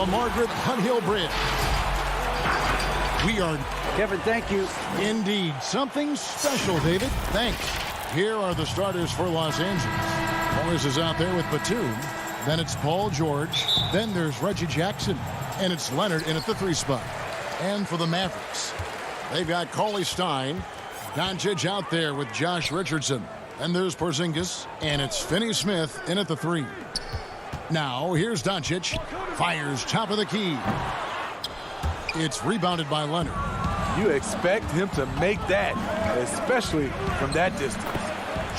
the Margaret Hunt-Hill Bridge. We are... Kevin, thank you. Indeed. Something special, David. Thanks. Here are the starters for Los Angeles. Morris is out there with Batum. Then it's Paul George. Then there's Reggie Jackson. And it's Leonard in at the 3 spot. And for the Mavericks, they've got Cauley Stein. Doncic out there with Josh Richardson. And there's Porzingis. And it's Finney-Smith in at the 3. Now, here's Doncic. Fires top of the key. It's rebounded by Leonard. You expect him to make that, especially from that distance.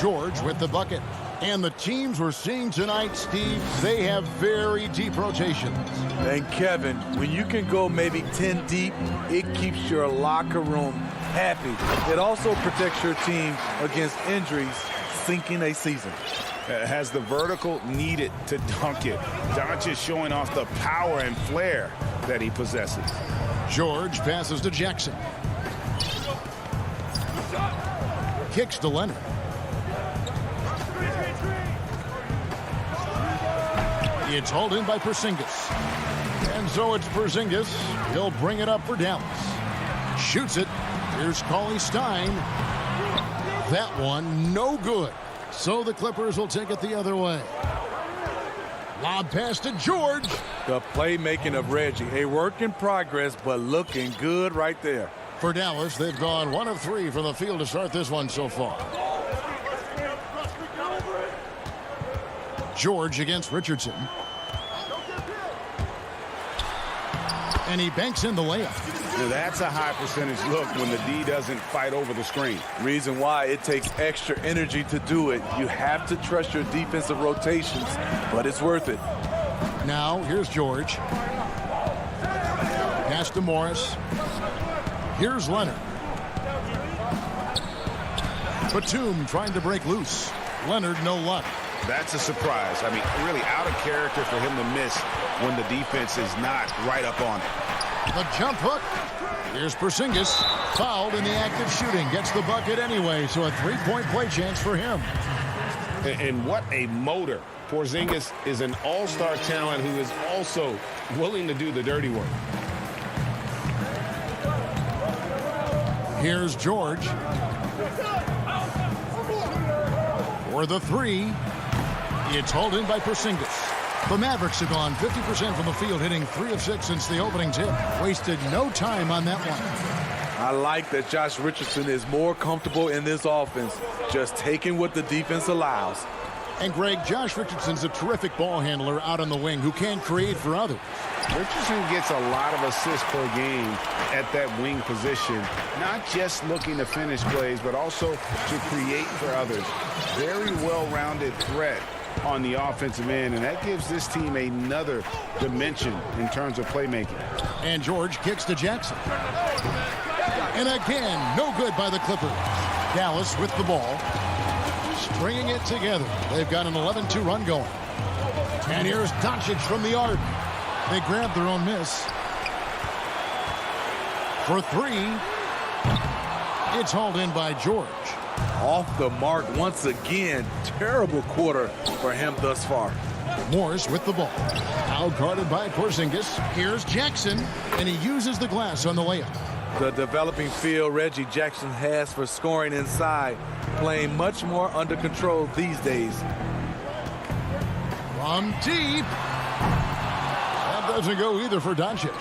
George with the bucket. And the teams we're seeing tonight, Steve, they have very deep rotations. And Kevin, when you can go maybe 10 deep, it keeps your locker room happy. It also protects your team against injuries sinking a season. Has the vertical needed to dunk it. Doncic showing off the power and flair that he possesses. George passes to Jackson. Kicks to Leonard. It's hauled in by Porzingis. And so it's Porzingis. He'll bring it up for Dallas. Shoots it. Here's Cauley Stein. That one, no good. So the Clippers will take it the other way. Lob pass to George. The playmaking of Reggie. A work in progress, but looking good right there. For Dallas, they've gone 1 of 3 from the field to start this one so far. George against Richardson. And he banks in the layup. Now that's a high percentage look when the D doesn't fight over the screen. Reason why it takes extra energy to do it. You have to trust your defensive rotations, but it's worth it. Now, here's George. Pass to Morris. Here's Leonard. Batum trying to break loose. Leonard, no luck. That's a surprise. I mean, really out of character for him to miss when the defense is not right up on it. The jump hook. Here's Porzingis. Fouled in the act of shooting. Gets the bucket anyway, so a 3-point play chance for him. And what a motor. Porzingis is an all-star talent who is also willing to do the dirty work. Here's George. For the 3. It's hauled in by Porzingis. The Mavericks have gone 50% from the field, hitting 3 of 6 since the opening tip. Wasted no time on that one. I like that Josh Richardson is more comfortable in this offense, just taking what the defense allows. And Greg, Josh Richardson's a terrific ball handler out on the wing who can create for others. Richardson gets a lot of assists per game at that wing position, not just looking to finish plays, but also to create for others. Very well-rounded threat on the offensive end, and that gives this team another dimension in terms of playmaking. And George kicks to Jackson. And again, no good by the Clippers. Dallas with the ball. Stringing it together. They've got an 11-2 run going. And here's Doncic from the arc. They grab their own miss. For 3. It's hauled in by George. Off the mark once again. Terrible quarter for him thus far. Morris with the ball. Out guarded by Porzingis. Here's Jackson, and he uses the glass on the layup. The developing feel Reggie Jackson has for scoring inside, playing much more under control these days. From deep. That doesn't go either for Doncic.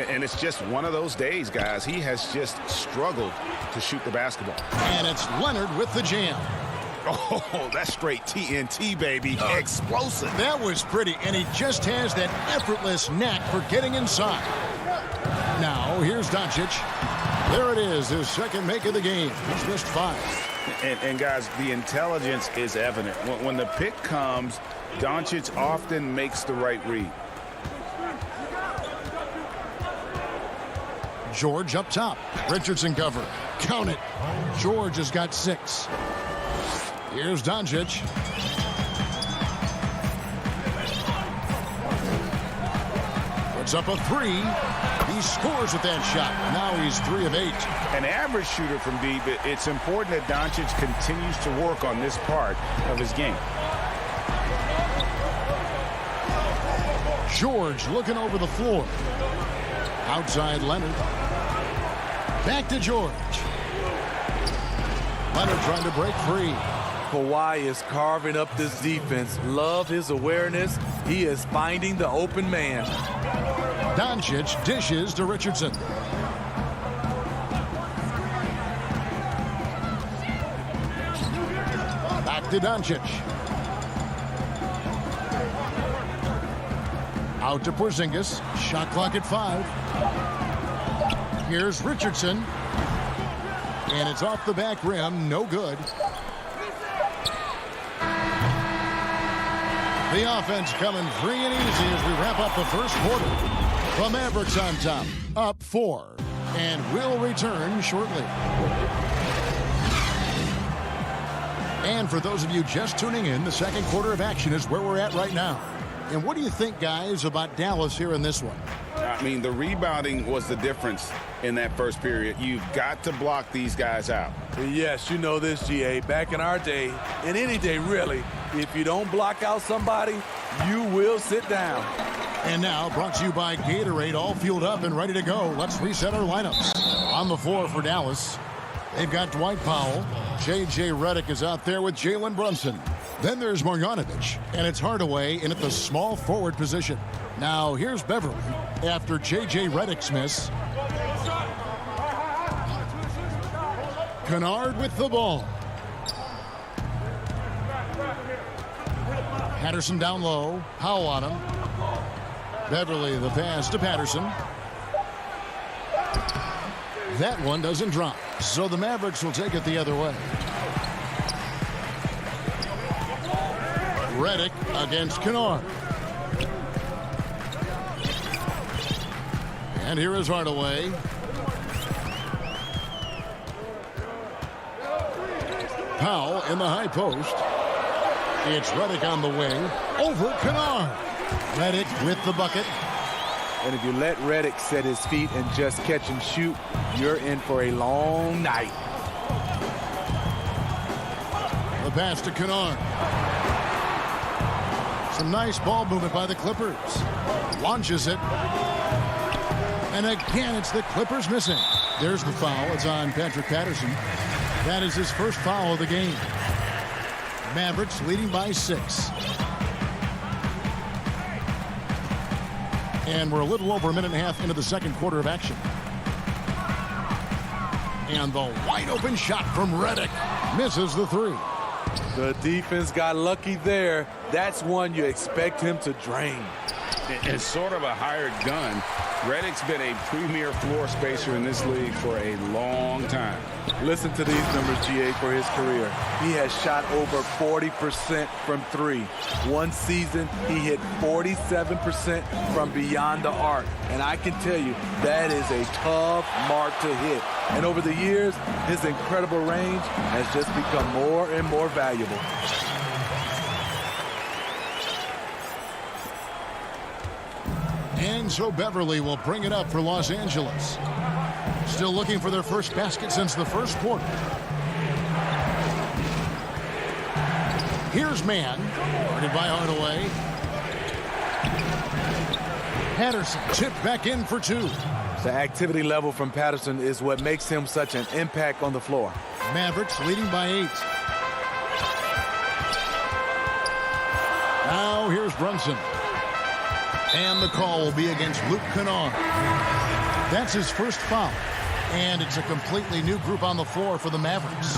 And it's just one of those days, guys. He has just struggled to shoot the basketball. And it's Leonard with the jam. Oh, that's straight TNT, baby. Explosive. That was pretty, and he just has that effortless knack for getting inside. Now, here's Doncic. There it is, his second make of the game. He's missed 5. And guys, the intelligence is evident. When the pick comes, Doncic often makes the right read. George up top. Richardson cover. Count it. George has got 6. Here's Doncic. Puts up a 3. He scores with that shot. Now he's 3 of 8. An average shooter from deep. It's important that Doncic continues to work on this part of his game. George looking over the floor. Outside Leonard. Back to George. Leonard trying to break free. Kawhi is carving up this defense. Love his awareness. He is finding the open man. Doncic dishes to Richardson. Back to Doncic. Out to Porzingis. Shot clock at 5. Here's Richardson. And it's off the back rim. No good. The offense coming free and easy as we wrap up the first quarter. The Mavericks on top, up 4, and will return shortly. And for those of you just tuning in, the second quarter of action is where we're at right now. And what do you think, guys, about Dallas here in this one? I mean, the rebounding was the difference in that first period. You've got to block these guys out. Yes, you know this, GA. Back in our day, in any day really, if you don't block out somebody, you will sit down. And now, brought to you by Gatorade, all fueled up and ready to go. Let's reset our lineups. On the floor for Dallas, they've got Dwight Powell. J.J. Redick is out there with Jalen Brunson. Then there's Marjanovic, and it's Hardaway in at the small forward position. Now, here's Beverly after J.J. Redick's miss. Kennard with the ball. Patterson down low. Powell on him. Beverly the pass to Patterson. That one doesn't drop. So the Mavericks will take it the other way. Redick against Kennard. And here is Hardaway. Powell in the high post. It's Redick on the wing. Over Kennard. Redick with the bucket. And if you let Redick set his feet and just catch and shoot, you're in for a long night. The pass to Kennard. Some nice ball movement by the Clippers. Launches it. And again, it's the Clippers missing. There's the foul. It's on Patrick Patterson. That is his first foul of the game. Mavericks leading by 6. And we're a little over a minute and a half into the second quarter of action. And the wide open shot from Redick misses the 3. The defense got lucky there. That's one you expect him to drain. It's sort of a hired gun. Redick's been a premier floor spacer in this league for a long time. Listen to these numbers, GA, for his career. He has shot over 40% from 3. One season, he hit 47% from beyond the arc. And I can tell you, that is a tough mark to hit. And over the years, his incredible range has just become more and more valuable. And so Beverly will bring it up for Los Angeles. Still looking for their first basket since the first quarter. Here's Mann. Guarded by Hardaway. Patterson tipped back in for 2. The activity level from Patterson is what makes him such an impact on the floor. Mavericks leading by 8. Now here's Brunson. And the call will be against Luke Kennard. That's his first foul. And it's a completely new group on the floor for the Mavericks.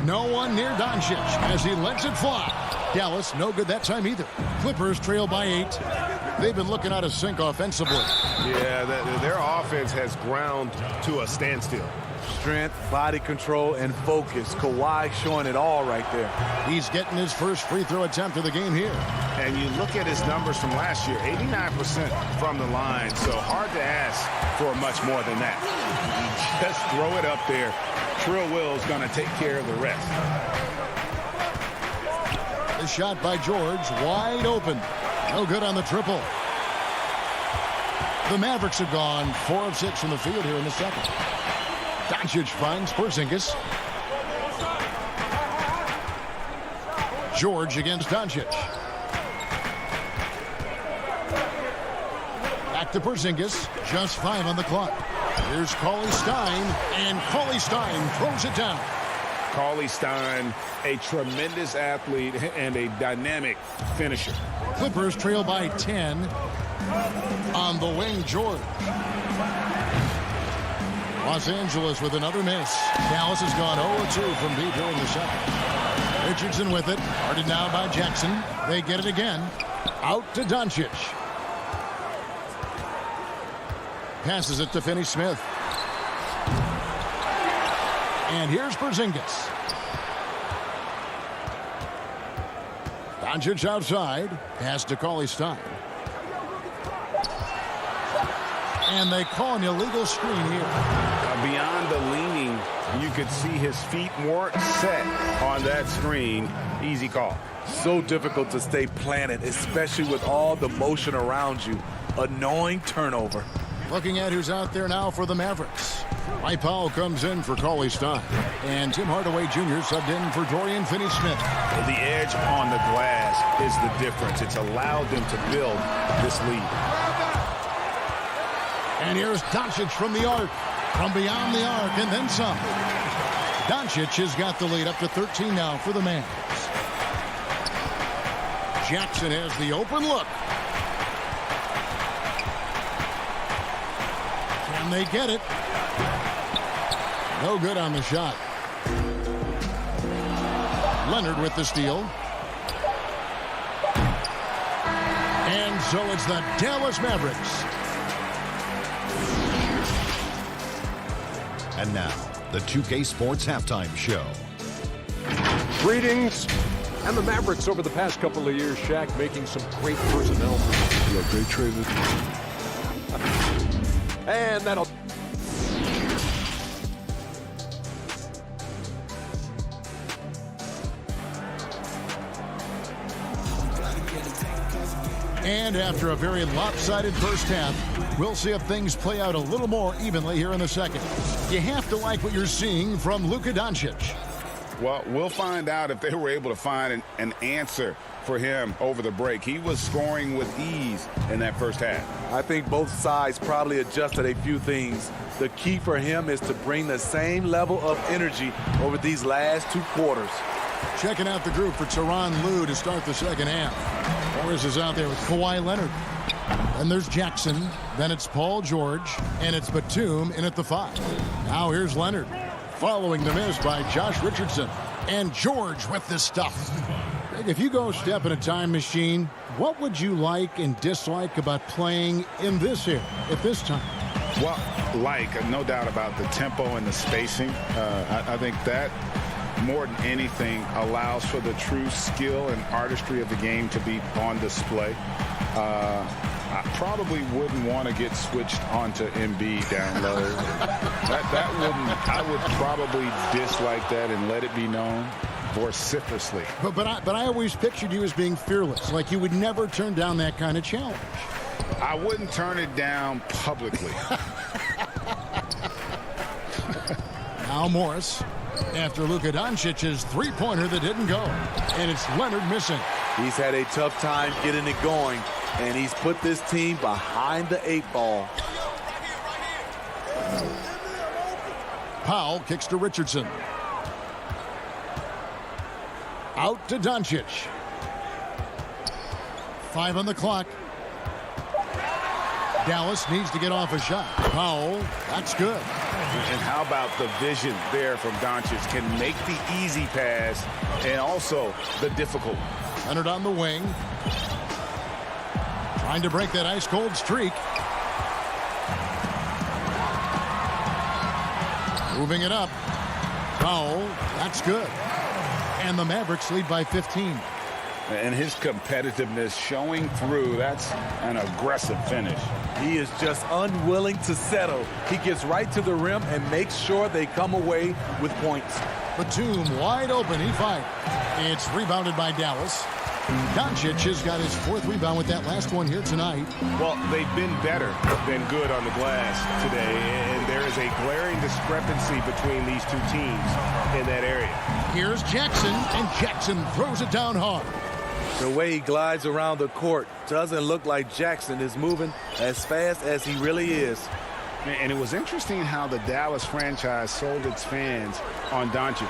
No one near Doncic as he lets it fly. Dallas, no good that time either. Clippers trail by 8. They've been looking out of sync offensively. Yeah, their offense has ground to a standstill. Strength, body control, and focus. Kawhi showing it all right there. He's getting his first free throw attempt of the game here. And you look at his numbers from last year, 89% from the line. So hard to ask for much more than that. You just throw it up there. Trill Will's going to take care of the rest. The shot by George, wide open. No good on the triple. The Mavericks have gone 4 of 6 from the field here in the second. Doncic finds Porzingis. George against Doncic. Back to Porzingis. Just 5 on the clock. Here's Cauley Stein, and Cauley Stein throws it down. Cauley Stein, a tremendous athlete and a dynamic finisher. Clippers trail by 10. On the wing, George. Los Angeles with another miss. Dallas has gone 0-2 from deep here in the second. Richardson with it. Guarded now by Jackson. They get it again. Out to Doncic. Passes it to Finney-Smith. And here's Porzingis. Doncic outside. Pass to Cauley Stein. And they call an illegal screen here. Beyond the leaning, you could see his feet weren't set on that screen. Easy call. So difficult to stay planted, especially with all the motion around you. Annoying turnover. Looking at who's out there now for the Mavericks. Mike Powell comes in for Cauley Stein. And Tim Hardaway Jr. subbed in for Dorian Finney-Smith. The edge on the glass is the difference. It's allowed them to build this lead. And here's Doncic from the arc. From beyond the arc and then some. Doncic has got the lead up to 13 now for the Mavs. Jackson has the open look. Can they get it? No good on the shot. Leonard with the steal. And so it's the Dallas Mavericks. And now, the 2K Sports Halftime Show. Greetings. And the Mavericks over the past couple of years, Shaq, making some great personnel. Yeah, they traded. And that'll... And after a very lopsided first half, we'll see if things play out a little more evenly here in the second. You have to like what you're seeing from Luka Doncic. Well, we'll find out if they were able to find an answer for him over the break. He was scoring with ease in that first half. I think both sides probably adjusted a few things. The key for him is to bring the same level of energy over these last 2 quarters. Checking out the group for Tyronn Lue to start the second half. Morris is out there with Kawhi Leonard. Then there's Jackson. Then it's Paul George. And it's Batum in at the 5. Now here's Leonard. Following the miss by Josh Richardson. And George with the stuff. If you go step in a time machine, what would you like and dislike about playing in this here at this time? Well, no doubt about the tempo and the spacing. I think that more than anything allows for the true skill and artistry of the game to be on display. I probably wouldn't want to get switched onto Embiid down low. I would probably dislike that and let it be known vociferously. But I always pictured you as being fearless, like you would never turn down that kind of challenge. I wouldn't turn it down publicly. Now Morris, after Luka Doncic's three-pointer that didn't go. And it's Leonard missing. He's had a tough time getting it going, and he's put this team behind the 8 ball. Powell kicks to Richardson. Out to Doncic. 5 on the clock. Dallas needs to get off a shot. Powell, that's good. And how about the vision there from Doncic? Can make the easy pass and also the difficult. Leonard on the wing. Trying to break that ice-cold streak. Moving it up. Powell, that's good. And the Mavericks lead by 15. And his competitiveness showing through. That's an aggressive finish. He is just unwilling to settle. He gets right to the rim and makes sure they come away with points. Batum wide open. He fired. It's rebounded by Dallas. Doncic has got his 4th rebound with that last one here tonight. Well, they've been better than good on the glass today, and there is a glaring discrepancy between these two teams in that area. Here's Jackson, and Jackson throws it down hard. The way he glides around the court doesn't look like Jackson is moving as fast as he really is. And it was interesting how the Dallas franchise sold its fans on Doncic.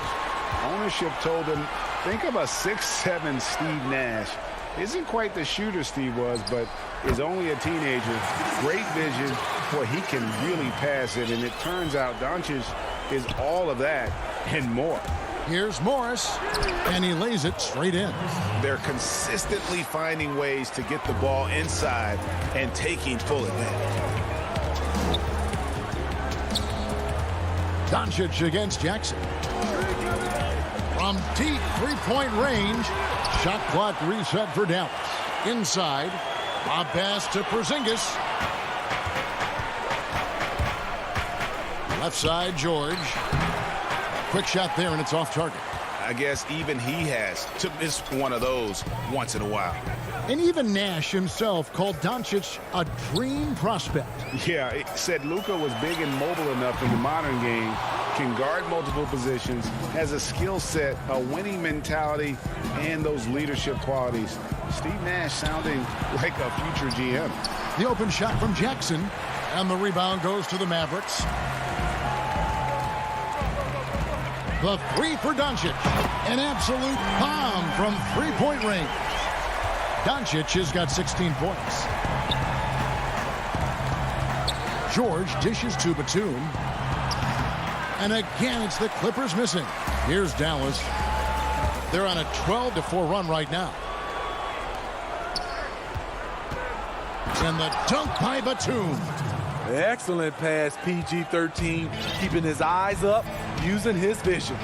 Ownership told them, think of a 6'7" Steve Nash. Isn't quite the shooter Steve was, but is only a teenager. Great vision. Boy, he can really pass it. And it turns out Doncic is all of that and more. Here's Morris, and he lays it straight in. They're consistently finding ways to get the ball inside and taking full advantage. Doncic against Jackson. From deep three-point range, shot clock reset for Dallas. Inside, a pass to Porzingis. Left side, George. Quick shot there, and it's off target. I guess even he has to miss one of those once in a while. And even Nash himself called Doncic a dream prospect. Yeah, it said Luka was big and mobile enough in the modern game, can guard multiple positions, has a skill set, a winning mentality, and those leadership qualities. Steve Nash sounding like a future GM. The open shot from Jackson, and the rebound goes to the Mavericks. The three for Doncic. An absolute bomb from three-point range. Doncic has got 16 points. George dishes to Batum. And again, it's the Clippers missing. Here's Dallas. They're on a 12-4 run right now. And the dunk by Batum. Excellent pass, PG-13, keeping his eyes up, using his vision.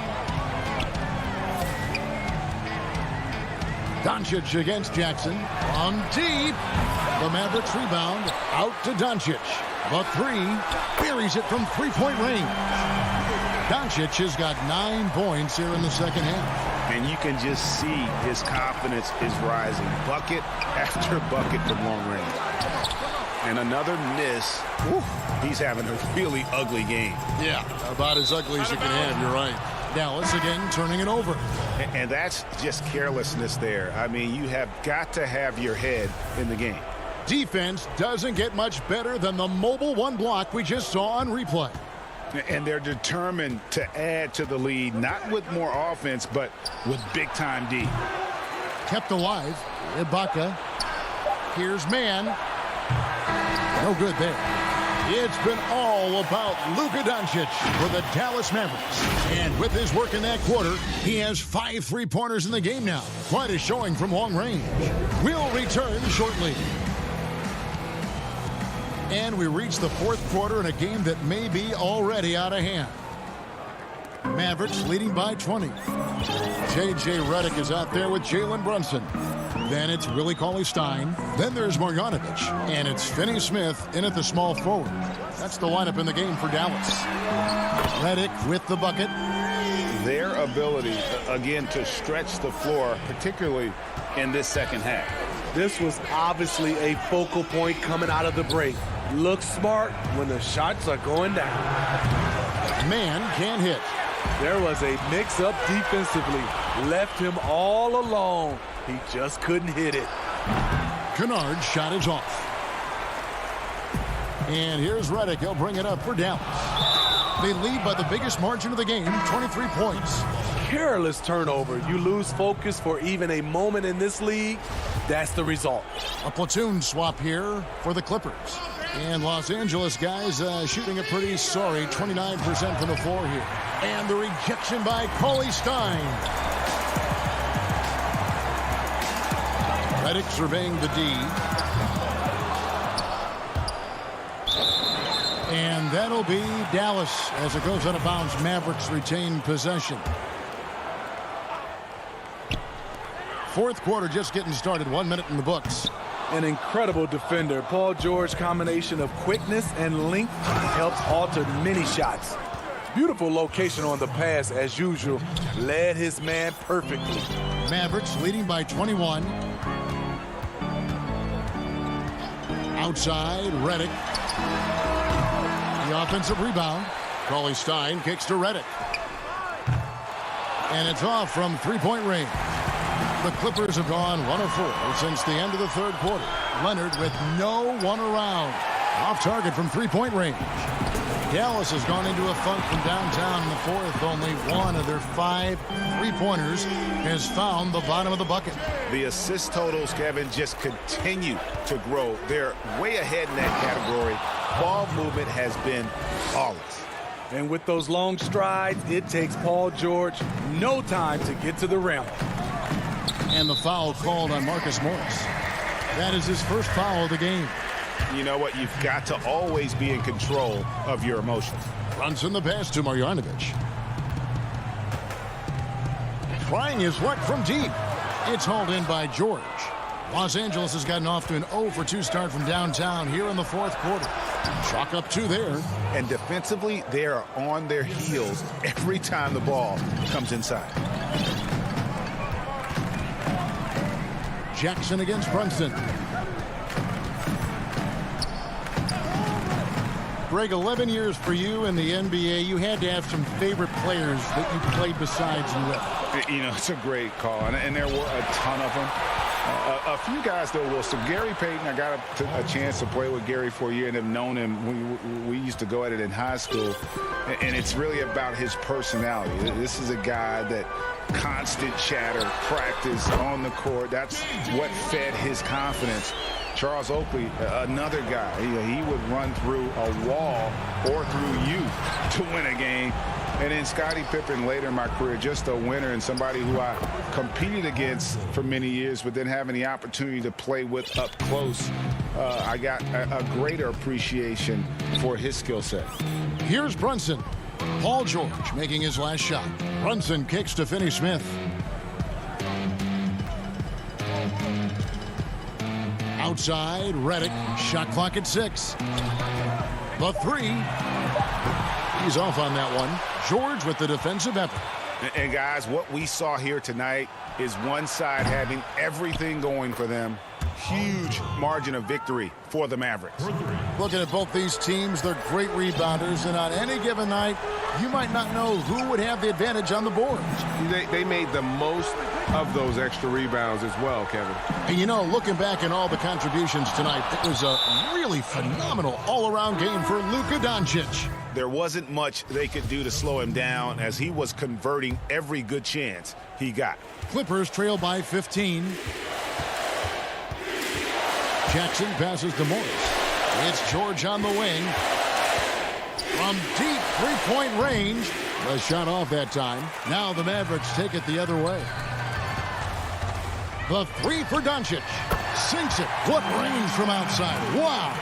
Doncic against Jackson. On deep. The Mavericks rebound. Out to Doncic. The three. Buries it from three-point range. Doncic has got 9 points here in the second half. And you can just see his confidence is rising. Bucket after bucket from long range. And another miss. Whew, he's having a really ugly game. Yeah, about as ugly as you can have. You're right. Dallas again turning it over. And that's just carelessness there. I mean, you have got to have your head in the game. Defense doesn't get much better than the mobile one block we just saw on replay. And they're determined to add to the lead, not with more offense, but with big-time D. Kept alive. Ibaka. Here's man. No good there. It's been all about Luka Doncic for the Dallas Mavericks. And with his work in that quarter, he has 5 three-pointers in the game now. Quite a showing from long range. We'll return shortly. And we reach the fourth quarter in a game that may be already out of hand. Mavericks leading by 20. J.J. Redick is out there with Jalen Brunson. Then it's Willie Cauley-Stein. Then there's Marjanovic. And it's Finney-Smith in at the small forward. That's the lineup in the game for Dallas. Redick with the bucket. Their ability, again, to stretch the floor, particularly in this second half. This was obviously a focal point coming out of the break. Look smart when the shots are going down. Man can't hit. There was a mix-up defensively. Left him all alone. He just couldn't hit it. Kennard's shot is off. And here's Redick. He'll bring it up for Dallas. They lead by the biggest margin of the game, 23 points. Careless turnover. You lose focus for even a moment in this league. That's the result. A platoon swap here for the Clippers. And Los Angeles guys shooting a pretty sorry 29% from the floor here. And the rejection by Cauley-Stein. Redick surveying the D. And that'll be Dallas as it goes out of bounds. Mavericks retain possession. Fourth quarter just getting started. 1 minute in the books. An incredible defender. Paul George's combination of quickness and length helps alter many shots. Beautiful location on the pass as usual. Led his man perfectly. Mavericks leading by 21. Outside, Redick. The offensive rebound. Cauley-Stein kicks to Redick. And it's off from three-point range. The Clippers have gone 1 of 4 since the end of the third quarter. Leonard with no one around. Off target from three-point range. Dallas has gone into a funk from downtown in the fourth. Only one of their 5 three-pointers has found the bottom of the bucket. The assist totals, Kevin, just continue to grow. They're way ahead in that category. Ball movement has been flawless. And with those long strides, it takes Paul George no time to get to the rim. And the foul called on Marcus Morris. That is his first foul of the game. You know what? You've got to always be in control of your emotions. Runs in the pass to Marjanovic. Trying his luck from deep. It's hauled in by George. Los Angeles has gotten off to an 0 for 2 start from downtown here in the fourth quarter. Chalk up 2 there. And defensively, they are on their heels every time the ball comes inside. Jackson against Brunson. Greg, 11 years for you in the NBA. You had to have some favorite players that you played besides you with. You know, it's a great call, and there were a ton of them. A few guys, though, Wilson. Gary Payton, I got a chance to play with Gary for a year and have known him. We used to go at it in high school, and it's really about his personality. This is a guy that constant chatter, practice on the court. That's what fed his confidence. Charles Oakley, another guy, he would run through a wall or through you to win a game. And then Scottie Pippen later in my career, just a winner and somebody who I competed against for many years, but then having the opportunity to play with up close, I got a greater appreciation for his skill set. Here's Brunson. Paul George making his last shot. Brunson kicks to Finney Smith. Outside, Redick. Shot clock at 6. The 3. He's off on that one. George with the defensive effort. And guys, what we saw here tonight is one side having everything going for them. Huge margin of victory for the Mavericks. Looking at both these teams, they're great rebounders, and on any given night, you might not know who would have the advantage on the boards. They made the most of those extra rebounds as well, Kevin. And you know, looking back at all the contributions tonight, it was a really phenomenal all-around game for Luka Doncic. There wasn't much they could do to slow him down as he was converting every good chance he got. Clippers trail by 15. Jackson passes to Morris. It's George on the wing. From deep three-point range. The shot off that time. Now the Mavericks take it the other way. The 3 for Doncic. Sinks it. What range from outside. Wow.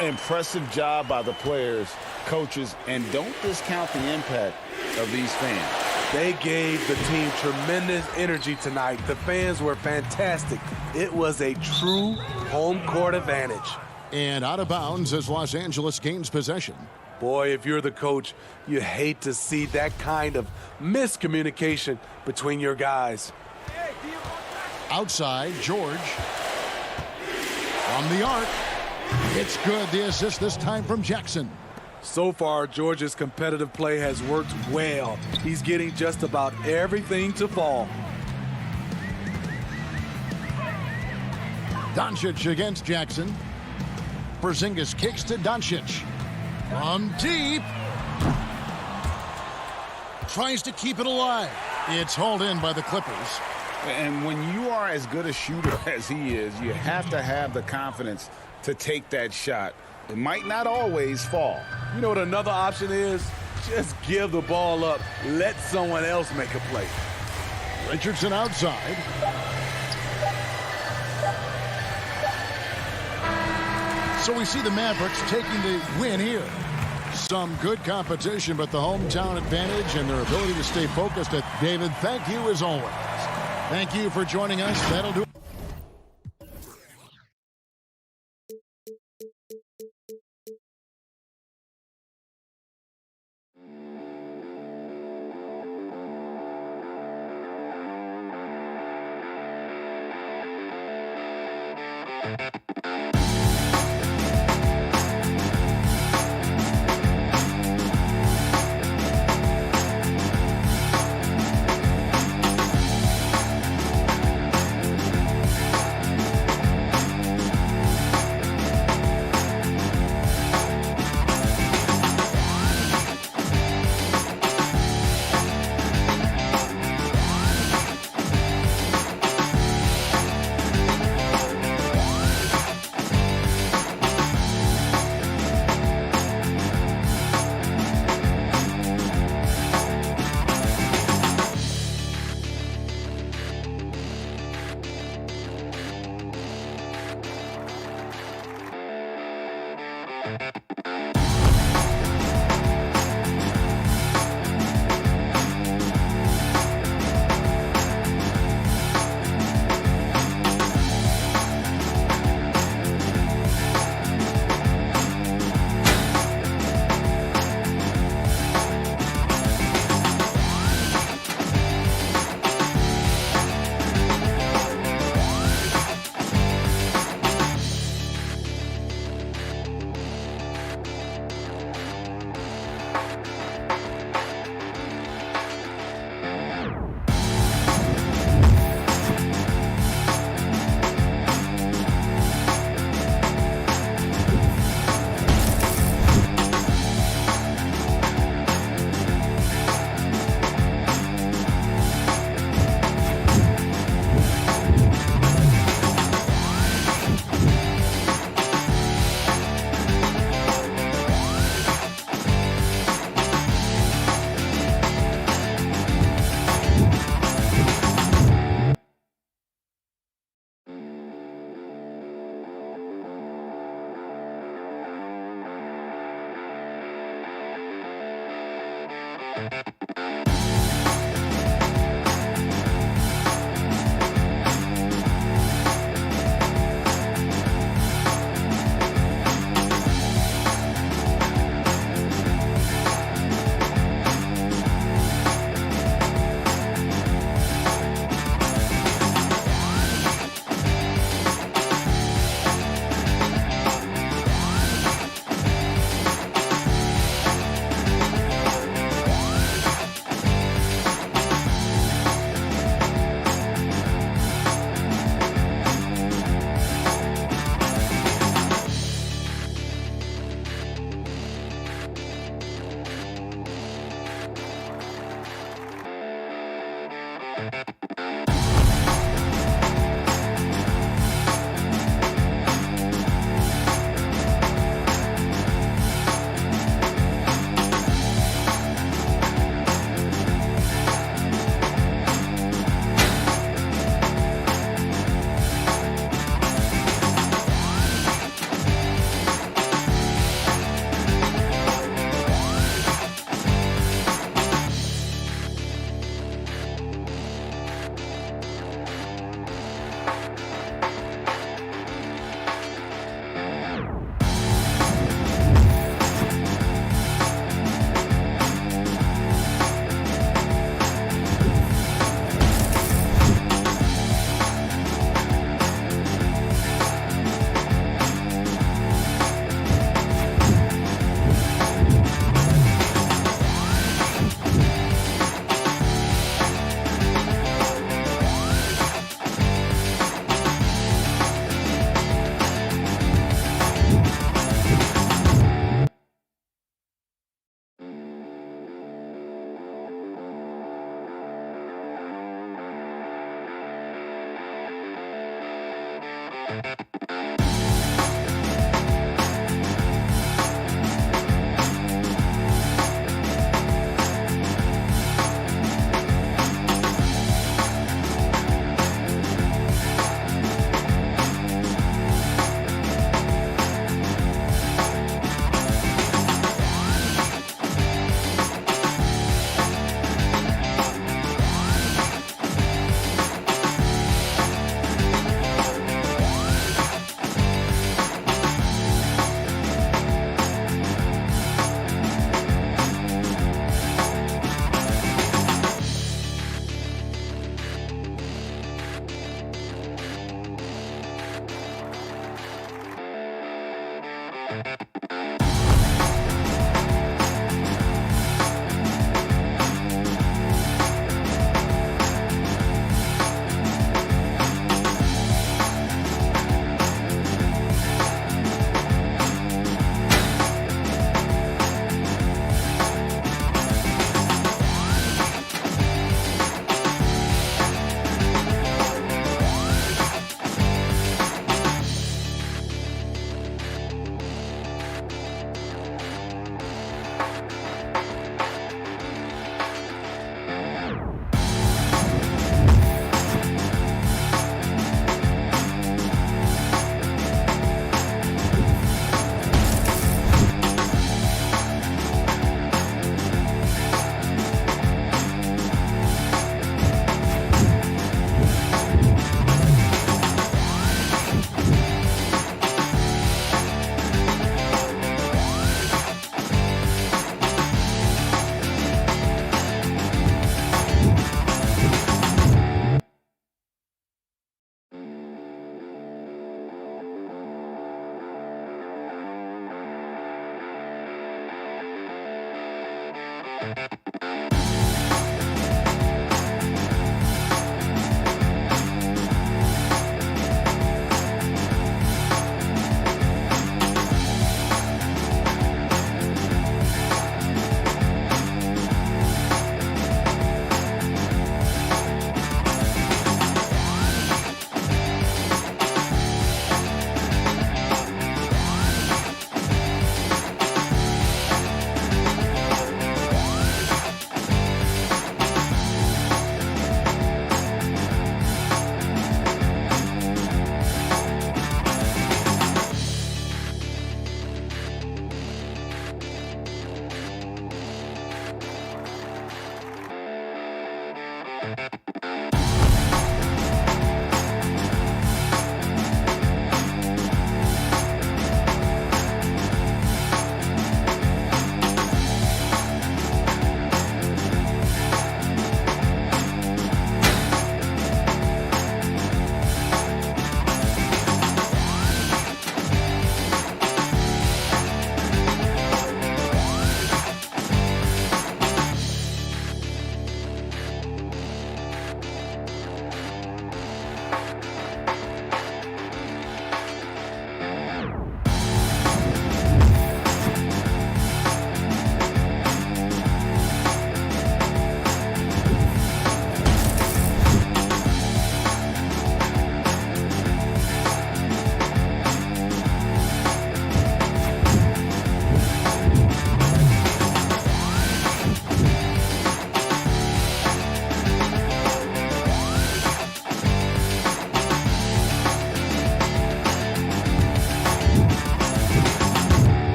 Impressive job by the players, coaches, and don't discount the impact of these fans. They gave the team tremendous energy tonight. The fans were fantastic. It was a true home court advantage. And out of bounds as Los Angeles gains possession. Boy, if you're the coach, you hate to see that kind of miscommunication between your guys. Outside, George. From the arc. It's good. The assist this time from Jackson. So far, George's competitive play has worked well. He's getting just about everything to fall. Doncic against Jackson. Porzingis kicks to Doncic. From deep. Tries to keep it alive. It's hauled in by the Clippers. And when you are as good a shooter as he is, you have to have the confidence to take that shot. It might not always fall. You know what another option is? Just give the ball up. Let someone else make a play. Richardson outside. So we see the Mavericks taking the win here. Some good competition, but the hometown advantage and their ability to stay focused. David, thank you as always. Thank you for joining us. That'll do it.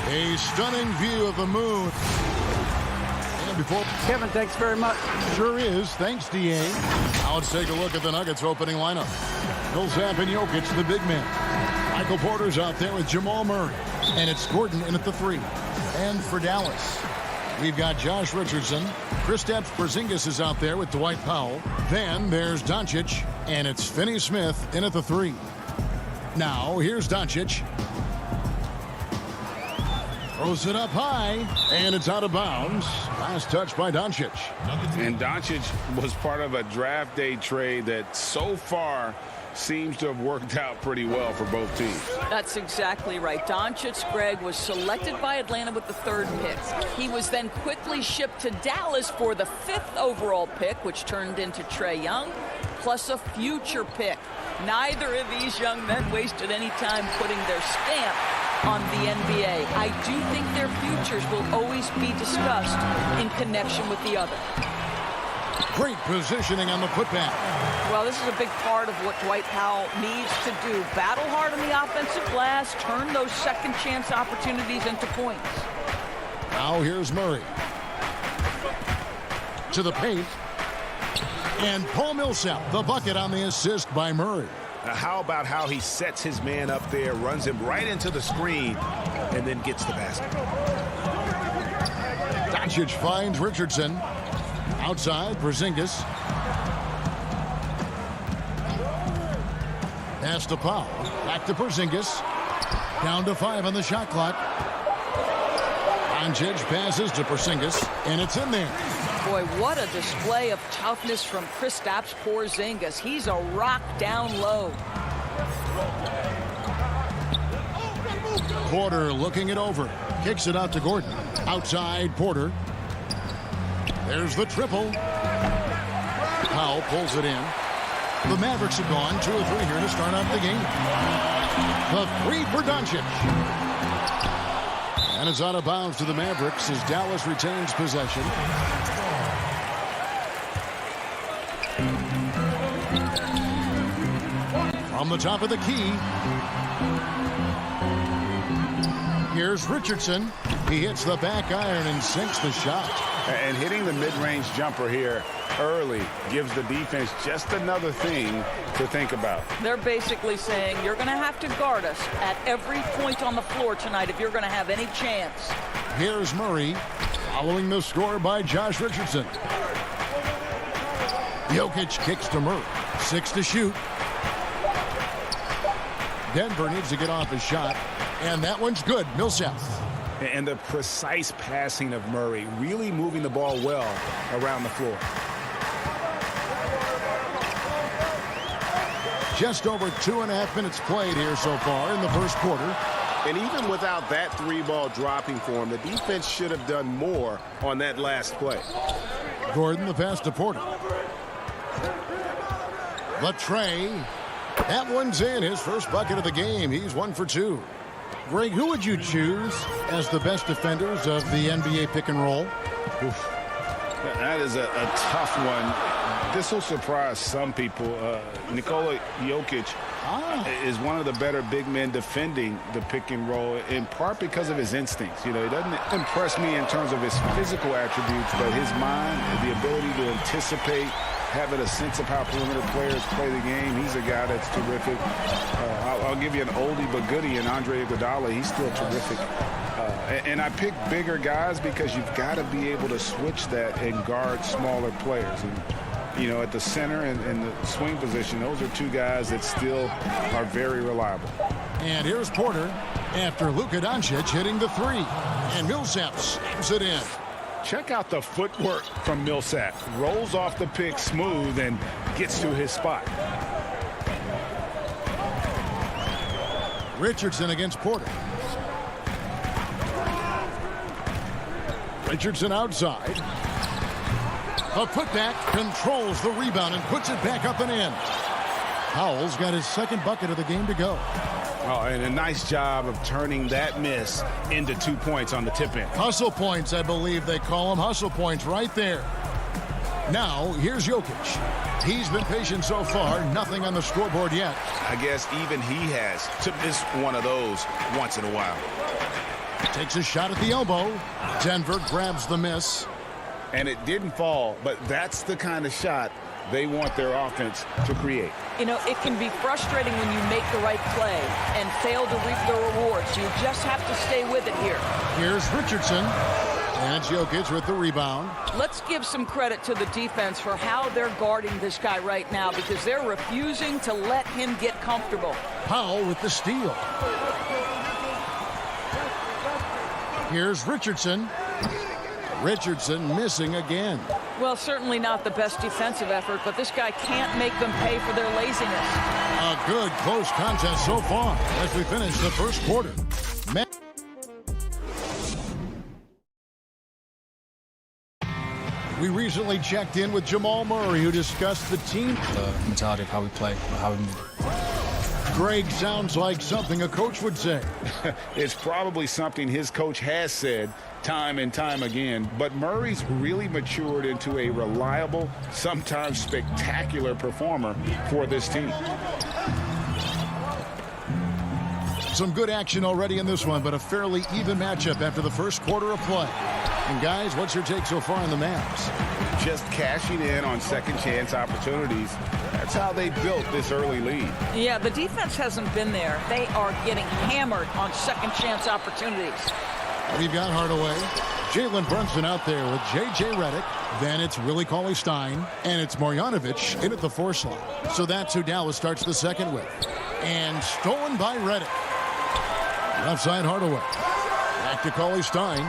A stunning view of the moon. And before Kevin, thanks very much. Sure is. Thanks, D.A. Now let's take a look at the Nuggets opening lineup. Millsap and Jokic, the big man. Michael Porter's out there with Jamal Murray. And it's Gordon in at the 3. And for Dallas, we've got Josh Richardson. Kristaps Porzingis is out there with Dwight Powell. Then there's Doncic. And it's Finney-Smith in at the 3. Now here's Doncic. Throws it up high, and it's out of bounds. Last touch by Doncic. And Doncic was part of a draft day trade that so far seems to have worked out pretty well for both teams. That's exactly right. Doncic, Greg, was selected by Atlanta with the 3rd pick. He was then quickly shipped to Dallas for the 5th overall pick, which turned into Trae Young, plus a future pick. Neither of these young men wasted any time putting their stamp on the NBA. I do think their futures will always be discussed in connection with the other. Great positioning on the putback. Well, this is a big part of what Dwight Powell needs to do. Battle hard on the offensive glass, turn those second chance opportunities into points. Now here's Murray. To the paint. And Paul Millsap, the bucket on the assist by Murray. Now, how about how he sets his man up there, runs him right into the screen, and then gets the basket. Doncic finds Richardson. Outside, Porzingis. Pass to Powell. Back to Porzingis. Down to 5 on the shot clock. Doncic passes to Porzingis, and it's in there. Boy, what a display of toughness from Kristaps Porzingis. He's a rock down low. Porter looking it over. Kicks it out to Gordon. Outside, Porter. There's the triple. Powell pulls it in. The Mavericks have gone 2 or 3 here to start out the game. The 3 for Doncic. And it's out of bounds to the Mavericks as Dallas retains possession. From the top of the key. Here's Richardson. He hits the back iron and sinks the shot. And hitting the mid-range jumper here early gives the defense just another thing to think about. They're basically saying you're going to have to guard us at every point on the floor tonight if you're going to have any chance. Here's Murray following the score by Josh Richardson. Jokic kicks to Murray. 6 to shoot. Denver needs to get off his shot, and that one's good. Millsap. And the precise passing of Murray, really moving the ball well around the floor. Just over 2.5 minutes played here so far in the first quarter. And even without that 3-ball dropping for him, the defense should have done more on that last play. Gordon the pass to Porter. Latrey. That one's in. His first bucket of the game. He's 1 for 2. Greg, who would you choose as the best defenders of the NBA pick and roll? Oof. That is a tough one. This will surprise some people. Nikola Jokic is one of the better big men defending the pick and roll, in part because of his instincts. You know, he doesn't impress me in terms of his physical attributes, but his mind, the ability to anticipate, having a sense of how perimeter players play the game. He's a guy that's terrific. I'll give you an oldie but goodie in Andre Iguodala. He's still terrific. And I pick bigger guys because you've got to be able to switch that and guard smaller players. And, you know, at the center and the swing position, those are two guys that still are very reliable. And here's Porter after Luka Doncic hitting the 3. And Millsap slams it in. Check out the footwork from Millsap. Rolls off the pick smooth and gets to his spot. Richardson against Porter. Richardson outside. A putback, controls the rebound and puts it back up and in. Powell's got his second bucket of the game to go. Oh, and a nice job of turning that miss into 2 points on the tip-in. Hustle points, I believe they call them. Hustle points right there. Now, here's Jokic. He's been patient so far. Nothing on the scoreboard yet. I guess even he has to miss one of those once in a while. Takes a shot at the elbow. Denver grabs the miss. And it didn't fall, but that's the kind of shot they want their offense to create. You know, it can be frustrating when you make the right play and fail to reap the rewards. You just have to stay with it here. Here's Richardson. And it's Jokic with the rebound. Let's give some credit to the defense for how they're guarding this guy right now, because they're refusing to let him get comfortable. Powell with the steal. Here's Richardson. Richardson missing again. Well, certainly not the best defensive effort, but this guy can't make them pay for their laziness. A good close contest so far as we finish the first quarter. We recently checked in with Jamal Murray, who discussed the team. The mentality of how we play, how we move. Greg, sounds like something a coach would say. It's probably something his coach has said time and time again, but Murray's really matured into a reliable, sometimes spectacular performer for this team. Some good action already in this one, but a fairly even matchup after the first quarter of play. And guys, what's your take so far on the Mavs? Just cashing in on second chance opportunities. That's how they built this early lead. Yeah, the defense hasn't been there. They are getting hammered on second chance opportunities. We've got Hardaway. Jalen Brunson out there with J.J. Redick. Then it's Willie Cauley-Stein. And it's Marjanovic in at the 4 slot. So that's who Dallas starts the second with. And stolen by Redick. Left side Hardaway. Back to Cauley-Stein.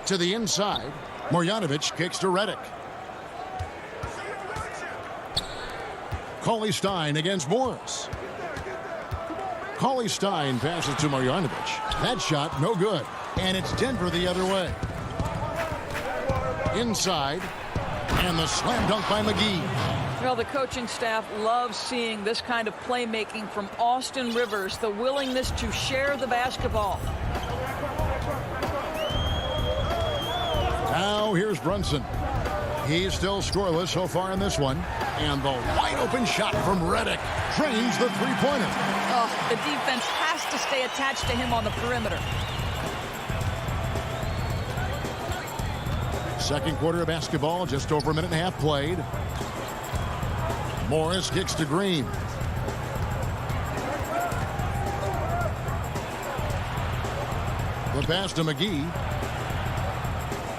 To the inside. Marjanovic kicks to Redick. Cauley-Stein against Morris. Cauley-Stein passes to Marjanovic. That shot, no good. And it's Denver the other way. Inside. And the slam dunk by McGee. Well, the coaching staff loves seeing this kind of playmaking from Austin Rivers, the willingness to share the basketball. Now here's Brunson. He's still scoreless so far in this one. And the wide open shot from Redick drains the Second quarter of basketball, just over a minute and a half played. Morris kicks to Green. The pass to McGee.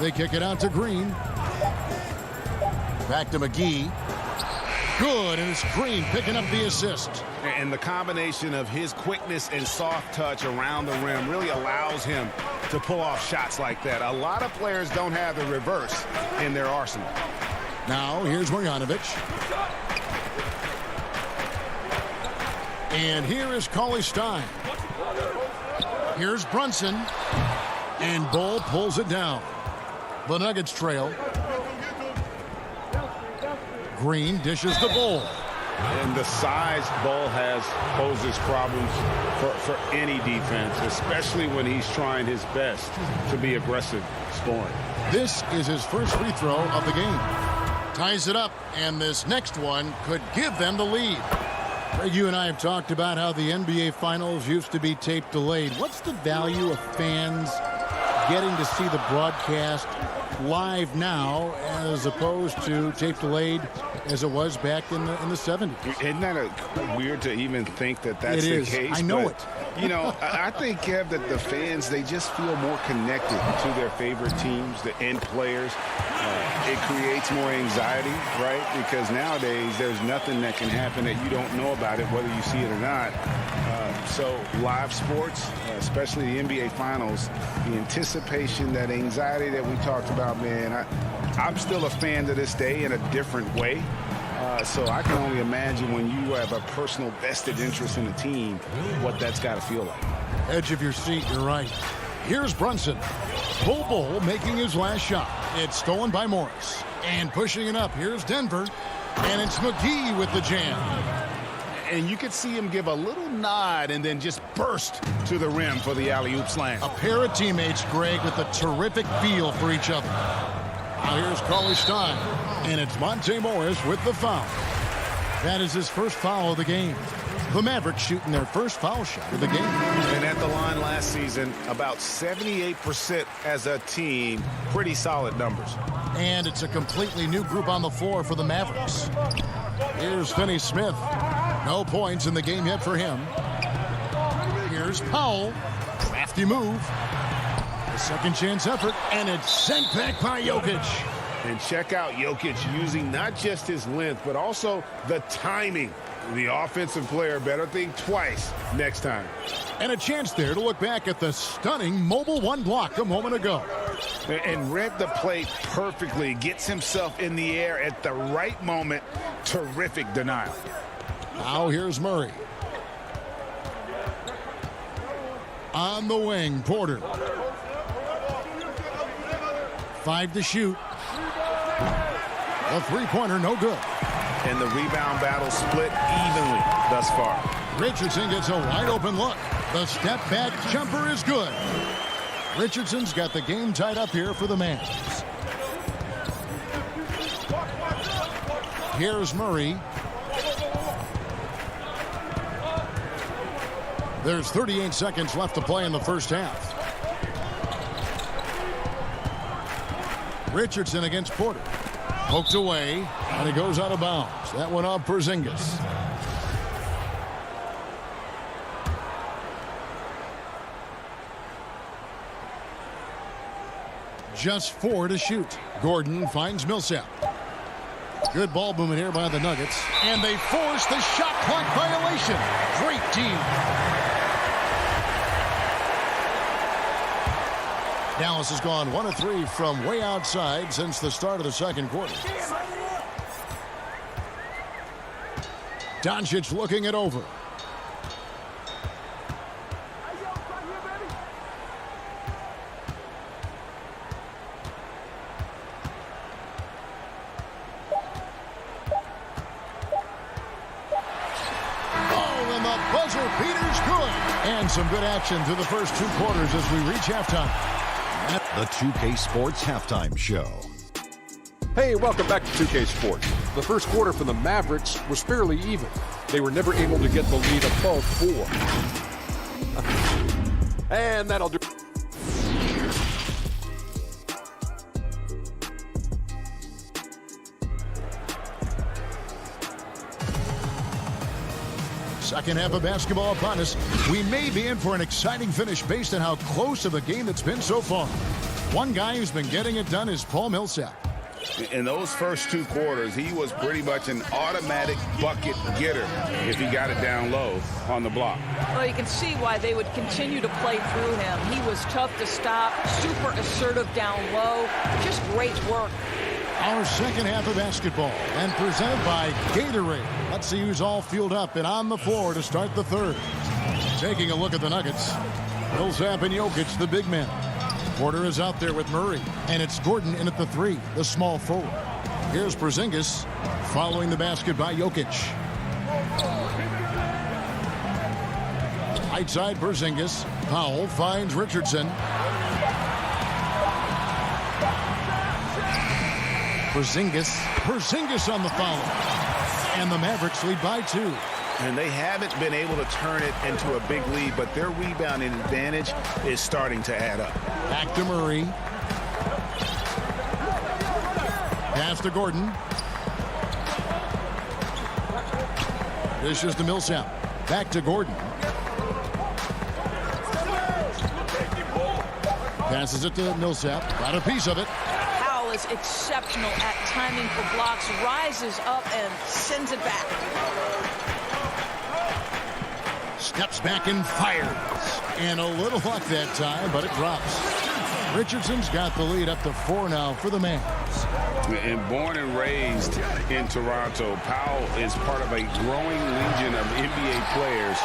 They kick it out to Green. Back to McGee. Good, and it's Green picking up the assist. And the combination of his quickness and soft touch around the rim really allows him to pull off shots like that. A lot of players don't have the reverse in their arsenal. Now, here's Marjanovic. And here is Cauley Stein. Here's Brunson. And Bull pulls it down. The Nuggets trail. Green dishes the Bull. And the size Bull has poses problems for any defense, especially when he's trying his best to be aggressive scoring. This is his first free throw of the game. Ties it up, and this next one could give them the lead. Greg, you and I have talked about how the NBA Finals used to be tape delayed. What's the value of fans getting to see the broadcast live now as opposed to tape delayed as it was back in the 70s? Isn't that weird to even think that that's the case? I know it. You know, I think, Kev, that the fans, they just feel more connected to their favorite teams, the end players. It creates more anxiety, right? Because nowadays there's nothing that can happen that you don't know about it, whether you see it or not. So live sports, especially the NBA Finals, the anticipation, that anxiety that we talked about, man, I'm still a fan to this day in a different way. So I can only imagine when you have a personal vested interest in a team, what that's got to feel like. Edge of your seat, you're right. Here's Brunson. Bull making his last shot. It's stolen by Morris. And pushing it up, here's Denver. And it's McGee with the jam. And you could see him give a little nod and then just burst to the rim for the alley-oop slam. A pair of teammates, Greg, with a terrific feel for each other. Now here's Cauley Stein. And it's Monte Morris with the foul. That is his first foul of the game. The Mavericks shooting their first foul shot of the game. And at the line last season, about 78% as a team. Pretty solid numbers. And it's a completely new group on the floor for the Mavericks. Here's Finney-Smith. No points in the game yet for him. Here's Powell. Crafty move. A second chance effort, and it's sent back by Jokic. And check out Jokic using not just his length, but also the timing. The offensive player better think twice next time. And a chance there to look back at the stunning mobile one block a moment ago. And read the play perfectly. Gets himself in the air at the right moment. Terrific denial. Now here's Murray. On the wing, Porter. 5 to shoot. A three-pointer, no good. And the rebound battle split evenly thus far. Richardson gets a wide-open look. The step-back jumper is good. Richardson's got the game tied up here for the Mavs. Here's Murray. There's 38 seconds left to play in the first half. Richardson against Porter. Poked away, and it goes out of bounds. That went off Porzingis. Just 4 to shoot. Gordon finds Millsap. Good ball movement here by the Nuggets. And they force the shot clock violation. Great team. Dallas has gone 1 of 3 from way outside since the start of the second quarter. Doncic looking it over. Oh, and the buzzer beater's good. And some good action through the first 2 quarters as we reach halftime. The 2K Sports Halftime Show. Hey, welcome back to 2K Sports. The first quarter for the Mavericks was fairly even. They were never able to get the lead above 4. And that'll do. Second half of basketball upon us. We may be in for an exciting finish based on how close of a game it's been so far. One guy who's been getting it done is Paul Millsap. In those first 2 quarters, he was pretty much an automatic bucket getter if he got it down low on the block. Well, you can see why they would continue to play through him. He was tough to stop, super assertive down low. Just great work. Our second half of basketball and presented by Gatorade. Let's see who's all fueled up and on the floor to start the third. Taking a look at the Nuggets. Millsap and Jokic, the big men. Porter is out there with Murray, and it's Gordon in at the 3, the small forward. Here's Porzingis following the basket by Jokic. Right side Porzingis. Powell finds Richardson. Porzingis on the foul. And the Mavericks lead by 2. And they haven't been able to turn it into a big lead, but their rebounding advantage is starting to add up. Back to Murray. Pass to Gordon. Dishes to Millsap. Back to Gordon. Passes it to Millsap. Got a piece of it. Powell is exceptional at timing for blocks. Rises up and sends it back. Steps back and fires. And a little luck that time, but it drops. Richardson's got the lead up to 4 now for the Mavs. And born and raised in Toronto, Powell is part of a growing legion of NBA players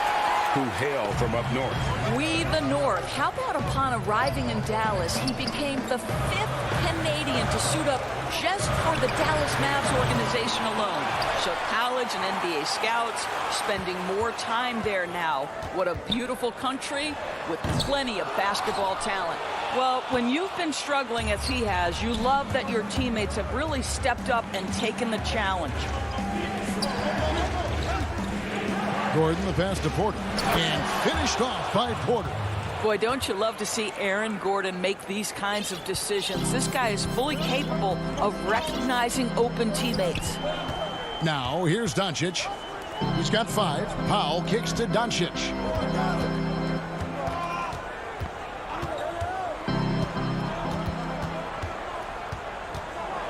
who hail from up north. We the North. How about upon arriving in Dallas, he became the 5th Canadian to suit up just for the Dallas Mavs organization alone. So college and NBA scouts spending more time there now. What a beautiful country with plenty of basketball talent. Well, when you've been struggling as he has, you love that your teammates have really stepped up and taken the challenge. Gordon, the pass to Porter. And finished off by Porter. Boy, don't you love to see Aaron Gordon make these kinds of decisions. This guy is fully capable of recognizing open teammates. Now, here's Doncic. He's got 5. Powell kicks to Doncic.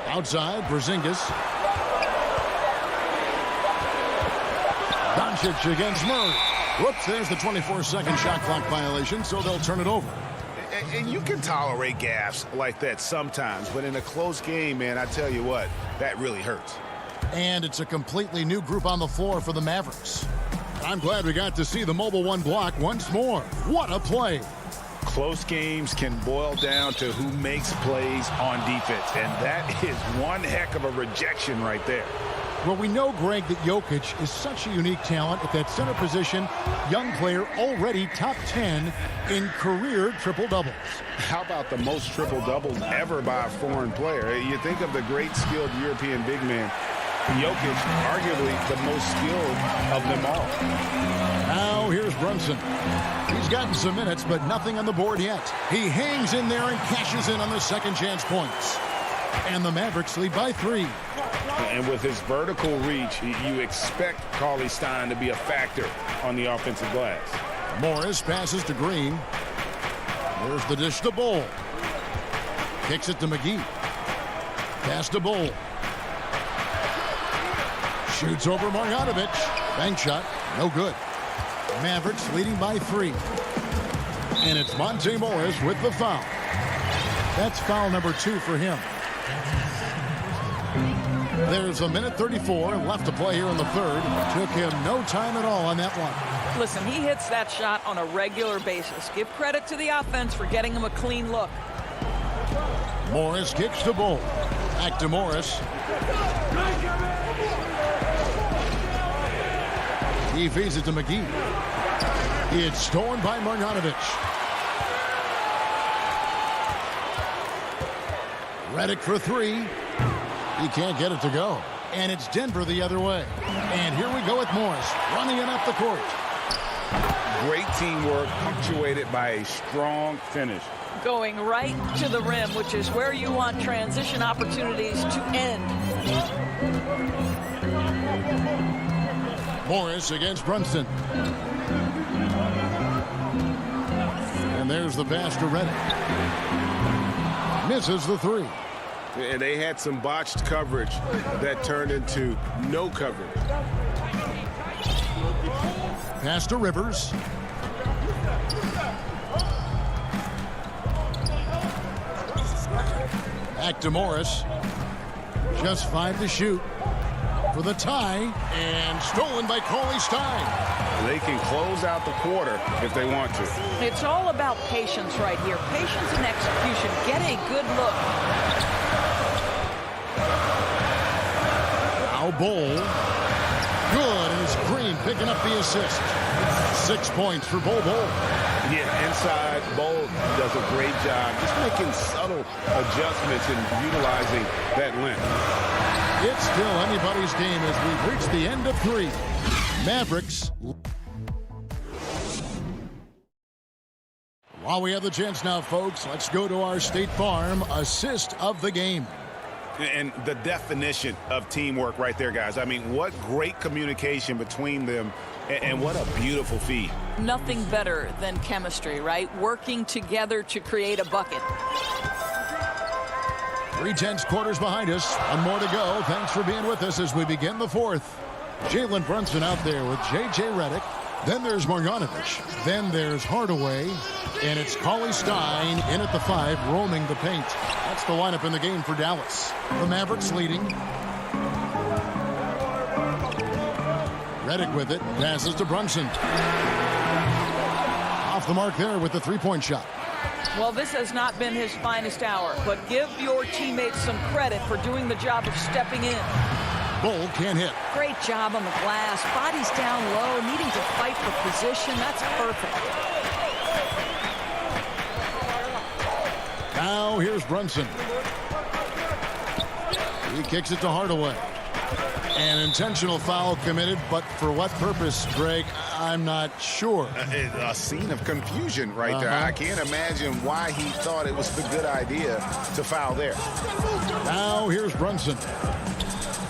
Outside, Porzingis. Doncic against Murray. Whoops, there's the 24-second shot clock violation, so they'll turn it over. And you can tolerate gaffes like that sometimes, but in a close game, man, I tell you what, that really hurts. And it's a completely new group on the floor for the Mavericks. I'm glad we got to see the Mobile One block once more. What a play. Close games can boil down to who makes plays on defense, and that is one heck of a rejection right there. Well, we know, Greg, that Jokic is such a unique talent at that center position. Young player, already top 10 in career triple-doubles. How about the most triple-doubles ever by a foreign player? You think of the great skilled European big man. Jokic, arguably the most skilled of them all. Now here's Brunson. He's gotten some minutes, but nothing on the board yet. He hangs in there and cashes in on the second chance points. And the Mavericks lead by 3. And with his vertical reach, you expect Cauley Stein to be a factor on the offensive glass. Morris passes to Green. There's the dish to Bull. Kicks it to McGee. Pass to Bull. Shoots over Marjanovic. Bank shot. No good. Mavericks leading by 3. And it's Monte Morris with the foul. That's foul number 2 for him. There's a minute 34 left to play here in the third. Took him no time at all on that one. Listen, he hits that shot on a regular basis. Give credit to the offense for getting him a clean look. Morris kicks to Bull. Back to Morris. He feeds it to McGee. It's stolen by Marjanovic. Redick for 3. He can't get it to go. And it's Denver the other way. And here we go with Morris running it up the court. Great teamwork punctuated by a strong finish. Going right to the rim, which is where you want transition opportunities to end. Morris against Brunson. And there's the pass to Redick. Misses the three. And they had some botched coverage that turned into no coverage. Pass to Rivers. Back to Morris. Just 5 to shoot for the tie, and stolen by Cauley Stein. They can close out the quarter if they want to. It's all about patience right here. Patience and execution. Get a good look. Now Bol. Good, and it's Green picking up the assist. 6 points for Bol. Yeah, inside, Bol does a great job just making subtle adjustments and utilizing that length. It's still anybody's game as we've reached the end of 3. Mavericks. While we have the chance now, folks, let's go to our State Farm assist of the game. And the definition of teamwork right there, guys. I mean, what great communication between them, and what a beautiful feed. Nothing better than chemistry, right? Working together to create a bucket. 3/10 quarters behind us. One more to go. Thanks for being with us as we begin the 4th. Jalen Brunson out there with J.J. Redick. Then there's Marjanovic. Then there's Hardaway. And it's Cauley Stein in at the 5, roaming the paint. That's the lineup in the game for Dallas. The Mavericks leading. Redick with it. Passes to Brunson. Off the mark there with the 3-point shot. Well, this has not been his finest hour, but give your teammates some credit for doing the job of stepping in. Bol can't hit. Great job on the glass. Body's down low, needing to fight for position. That's perfect. Now here's Brunson. He kicks it to Hardaway. An intentional foul committed, but for what purpose, Greg? I'm not sure. A scene of confusion right there. I can't imagine why he thought it was the good idea to foul there. Now here's Brunson.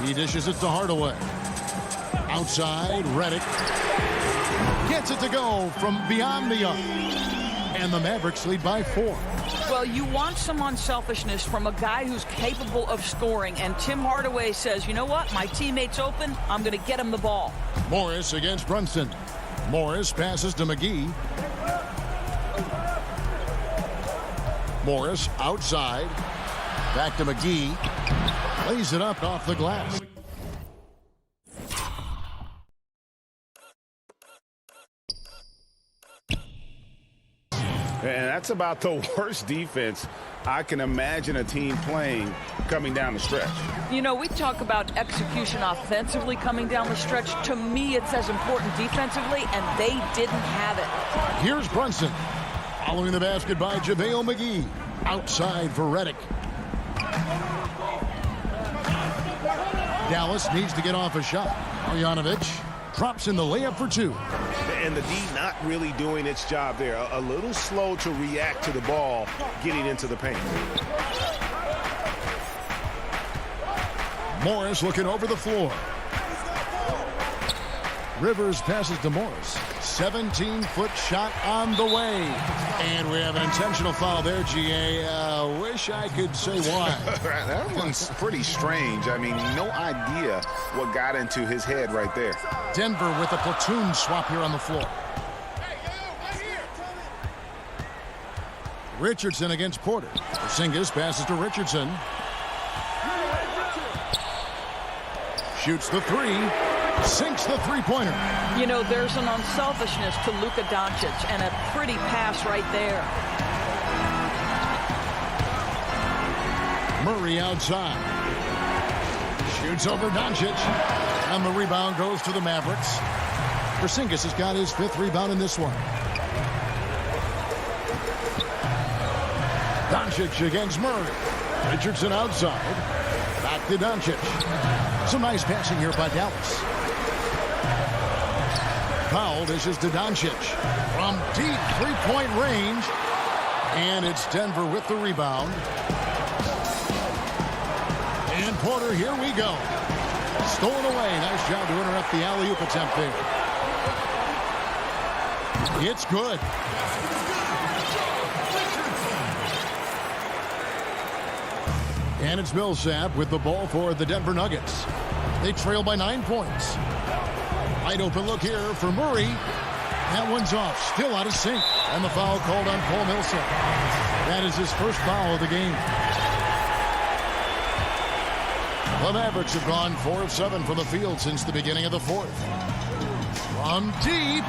He dishes it to Hardaway. Outside, Redick gets it to go from beyond the arc. And the Mavericks lead by 4. Well, you want some unselfishness from a guy who's capable of scoring. And Tim Hardaway says, you know what? My teammate's open. I'm going to get him the ball. Morris against Brunson. Morris passes to McGee. Morris outside. Back to McGee. Lays it up off the glass. And that's about the worst defense I can imagine a team playing coming down the stretch. You know, we talk about execution offensively coming down the stretch. To me, it's as important defensively, and they didn't have it. Here's Brunson. Following the basket by JaVale McGee. Outside for Redick. Dallas needs to get off a shot. Marjanovic drops in the layup for 2. And the D not really doing its job there. A little slow to react to the ball getting into the paint. Morris looking over the floor. Rivers passes to Morris. 17-foot shot on the way. And we have an intentional foul there, GA. Wish I could say why. That one's pretty strange. I mean, no idea what got into his head right there. Denver with a platoon swap here on the floor. Richardson against Porter. Porzingis passes to Richardson. Shoots the 3. Sinks the 3-pointer. You know, there's an unselfishness to Luka Doncic, and a pretty pass right there. Murray outside. Shoots over Doncic. And the rebound goes to the Mavericks. Porzingis has got his 5th rebound in this one. Doncic against Murray. Richardson outside. Back to Doncic. Some nice passing here by Dallas. Powell dishes to Doncic from deep 3-point range. And it's Denver with the rebound. And Porter, here we go. Stolen away. Nice job to interrupt the alley-oop attempt there. It's good. And it's Millsap with the ball for the Denver Nuggets. They trail by 9 points. Wide open look here for Murray. That one's off. Still out of sync. And the foul called on Paul Millsap. That is his first foul of the game. The Mavericks have gone 4 of 7 from the field since the beginning of the fourth. From deep.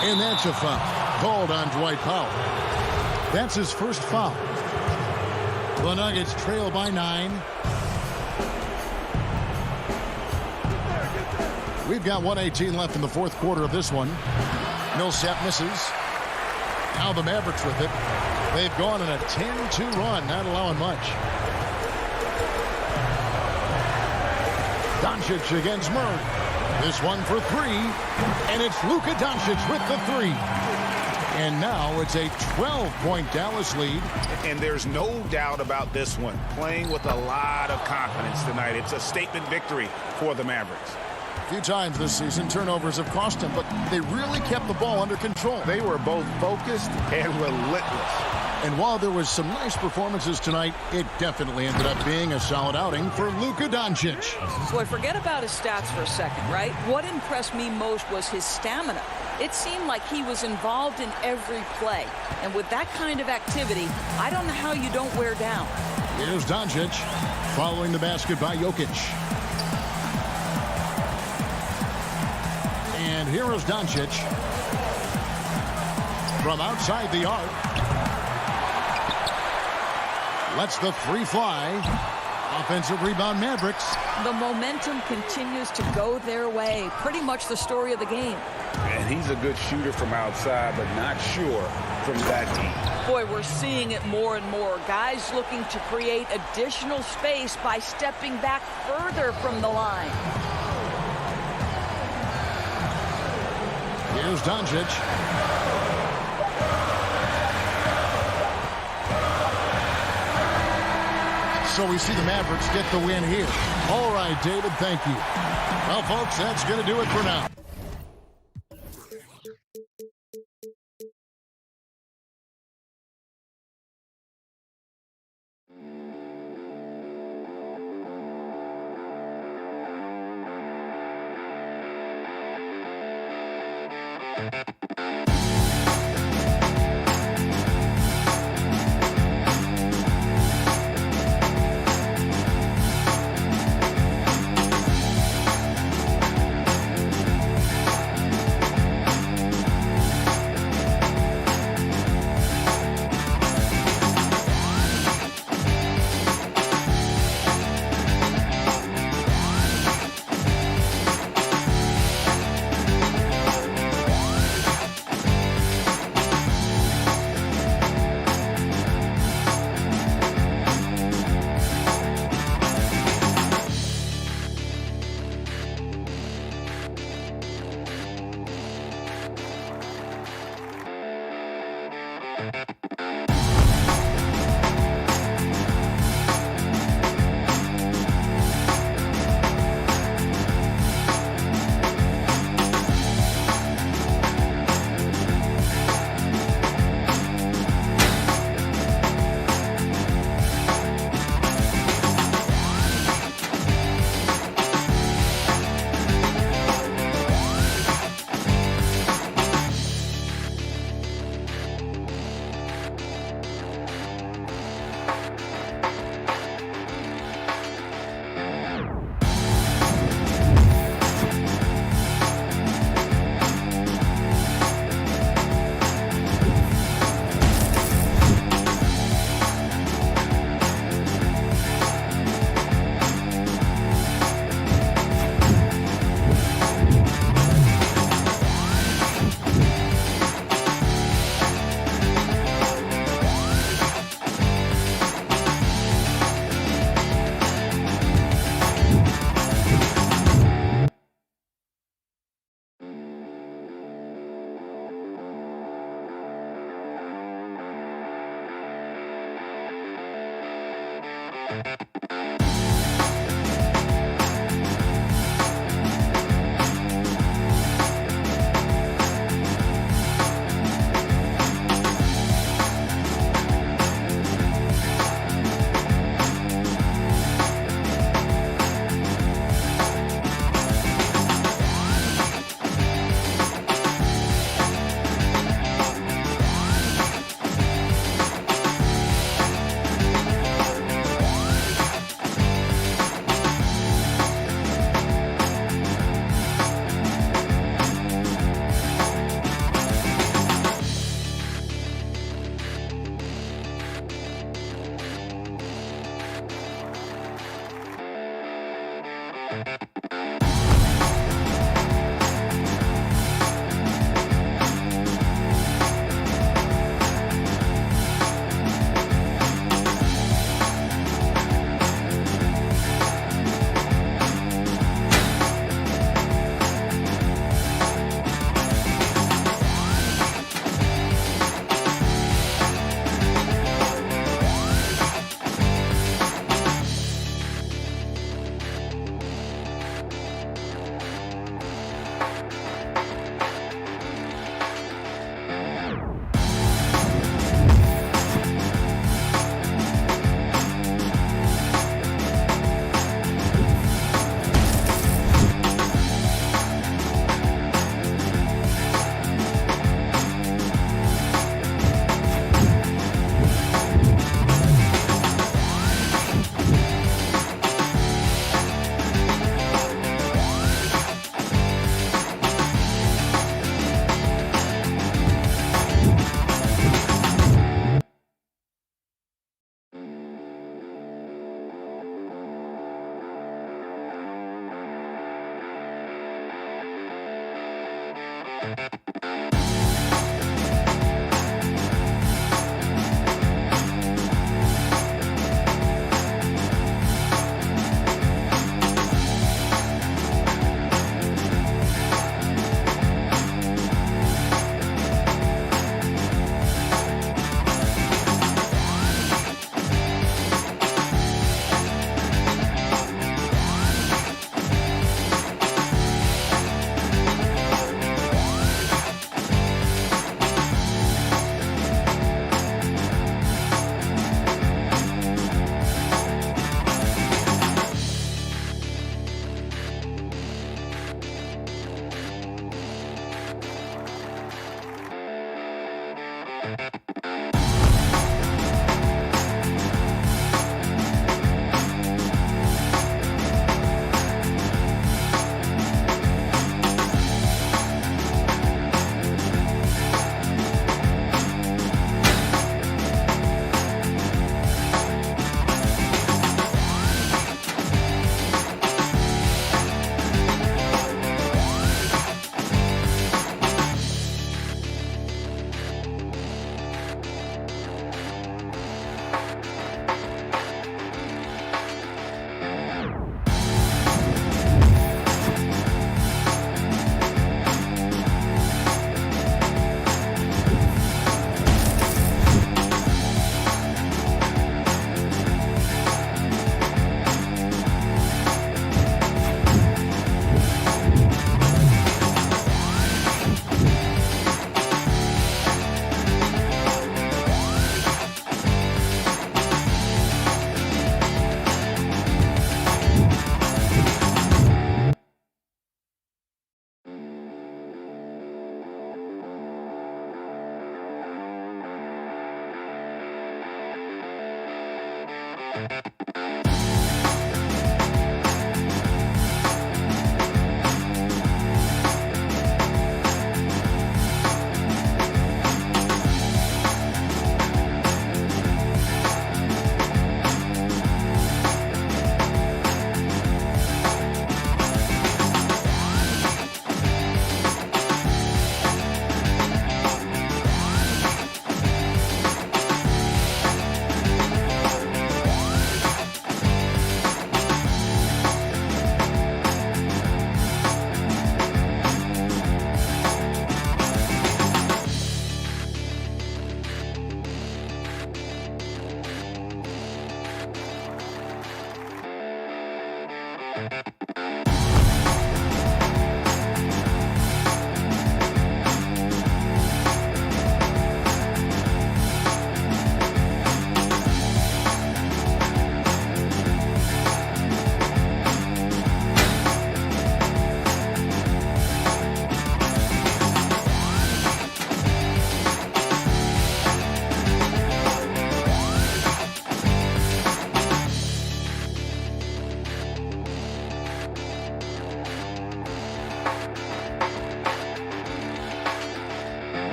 And that's a foul. Called on Dwight Powell. That's his first foul. The Nuggets trail by 9. We've got 1:18 left in the fourth quarter of this one. Millsap misses. Now the Mavericks with it. They've gone on a 10-2 run, not allowing much. Doncic against Murray. This one for 3. And it's Luka Doncic with the 3. And now it's a 12-point Dallas lead. And there's no doubt about this one. Playing with a lot of confidence tonight. It's a statement victory for the Mavericks. A few times this season, turnovers have cost him, but they really kept the ball under control. They were both focused and relentless. And while there was some nice performances tonight, it definitely ended up being a solid outing for Luka Doncic. Boy, forget about his stats for a second, right? What impressed me most was his stamina. It seemed like he was involved in every play. And with that kind of activity, I don't know how you don't wear down. Here's Doncic following the basket by Jokic. And here is Doncic from outside the arc. Lets the 3 fly. Offensive rebound, Mavericks. The momentum continues to go their way. Pretty much the story of the game. And he's a good shooter from outside, but not sure from that deep. Boy, we're seeing it more and more. Guys looking to create additional space by stepping back further from the line. Here's Doncic. So we see the Mavericks get the win here. All right, David, thank you. Well, folks, that's going to do it for now.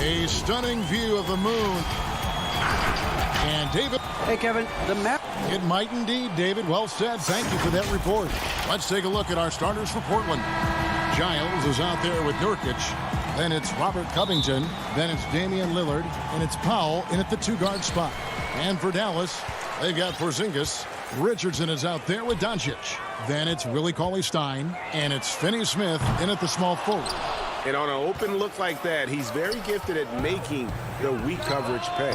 A stunning view of the moon. And David. Hey, Kevin, the map. It might indeed, David. Well said. Thank you for that report. Let's take a look at our starters for Portland. Giles is out there with Nurkic. Then it's Robert Covington. Then it's Damian Lillard. And it's Powell in at the two-guard spot. And for Dallas, they've got Porzingis. Richardson is out there with Doncic. Then it's Willie Cauley-Stein. And it's Finney-Smith in at the small forward. And on an open look like that, he's very gifted at making the weak coverage pay.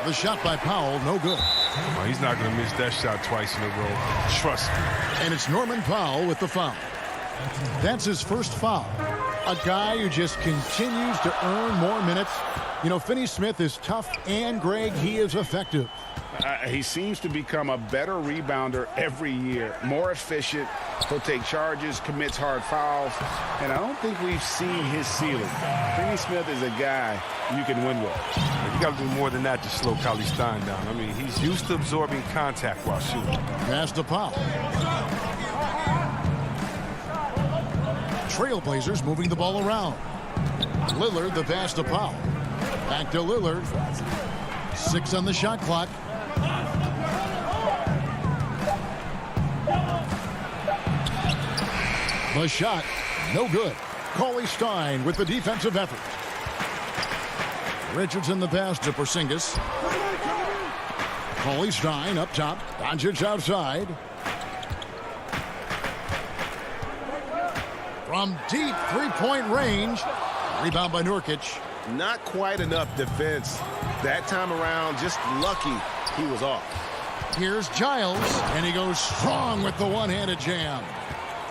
The shot by Powell, no good. Oh, he's not going to miss that shot twice in a row. Trust me. And it's Norman Powell with the foul. That's his first foul. A guy who just continues to earn more minutes. You know, Finney-Smith is tough, and, Greg, he is effective. He seems to become a better rebounder every year, more efficient. He'll take charges, commits hard fouls, and I don't think we've seen his ceiling. Finney-Smith is a guy you can win with. You got to do more than that to slow Cauley-Stein down. I mean, he's used to absorbing contact while shooting. Pass to Powell. Trailblazers moving the ball around. Lillard, the pass to Powell. Back to Lillard. 6 on the shot clock. The shot, no good. Cauley-Stein with the defensive effort. Richardson the pass to Porzingis. Cauley-Stein up top. Doncic outside. From deep three-point range. Rebound by Nurkic. Not quite enough defense. That time around, just lucky he was off. Here's Giles, and he goes strong with the one-handed jam.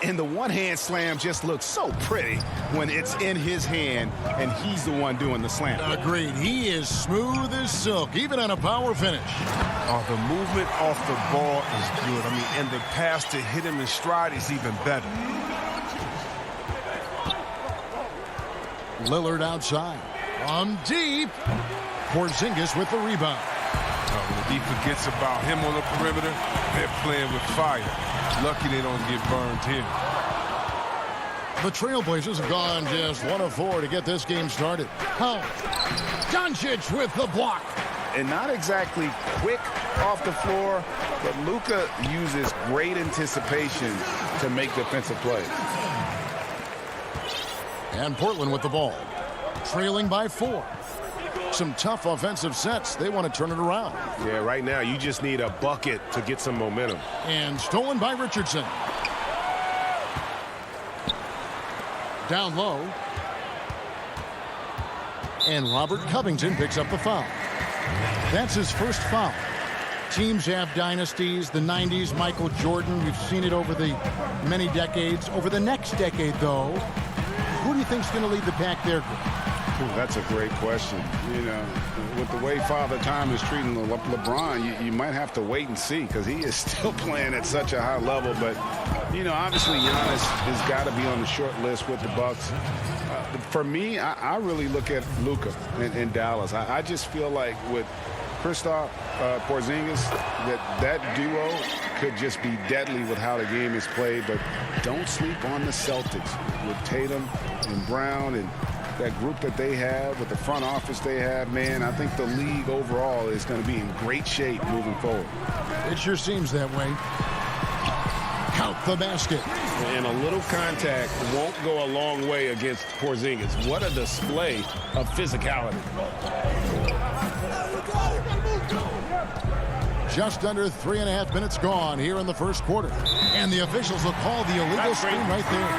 And the one-hand slam just looks so pretty when it's in his hand and he's the one doing the slam. Agreed. He is smooth as silk, even on a power finish. Oh, the movement off the ball is good. I mean, and the pass to hit him in stride is even better. Lillard outside. From deep. Porzingis with the rebound. When the D forgets about him on the perimeter, they're playing with fire. Lucky they don't get burned here. The Trailblazers have gone just 1 of 4 to get this game started. Powell. Doncic with the block. And not exactly quick off the floor, but Luka uses great anticipation to make defensive plays. And Portland with the ball. Trailing by 4. Some tough offensive sets. They want to turn it around. Yeah, right now you just need a bucket to get some momentum. And stolen by Richardson. Down low. And Robert Covington picks up the foul. That's his first foul. Teams have dynasties. The 90s, Michael Jordan. We've seen it over the many decades. Over the next decade, though, who do you think is going to lead the pack there, Greg? Ooh, that's a great question. You know, with the way Father Time is treating LeBron, you might have to wait and see because he is still playing at such a high level. But, you know, obviously Giannis has got to be on the short list with the Bucks. For me, I really look at Luka in Dallas. I just feel like with Kristaps Porzingis, that duo could just be deadly with how the game is played. But don't sleep on the Celtics with Tatum and Brown and that group that they have, with the front office they have. Man, I think the league overall is going to be in great shape moving forward. It sure seems that way. Count the basket. And a little contact won't go a long way against Porzingis. What a display of physicality. Just under 3.5 minutes gone here in the first quarter. And the officials will call the illegal screen right there.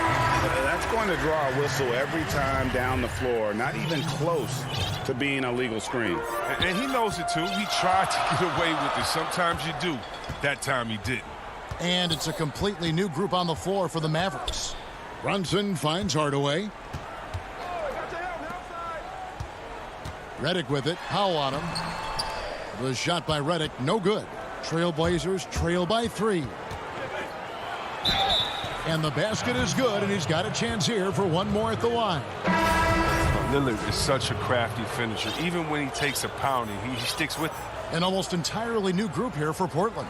That's going to draw a whistle every time down the floor. Not even close to being a legal screen. And he knows it, too. He tried to get away with it. Sometimes you do. That time he didn't. And it's a completely new group on the floor for the Mavericks. Brunson finds Hardaway. Redick with it. Powell on him. The shot by Redick, no good. Trailblazers trail by 3. And the basket is good, and he's got a chance here for one more at the line. Lillard is such a crafty finisher. Even when he takes a pounding, he sticks with it. An almost entirely new group here for Portland.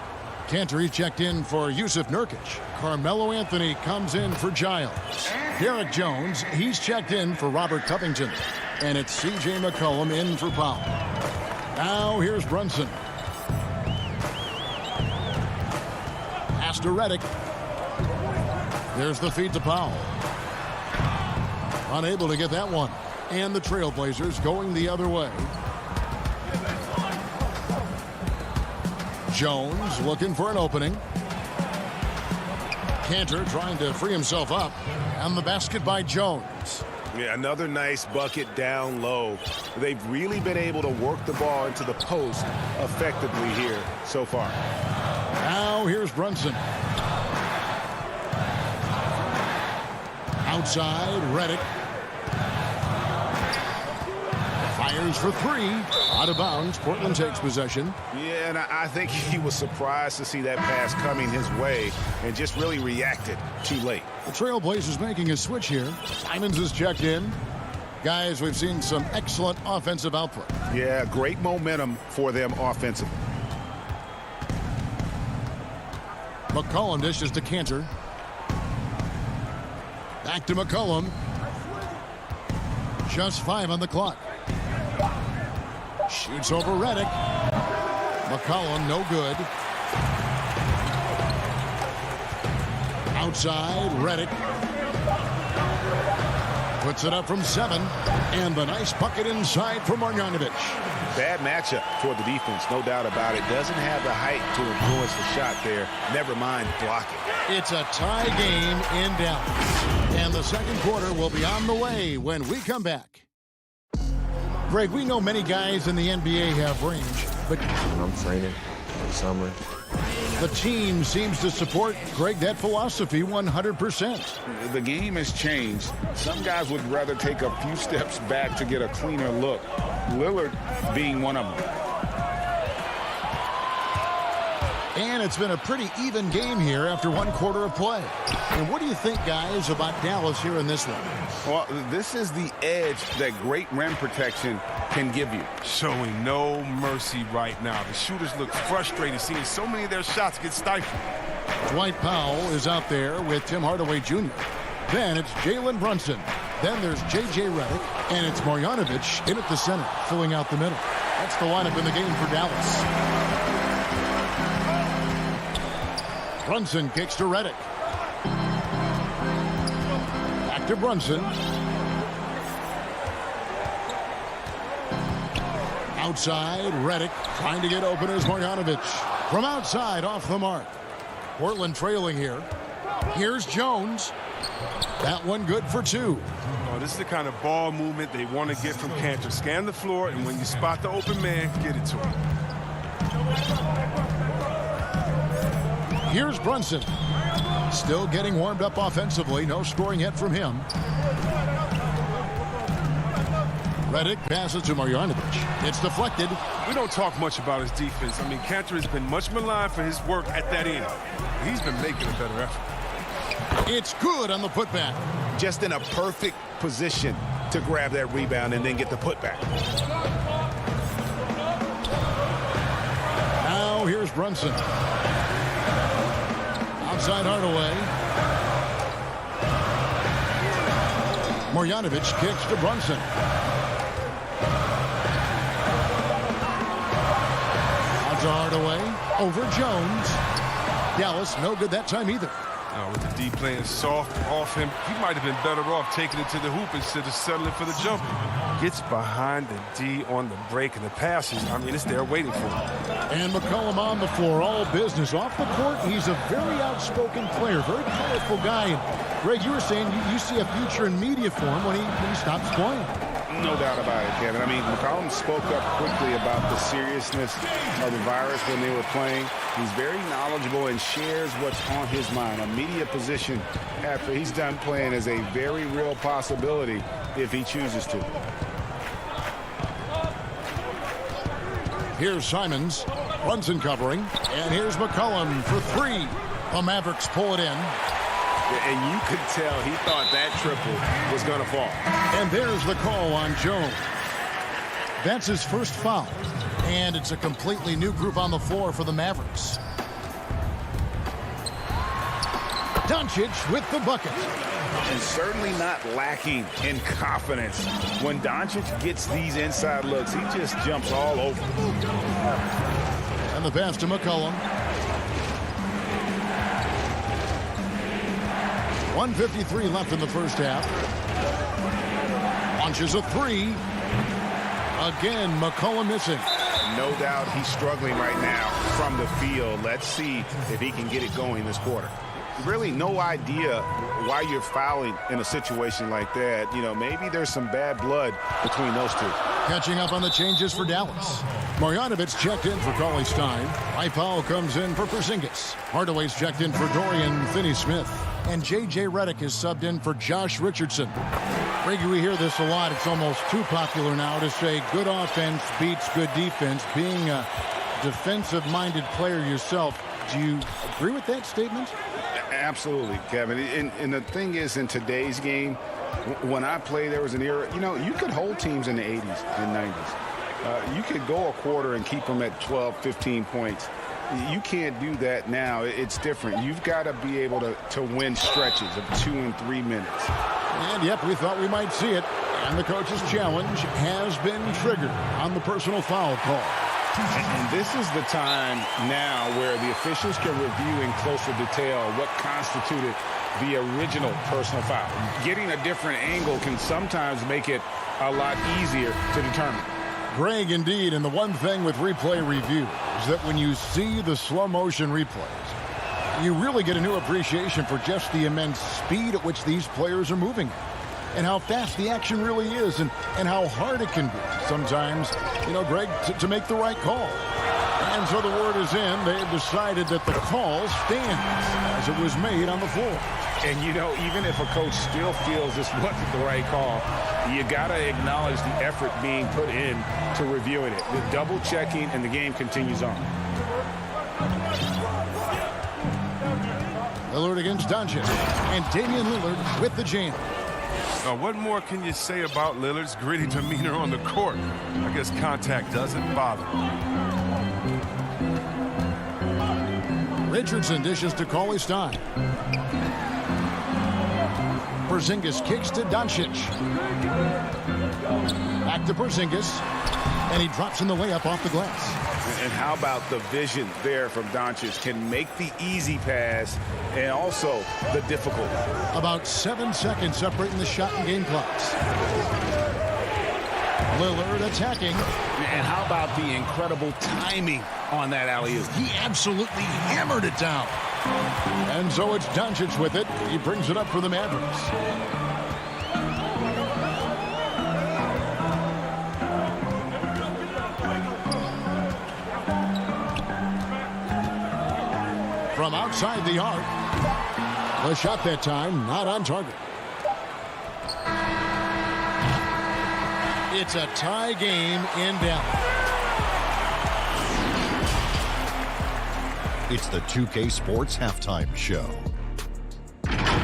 Cantor, he's checked in for Yusuf Nurkic. Carmelo Anthony comes in for Giles. Derek Jones, he's checked in for Robert Covington. And it's C.J. McCollum in for Powell. Now here's Brunson. Pass to Redick. There's the feed to Powell. Unable to get that one. And the Trailblazers going the other way. Jones looking for an opening. Cantor trying to free himself up. And the basket by Jones. Yeah, another nice bucket down low. They've really been able to work the ball into the post effectively here so far. Now here's Brunson. Outside, Redick. Fires for 3. Out of bounds. Portland takes possession. Yeah, and I think he was surprised to see that pass coming his way and just really reacted too late. The Trailblazers making a switch here. Simons is checked in. Guys, we've seen some excellent offensive output. Yeah, great momentum for them offensively. McCollum dishes to Cantor. Back to McCollum. Just 5 on the clock. Shoots over Redick. McCollum, no good. Outside, Redick. Puts it up from 7. And the nice bucket inside for Marjanovic. Bad matchup for the defense, no doubt about it. Doesn't have the height to influence the shot there. Never mind blocking. It's a tie game in Dallas. And the second quarter will be on the way when we come back. Greg, we know many guys in the NBA have range, but I'm training in the summer. The team seems to support, Greg, that philosophy 100%. The game has changed. Some guys would rather take a few steps back to get a cleaner look. Lillard being one of them. And it's been a pretty even game here after one quarter of play. And what do you think, guys, about Dallas here in this one? Well, this is the edge that great rim protection can give you. Showing no mercy right now. The shooters look frustrated seeing so many of their shots get stifled. Dwight Powell is out there with Tim Hardaway Jr. Then it's Jalen Brunson. Then there's J.J. Redick. And it's Marjanovic in at the center, filling out the middle. That's the lineup in the game for Dallas. Brunson kicks to Redick. Back to Brunson. Outside, Redick trying to get open as Marjanovic. From outside, off the mark. Portland trailing here. Here's Jones. That one good for 2. Oh, this is the kind of ball movement they want to get from Cantor. Scan the floor, and when you spot the open man, get it to him. Here's Brunson. Still getting warmed up offensively. No scoring yet from him. Redick passes to Marjanovic. It's deflected. We don't talk much about his defense. I mean, Cantor has been much maligned for his work at that end. He's been making a better effort. It's good on the putback. Just in a perfect position to grab that rebound and then get the putback. Now here's Brunson. Outside Hardaway. Marjanovic kicks to Brunson. Out to Hardaway. Over Jones. Dallas no good that time either. With the D playing soft off him, he might have been better off taking it to the hoop instead of settling for the jumper. Gets behind the D on the break and the passes. I mean, it's there waiting for him. And McCollum on the floor, all business. Off the court, he's a very outspoken player, very colorful guy. And Greg, you were saying you see a future in media for him when he stops playing. No doubt about it, Kevin. I mean, McCollum spoke up quickly about the seriousness of the virus when they were playing. He's very knowledgeable and shares what's on his mind. A media position after he's done playing is a very real possibility if he chooses to. Here's Simons. Brunson covering. And here's McCollum for 3. The Mavericks pull it in. And you could tell he thought that triple was going to fall. And there's the call on Jones. That's his first foul. And it's a completely new group on the floor for the Mavericks. Doncic with the bucket. And certainly not lacking in confidence. When Doncic gets these inside looks, he just jumps all over. And the pass to McCollum. 1:53 left in the first half. Launches a 3. Again, McCollum missing. No doubt he's struggling right now from the field. Let's see if he can get it going this quarter. Really no idea why you're fouling in a situation like that. You know, maybe there's some bad blood between those two. Catching up on the changes for Dallas. Marjanovic checked in for Cauley-Stein. Powell comes in for Porzingis. Hardaway's checked in for Dorian Finney-Smith. And J.J. Redick is subbed in for Josh Richardson. Reggie, we hear this a lot. It's almost too popular now to say good offense beats good defense. Being a defensive-minded player yourself, do you agree with that statement? Absolutely, Kevin. And the thing is, in today's game, when I play, there was an era, you know, you could hold teams in the 80s and 90s. You could go a quarter and keep them at 12, 15 points. You can't do that now. It's different. You've got to be able to win stretches of 2 and 3 minutes. And, yep, we thought we might see it. And the coach's challenge has been triggered on the personal foul call. And this is the time now where the officials can review in closer detail what constituted the original personal foul. Getting a different angle can sometimes make it a lot easier to determine. Greg, indeed, and the one thing with replay review is that when you see the slow motion replays, you really get a new appreciation for just the immense speed at which these players are moving and how fast the action really is and how hard it can be sometimes, you know, Greg, to make the right call. And so the word is in. They've decided that the call stands as it was made on the floor. And, you know, even if a coach still feels this wasn't the right call, you got to acknowledge the effort being put in to reviewing it. The double checking, and the game continues on. Lillard against Doncic. And Damian Lillard with the jam. Now, what more can you say about Lillard's gritty demeanor on the court? I guess contact doesn't bother him. Richardson dishes to Cauley-Stein. Porzingis kicks to Doncic. Back to Porzingis. And he drops in the layup off the glass. And how about the vision there from Doncic? Can make the easy pass and also the difficult. About 7 seconds separating the shot and game clocks. Lillard attacking. And how about the incredible timing on that alley-oop? He absolutely hammered it down. And so it's Doncic with it. He brings it up for the Mavericks. From outside the arc. The shot that time not on target. It's a tie game in Dallas. It's the 2K Sports Halftime Show.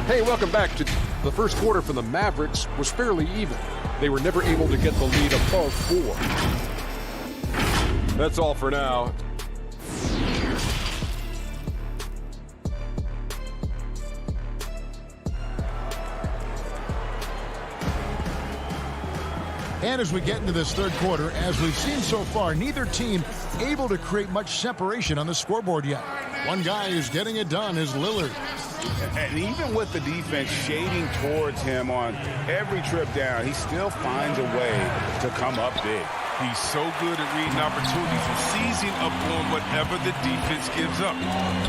Hey, welcome back. To the first quarter for the Mavericks was fairly even. They were never able to get the lead above 4. That's all for now. And as we get into this third quarter, as we've seen so far, neither team able to create much separation on the scoreboard yet. One guy who's getting it done is Lillard. And even with the defense shading towards him on every trip down, he still finds a way to come up big. He's so good at reading opportunities and seizing up on whatever the defense gives up.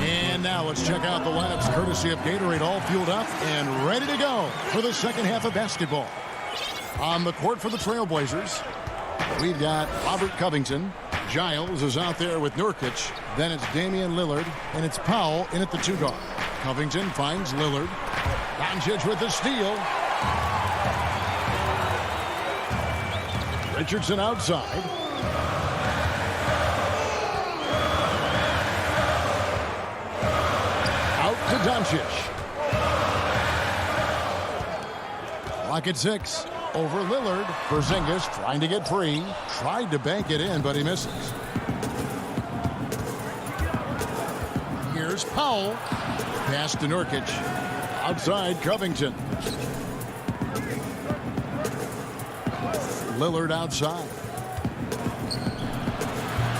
And now let's check out the lineups courtesy of Gatorade, all fueled up and ready to go for the second half of basketball. On the court for the Trailblazers, we've got Robert Covington. Giles is out there with Nurkic. Then it's Damian Lillard, and it's Powell in at the 2 guard. Covington finds Lillard. Doncic with the steal. Richardson outside. Out to Doncic. Clock at 6. Over Lillard. Porzingis trying to get free. Tried to bank it in, but he misses. Here's Powell. Pass to Nurkic. Outside Covington. Lillard outside.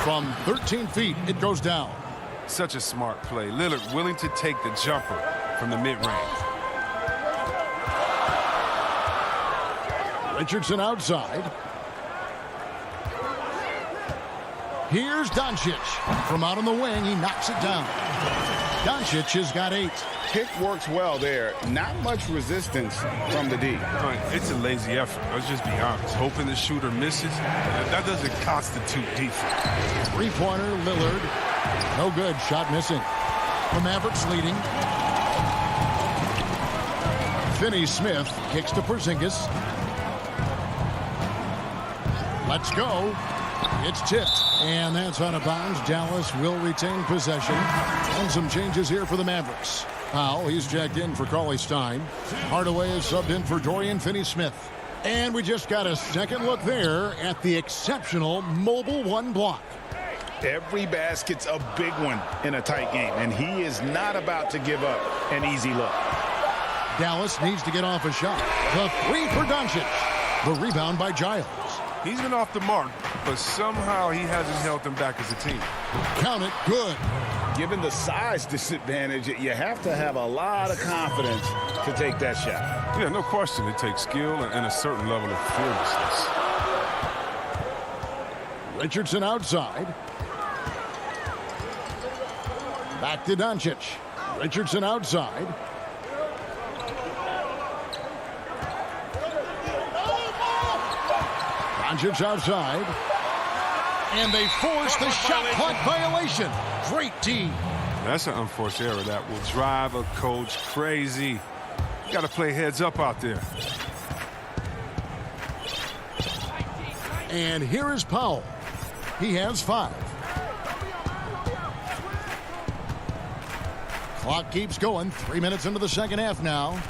From 13 feet, it goes down. Such a smart play. Lillard willing to take the jumper from the mid-range. Richardson outside. Here's Doncic. From out on the wing, he knocks it down. Doncic has got 8. Pick works well there. Not much resistance from the D. It's a lazy effort. Let's just be honest. Hoping the shooter misses, that doesn't constitute defense. 3-pointer, Lillard. No good. Shot missing. The Mavericks leading. Finney-Smith kicks to Porzingis. Let's go. It's tipped, and that's out of bounds. Dallas will retain possession. And some changes here for the Mavericks. Powell, he's jacked in for Cauley Stein. Hardaway is subbed in for Dorian Finney-Smith. And we just got a second look there at the exceptional mobile 1 block. Every basket's a big one in a tight game, and he is not about to give up an easy look. Dallas needs to get off a shot. The 3 for Doncic. The rebound by Giles. He's been off the mark, but somehow he hasn't held them back as a team. Count it. Good. Given the size disadvantage, you have to have a lot of confidence to take that shot. Yeah, no question. It takes skill and a certain level of fearlessness. Richardson outside. Back to Doncic. Richardson outside. Doncic outside. And they force the shot clock violation. Great D. That's an unforced error that will drive a coach crazy. You got to play heads up out there. And here is Powell. He has 5. Clock keeps going. 3 minutes into the second half now.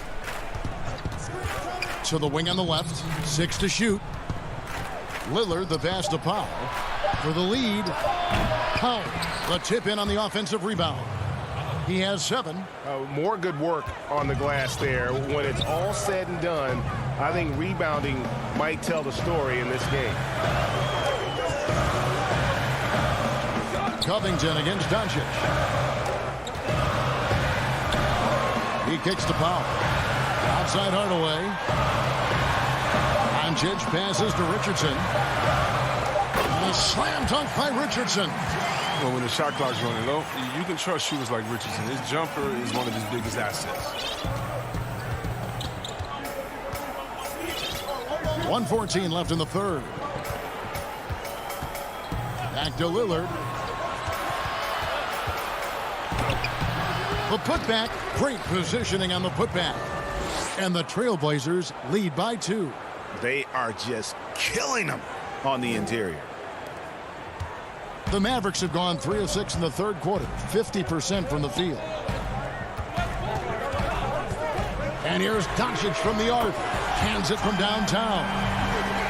To the wing on the left. 6 to shoot. Lillard, the pass to Powell. For the lead, Powell, the tip in on the offensive rebound. He has 7. More good work on the glass there. When it's all said and done, I think rebounding might tell the story in this game. Covington against Doncic. He kicks to Powell. Outside Hardaway. Doncic passes to Richardson. A slam dunk by Richardson. Well, when the shot clock's running low, you can trust shooters like Richardson. His jumper is one of his biggest assets. 1:14 left in the third. Back to Lillard. The putback. Great positioning on the putback. And the Trailblazers lead by 2. They are just killing them on the interior. The Mavericks have gone 3 of 6 in the third quarter, 50% from the field. And here's Doncic from the arc. Hands it from downtown.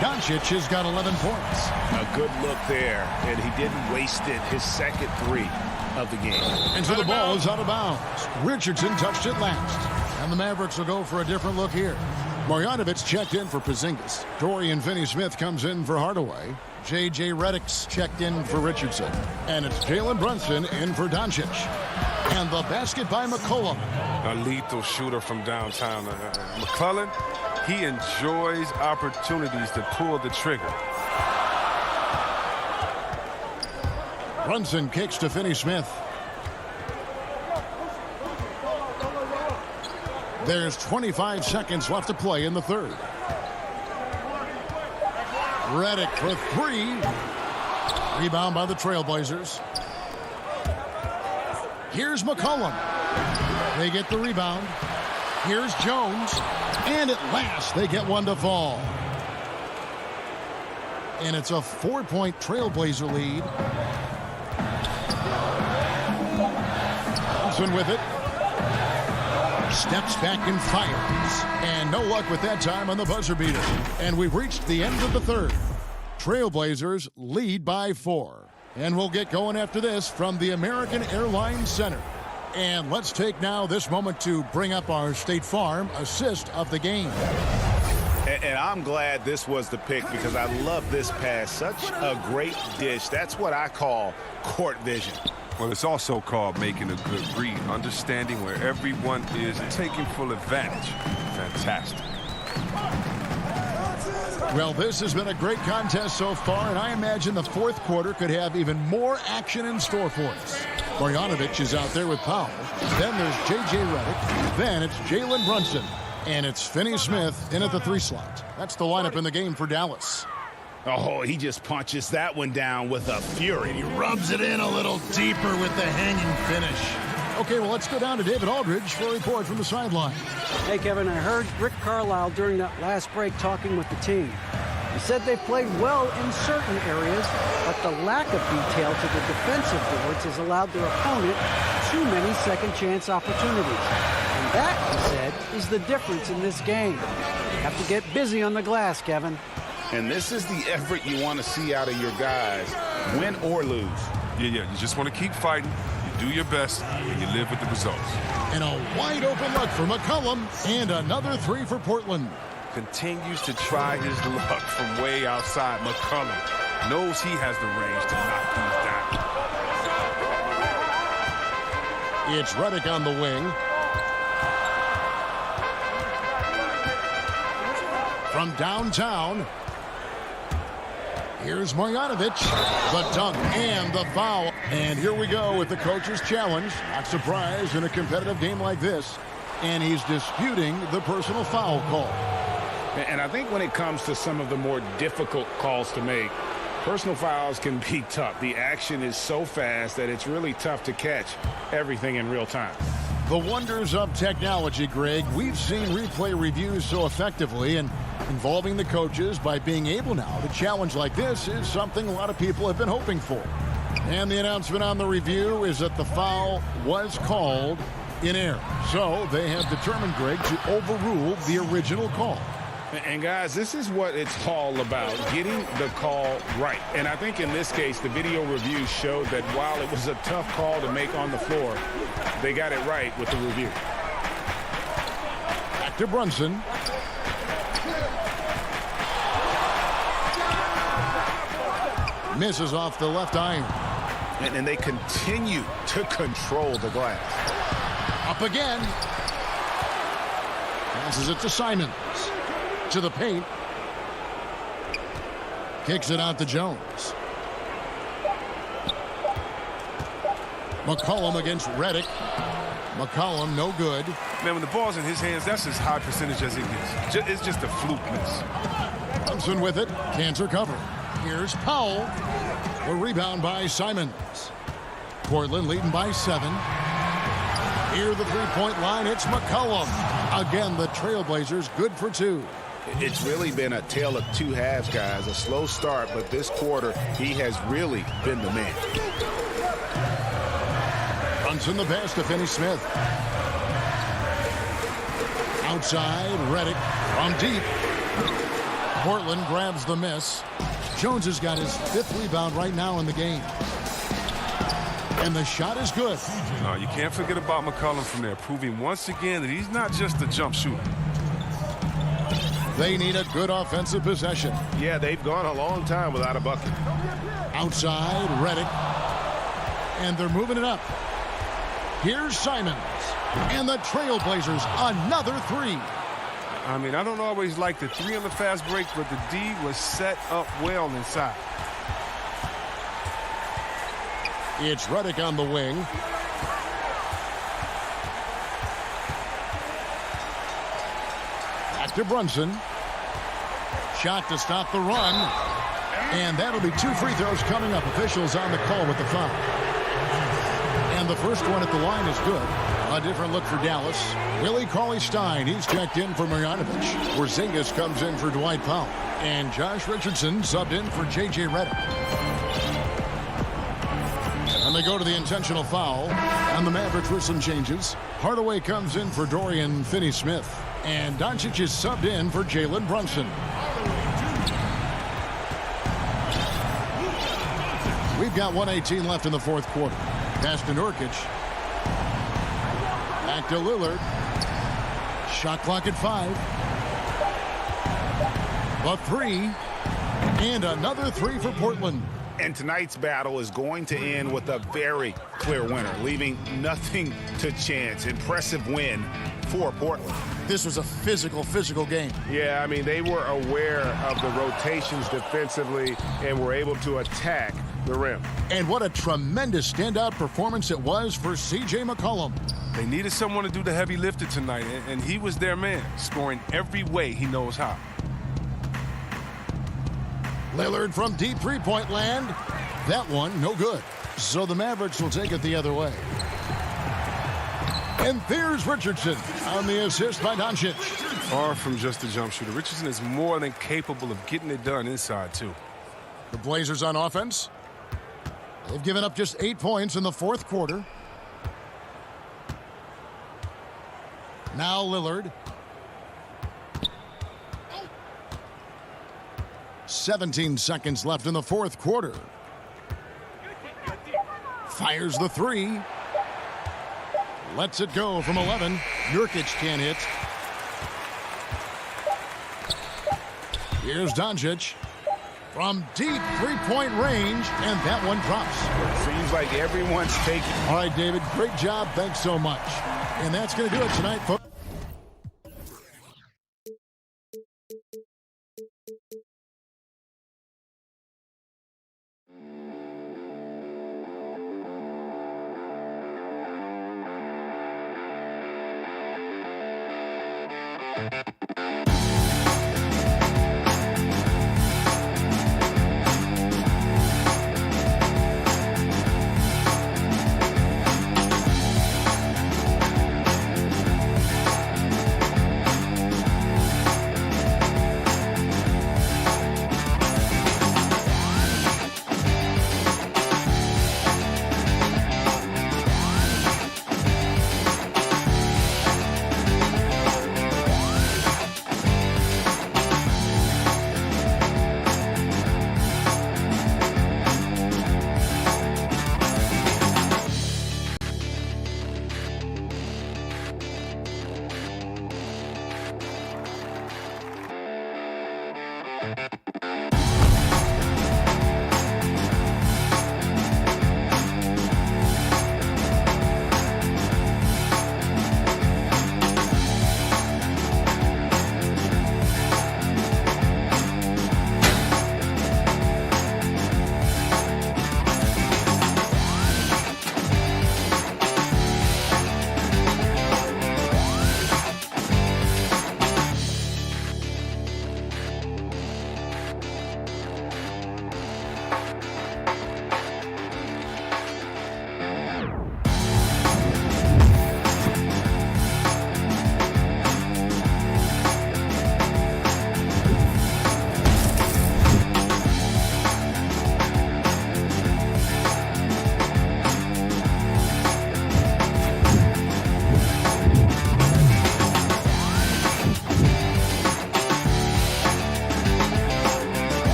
Doncic has got 11 points. A good look there, and he didn't waste it. His second 3 of the game. And so the ball is out of bounds. Richardson touched it last. And the Mavericks will go for a different look here. Marjanovic checked in for Porzingis. Dorian Finney-Smith comes in for Hardaway. J.J. Redick's checked in for Richardson. And it's Jalen Brunson in for Doncic. And the basket by McCollum. A lethal shooter from downtown. McClellan, he enjoys opportunities to pull the trigger. Brunson kicks to Finney-Smith. There's 25 seconds left to play in the third. Redick for 3. Rebound by the Trailblazers. Here's McCollum. They get the rebound. Here's Jones. And at last, they get one to fall. And it's a 4-point Trailblazer lead. Thompson with it. Steps back and fires. And no luck with that time on the buzzer beater. And we've reached the end of the third. Trailblazers lead by 4. And we'll get going after this from the American Airlines Center. And let's take now this moment to bring up our State Farm assist of the game. And I'm glad this was the pick because I love this pass. Such a great dish. That's what I call court vision. Well, it's also called making a good read, understanding where everyone is, taking full advantage. Fantastic. Well, this has been a great contest so far, and I imagine the fourth quarter could have even more action in store for us. Marjanovic is out there with Powell. Then there's J.J. Redick. Then it's Jalen Brunson. And it's Finney-Smith in at the 3 slot. That's the lineup in the game for Dallas. Oh, he just punches that one down with a fury. He rubs it in a little deeper with the hanging finish. Okay, well, let's go down to David Aldridge for a report from the sideline. Hey, Kevin, I heard Rick Carlisle during that last break talking with the team. He said they played well in certain areas, but the lack of detail to the defensive boards has allowed their opponent too many second-chance opportunities. And that, he said, is the difference in this game. You have to get busy on the glass, Kevin. And this is the effort you want to see out of your guys, win or lose. Yeah, you just want to keep fighting. You do your best, and you live with the results. And a wide-open look for McCollum, and another 3 for Portland. Continues to try his luck from way outside. McCollum knows he has the range to knock these down. It's Redick on the wing. From downtown, here's Marjanovic, the dunk and the foul. And here we go with the coach's challenge. Not surprised in a competitive game like this. And he's disputing the personal foul call. And I think when it comes to some of the more difficult calls to make, personal fouls can be tough. The action is so fast that it's really tough to catch everything in real time. The wonders of technology, Greg. We've seen replay reviews so effectively, and involving the coaches by being able now to challenge like this is something a lot of people have been hoping for. And the announcement on the review is that the foul was called in error. So they have determined, Greg, to overrule the original call. And guys, this is what it's all about, getting the call right. And I think in this case, the video review showed that while it was a tough call to make on the floor, they got it right with the review. Back to Brunson. Misses off the left iron. And they continue to control the glass. Up again. Passes it to Simons. To the paint. Kicks it out to Jones. McCollum against Reddick. McCollum, no good. Man, when the ball's in his hands, that's as high percentage as it gets. It's just a fluke miss. Thompson with it. Can't recover. Here's Powell. A rebound by Simons. Portland leading by 7. Near the three-point line, it's McCollum. Again, the Trailblazers good for 2. It's really been a tale of two halves, guys. A slow start, but this quarter, he has really been the man. Brunson the pass to Finney-Smith. Outside, Reddick from deep. Portland grabs the miss. Jones has got his 5th rebound right now in the game. And the shot is good. No, you can't forget about McCollum from there, proving once again that he's not just a jump shooter. They need a good offensive possession. Yeah, they've gone a long time without a bucket. Outside, Reddick. And they're moving it up. Here's Simons. And the Trailblazers, another 3. I mean, I don't always like the 3 on the fast break, but the D was set up well inside. It's Reddick on the wing. Back to Brunson. Shot to stop the run. And that'll be 2 free throws coming up. Officials on the call with the foul. And the first one at the line is good. A different look for Dallas. Willie Cauley-Stein, he's checked in for Marjanovic. Porzingis comes in for Dwight Powell. And Josh Richardson subbed in for J.J. Redick. And they go to the intentional foul. And the Mavericks with some changes. Hardaway comes in for Dorian Finney-Smith. And Doncic is subbed in for Jalen Brunson. We've got 1:18 left in the fourth quarter. Pass to Nurkic. Back to Lillard. Shot clock at 5. A 3. And another 3 for Portland. And tonight's battle is going to end with a very clear winner, leaving nothing to chance. Impressive win for Portland. This was a physical game. Yeah, I mean, they were aware of the rotations defensively and were able to attack the rim. And what a tremendous standout performance it was for C.J. McCollum. They needed someone to do the heavy lifting tonight, and he was their man, scoring every way he knows how. Lillard from deep three-point land. That one, no good. So the Mavericks will take it the other way. And there's Richardson on the assist by Doncic. Far from just a jump shooter. Richardson is more than capable of getting it done inside, too. The Blazers on offense. They've given up just 8 points in the fourth quarter. Now Lillard. 17 seconds left in the fourth quarter. Fires the 3. Lets it go from 11. Nurkic can't hit. Here's Doncic from deep three-point range, and that one drops. Seems like everyone's taking. All right, David, great job. Thanks so much. And that's going to do it tonight, folks.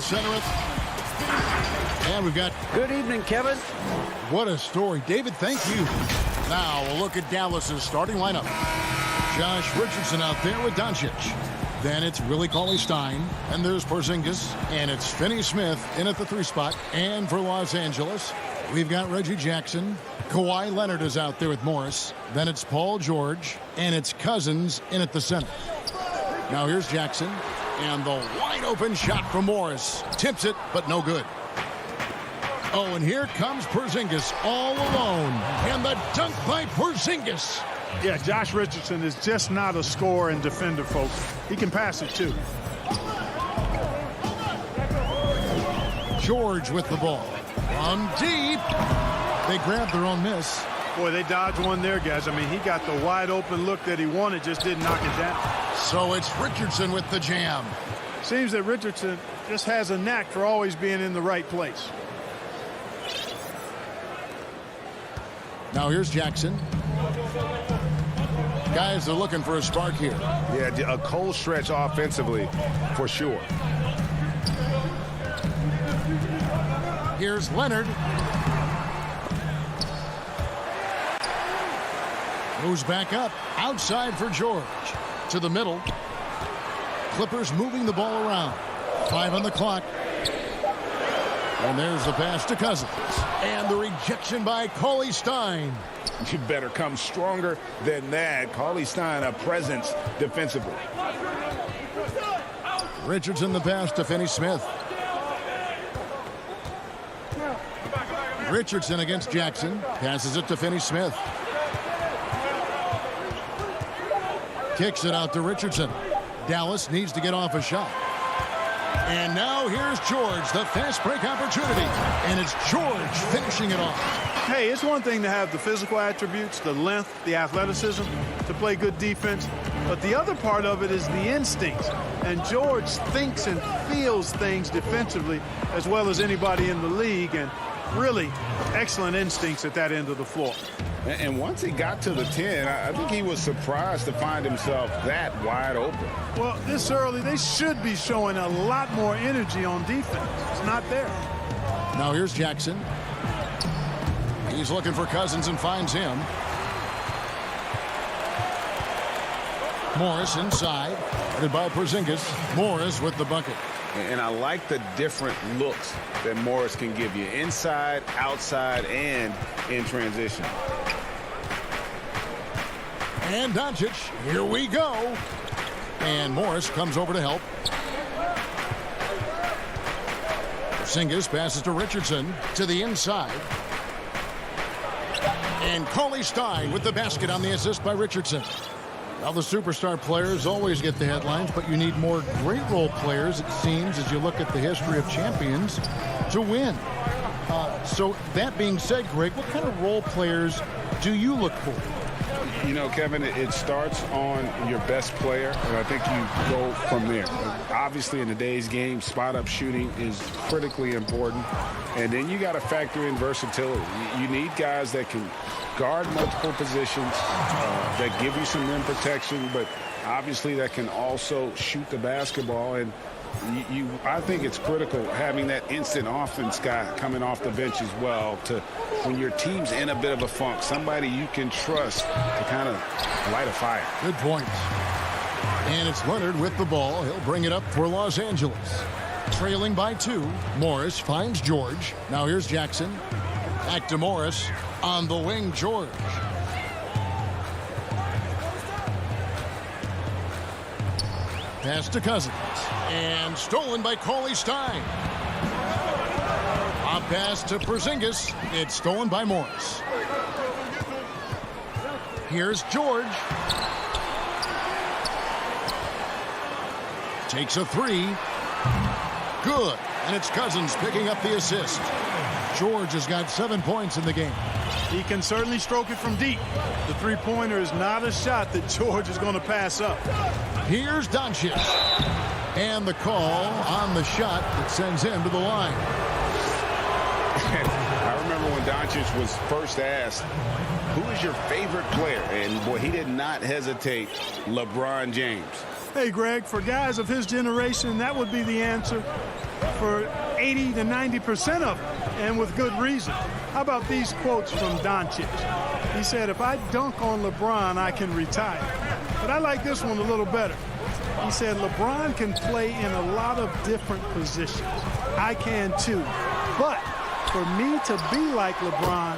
center it. And we've got... Good evening, Kevin. What a story. David, thank you. Now we'll look at Dallas's starting lineup. Josh Richardson out there with Doncic. Then it's Willie Cauley-Stein. And there's Porzingis. And it's Finney Smith in at the 3 spot. And for Los Angeles, we've got Reggie Jackson. Kawhi Leonard is out there with Morris. Then it's Paul George. And it's Cousins in at the center. Now here's Jackson. And the wide open shot from Morris. Tips it, but no good. Oh, and here comes Porzingis all alone. And the dunk by Porzingis. Yeah, Josh Richardson is just not a scorer and defender, folks. He can pass it, too. George with the ball. From deep. They grabbed their own miss. Boy, they dodged one there, guys. I mean, he got the wide open look that he wanted, just didn't knock it down. So it's Richardson with the jam. Seems that Richardson just has a knack for always being in the right place. Now here's Jackson. Guys are looking for a spark here. Yeah, a cold stretch offensively for sure. Here's Leonard. Moves back up. Outside for George. To the middle. Clippers moving the ball around. 5 on the clock. And there's the pass to Cousins. And the rejection by Cauley-Stein. You better come stronger than that. Cauley-Stein, a presence defensively. Richardson the pass to Finney Smith. Richardson against Jackson. Passes it to Finney Smith. Kicks it out to Richardson. Dallas needs to get off a shot. And now here's George, the fast break opportunity. And it's George finishing it off. Hey, it's one thing to have the physical attributes, the length, the athleticism, to play good defense. But the other part of it is the instincts. And George thinks and feels things defensively as well as anybody in the league. And really excellent instincts at that end of the floor. And once he got to the 10, I think he was surprised to find himself that wide open. Well, this early, they should be showing a lot more energy on defense. It's not there. Now here's Jackson. He's looking for Cousins and finds him. Morris inside. Headed by Porzingis. Morris with the bucket. And I like the different looks that Morris can give you. Inside, outside, and in transition. And Doncic, here we go. And Morris comes over to help. Porzingis passes to Richardson to the inside. And Cauley-Stein with the basket on the assist by Richardson. Now the superstar players always get the headlines, but you need more great role players, it seems, as you look at the history of champions, to win. So that being said, Greg, what kind of role players do you look for? You know, Kevin, it starts on your best player, and I think you go from there. Obviously, in today's game, spot-up shooting is critically important, and then you got to factor in versatility. You need guys that can guard multiple positions, that give you some rim protection, but obviously that can also shoot the basketball. And I think it's critical having that instant offense guy coming off the bench as well, to when your team's in a bit of a funk, somebody you can trust to kind of light a fire. Good point. And it's Leonard with the ball. He'll bring it up for Los Angeles. Trailing by 2. Morris finds George. Now here's Jackson. Back to Morris. On the wing, George. Pass to Cousins. And stolen by Cauley-Stein. A pass to Porzingis. It's stolen by Morris. Here's George. Takes a 3. Good. And it's Cousins picking up the assist. George has got 7 points in the game. He can certainly stroke it from deep. The three-pointer is not a shot that George is going to pass up. Here's Doncic. And the call on the shot that sends him to the line. I remember when Doncic was first asked, who is your favorite player? And, boy, he did not hesitate. LeBron James. Hey, Greg, for guys of his generation, that would be the answer. for 80 to 90% of it, and with good reason. How about these quotes from Doncic? He said, if I dunk on LeBron, I can retire. But I like this one a little better. He said, LeBron can play in a lot of different positions. I can too. But for me to be like LeBron,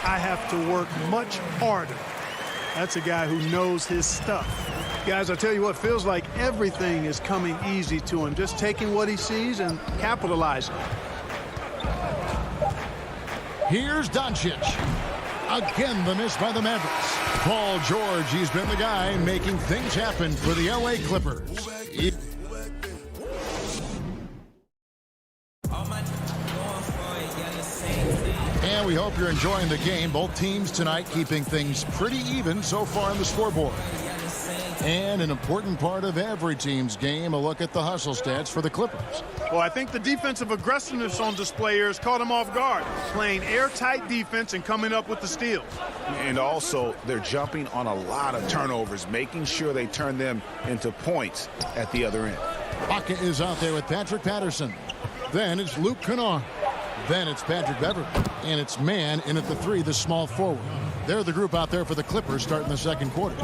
I have to work much harder. That's a guy who knows his stuff. Guys, I tell you what, feels like everything is coming easy to him. Just taking what he sees and capitalizing. Here's Doncic. Again, the miss by the Mavericks. Paul George, he's been the guy making things happen for the LA Clippers. And we hope you're enjoying the game. Both teams tonight keeping things pretty even so far on the scoreboard. And an important part of every team's game, a look at the hustle stats for the Clippers. Well, I think the defensive aggressiveness on display here has caught them off guard, playing airtight defense and coming up with the steals. And also, they're jumping on a lot of turnovers, making sure they turn them into points at the other end. Baca is out there with Patrick Patterson. Then it's Luke Kennard. Then it's Patrick Beverley. And it's Mann in at the 3, the small forward. They're the group out there for the Clippers starting the second quarter.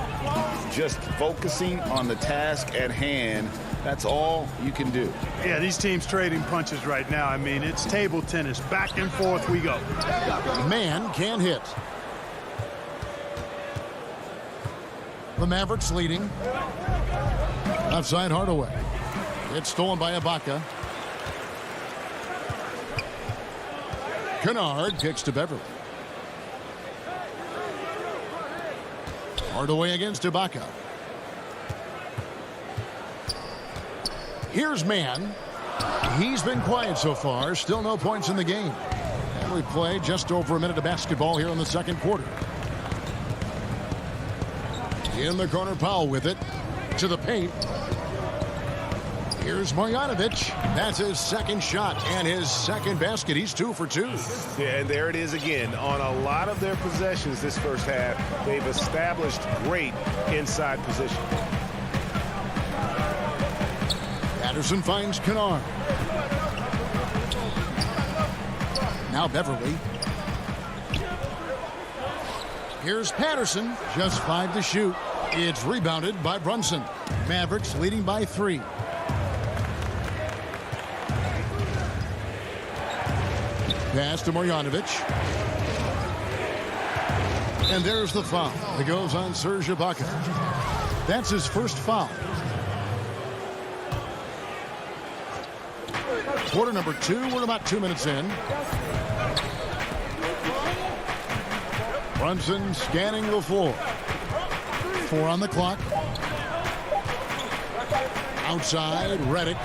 Just focusing on the task at hand, that's all you can do. Yeah, these teams trading punches right now. I mean, it's table tennis. Back and forth we go. Mann can't hit. The Mavericks leading. Outside Hardaway. It's stolen by Ibaka. Kennard kicks to Beverley. Hardaway against Ibaka. Here's Mann. He's been quiet so far. Still no points in the game. And we play just over a minute of basketball here in the second quarter. In the corner, Powell with it. To the paint. Here's Marjanovic. That's his second shot and his second basket. He's 2 for 2. Yeah, and there it is again. On a lot of their possessions this first half, they've established great inside position. Patterson finds Kennard. Now Beverley. Here's Patterson. Just 5 to shoot. It's rebounded by Brunson. Mavericks leading by 3. Pass to Marjanovic. And there's the foul. It goes on Serge Ibaka. That's his first foul. Quarter number 2. We're about 2 minutes in. Brunson scanning the floor. 4 on the clock. Outside, Redick.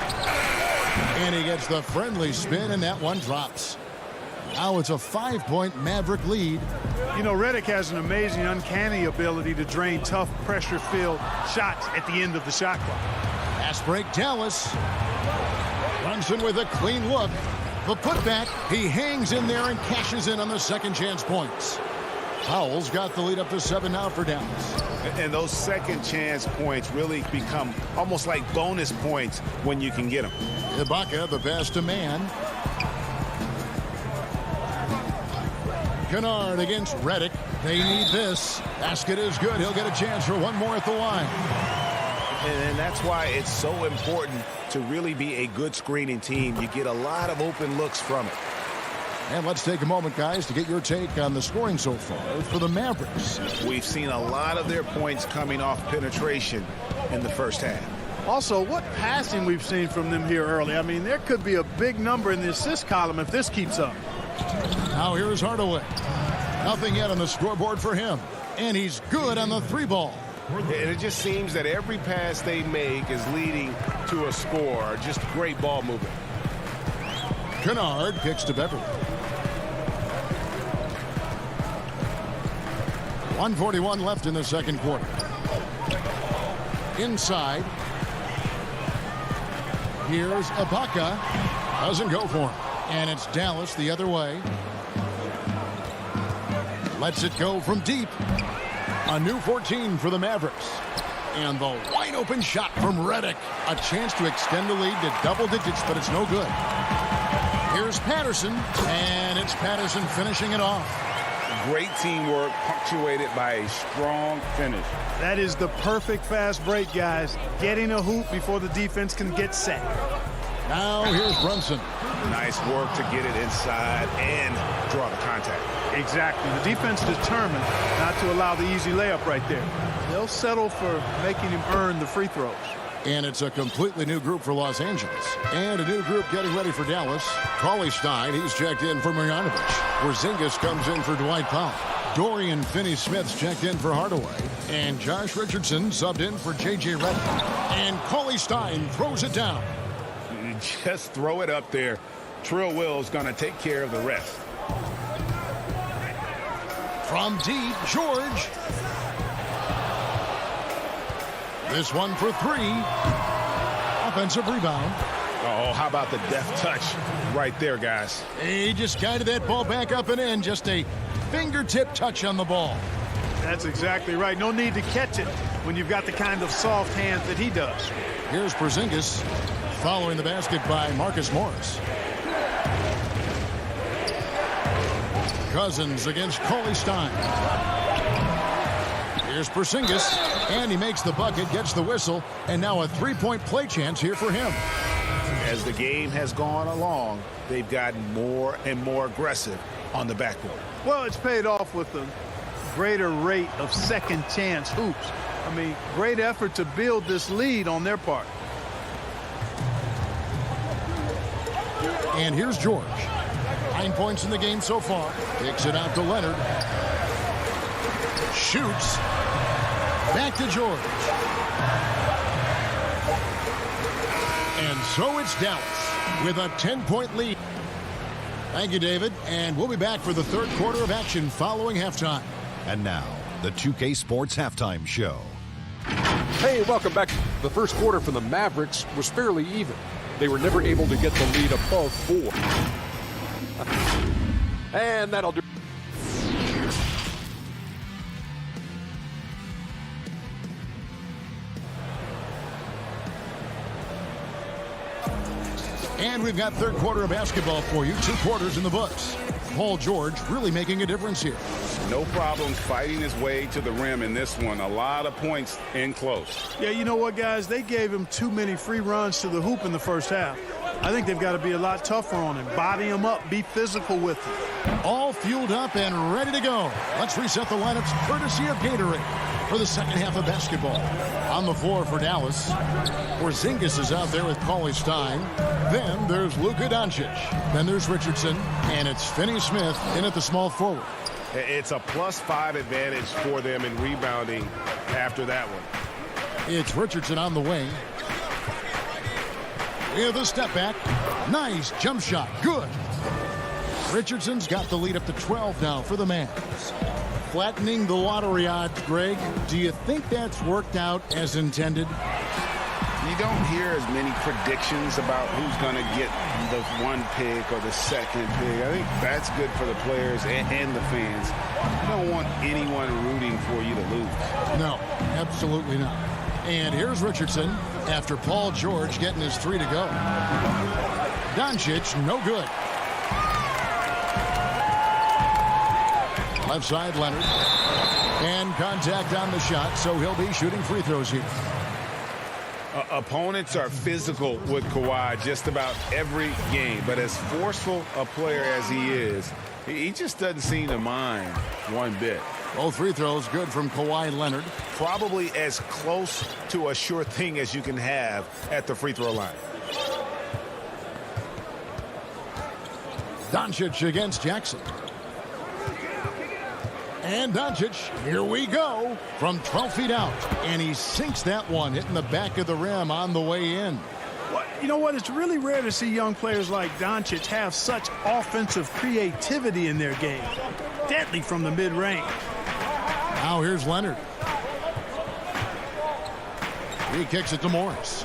And he gets the friendly spin, and that one drops. Now it's a 5-point Maverick lead. You know, Redick has an amazing, uncanny ability to drain tough, pressure-filled shots at the end of the shot clock. Fast break, Dallas. Brunson with a clean look. The putback, he hangs in there and cashes in on the second chance points. Powell's got the lead up to 7 now for Dallas. And those second chance points really become almost like bonus points when you can get them. Ibaka, the pass to Mann. Kennard against Redick. They need this. Basket is good. He'll get a chance for one more at the line. And that's why it's so important to really be a good screening team. You get a lot of open looks from it. And let's take a moment, guys, to get your take on the scoring so far for the Mavericks. We've seen a lot of their points coming off penetration in the first half. Also, what passing we've seen from them here early. I mean, there could be a big number in the assist column if this keeps up. Now here's Hardaway. Nothing yet on the scoreboard for him. And he's good on the 3-ball. And it just seems that every pass they make is leading to a score. Just great ball movement. Kennard kicks to Beverley. 1:41 left in the second quarter. Inside. Here's Ibaka. Doesn't go for him. And it's Dallas the other way. Lets it go from deep. A new 14 for the Mavericks. And the wide open shot from Reddick. A chance to extend the lead to double digits, but it's no good. Here's Patterson, and it's Patterson finishing it off. Great teamwork punctuated by a strong finish. That is the perfect fast break, guys. Getting a hoop before the defense can get set. Now here's Brunson. Nice work to get it inside and draw the contact. Exactly. The defense determined not to allow the easy layup right there. They'll settle for making him earn the free throws. And it's a completely new group for Los Angeles. And a new group getting ready for Dallas. Cauley Stein, he's checked in for Marjanovic. Porzingis comes in for Dwight Powell. Dorian Finney-Smith's checked in for Hardaway. And Josh Richardson subbed in for J.J. Redick. And Cauley Stein throws it down. Just throw it up there. Trill Will's going to take care of the rest. From deep, George. This one for three. Offensive rebound. Oh, how about the deft touch right there, guys? He just guided that ball back up and in. Just a fingertip touch on the ball. That's exactly right. No need to catch it when you've got the kind of soft hands that he does. Here's Porzingis following the basket by Marcus Morris. Cousins against Cauley Stein. Here's Porzingis, and he makes the bucket, gets the whistle, and now a three-point play chance here for him. As the game has gone along, they've gotten more and more aggressive on the backboard. Well, it's paid off with a greater rate of second chance hoops. I mean, great effort to build this lead on their part. And here's George. 9 points in the game so far. Kicks it out to Leonard. Shoots. Back to George. And so it's Dallas with a 10-point lead. Thank you, David. And we'll be back for the third quarter of action following halftime. And now, the 2K Sports Halftime Show. Hey, welcome back. The first quarter for the Mavericks was fairly even. They were never able to get the lead above 4. And that'll do. And we've got third quarter of basketball for you. 2 quarters in the books. Paul George really making a difference here. No problems fighting his way to the rim in this one. A lot of points in close. Yeah, you know what, guys? They gave him too many free runs to the hoop in the first half. I think they've got to be a lot tougher on him. Body him up. Be physical with him. All fueled up and ready to go. Let's reset the lineups courtesy of Gatorade for the second half of basketball. On the floor for Dallas, Porzingis is out there with Cauley Stein. Then there's Luka Doncic. Then there's Richardson. And it's Finney-Smith in at the small forward. It's a +5 advantage for them in rebounding after that one. It's Richardson on the wing. With a step back. Nice jump shot. Good. Richardson's got the lead up to 12 now for the Mavs. Flattening the lottery odds, Greg. Do you think that's worked out as intended? You don't hear as many predictions about who's going to get the 1 pick or the 2nd pick. I think that's good for the players and the fans. You don't want anyone rooting for you to lose. No, absolutely not. And here's Richardson after Paul George getting his 3 to go. Doncic, no good. Left side, Leonard. And contact on the shot, so he'll be shooting free throws here. Opponents are physical with Kawhi just about every game, but as forceful a player as he is, he just doesn't seem to mind one bit. Both free throws good from Kawhi Leonard. Probably as close to a sure thing as you can have at the free throw line. Doncic against Jackson. And Doncic, here we go, from 12 feet out. And he sinks that one, hitting the back of the rim on the way in. Well, you know what? It's really rare to see young players like Doncic have such offensive creativity in their game. Deadly from the mid-range. Now here's Leonard. He kicks it to Morris.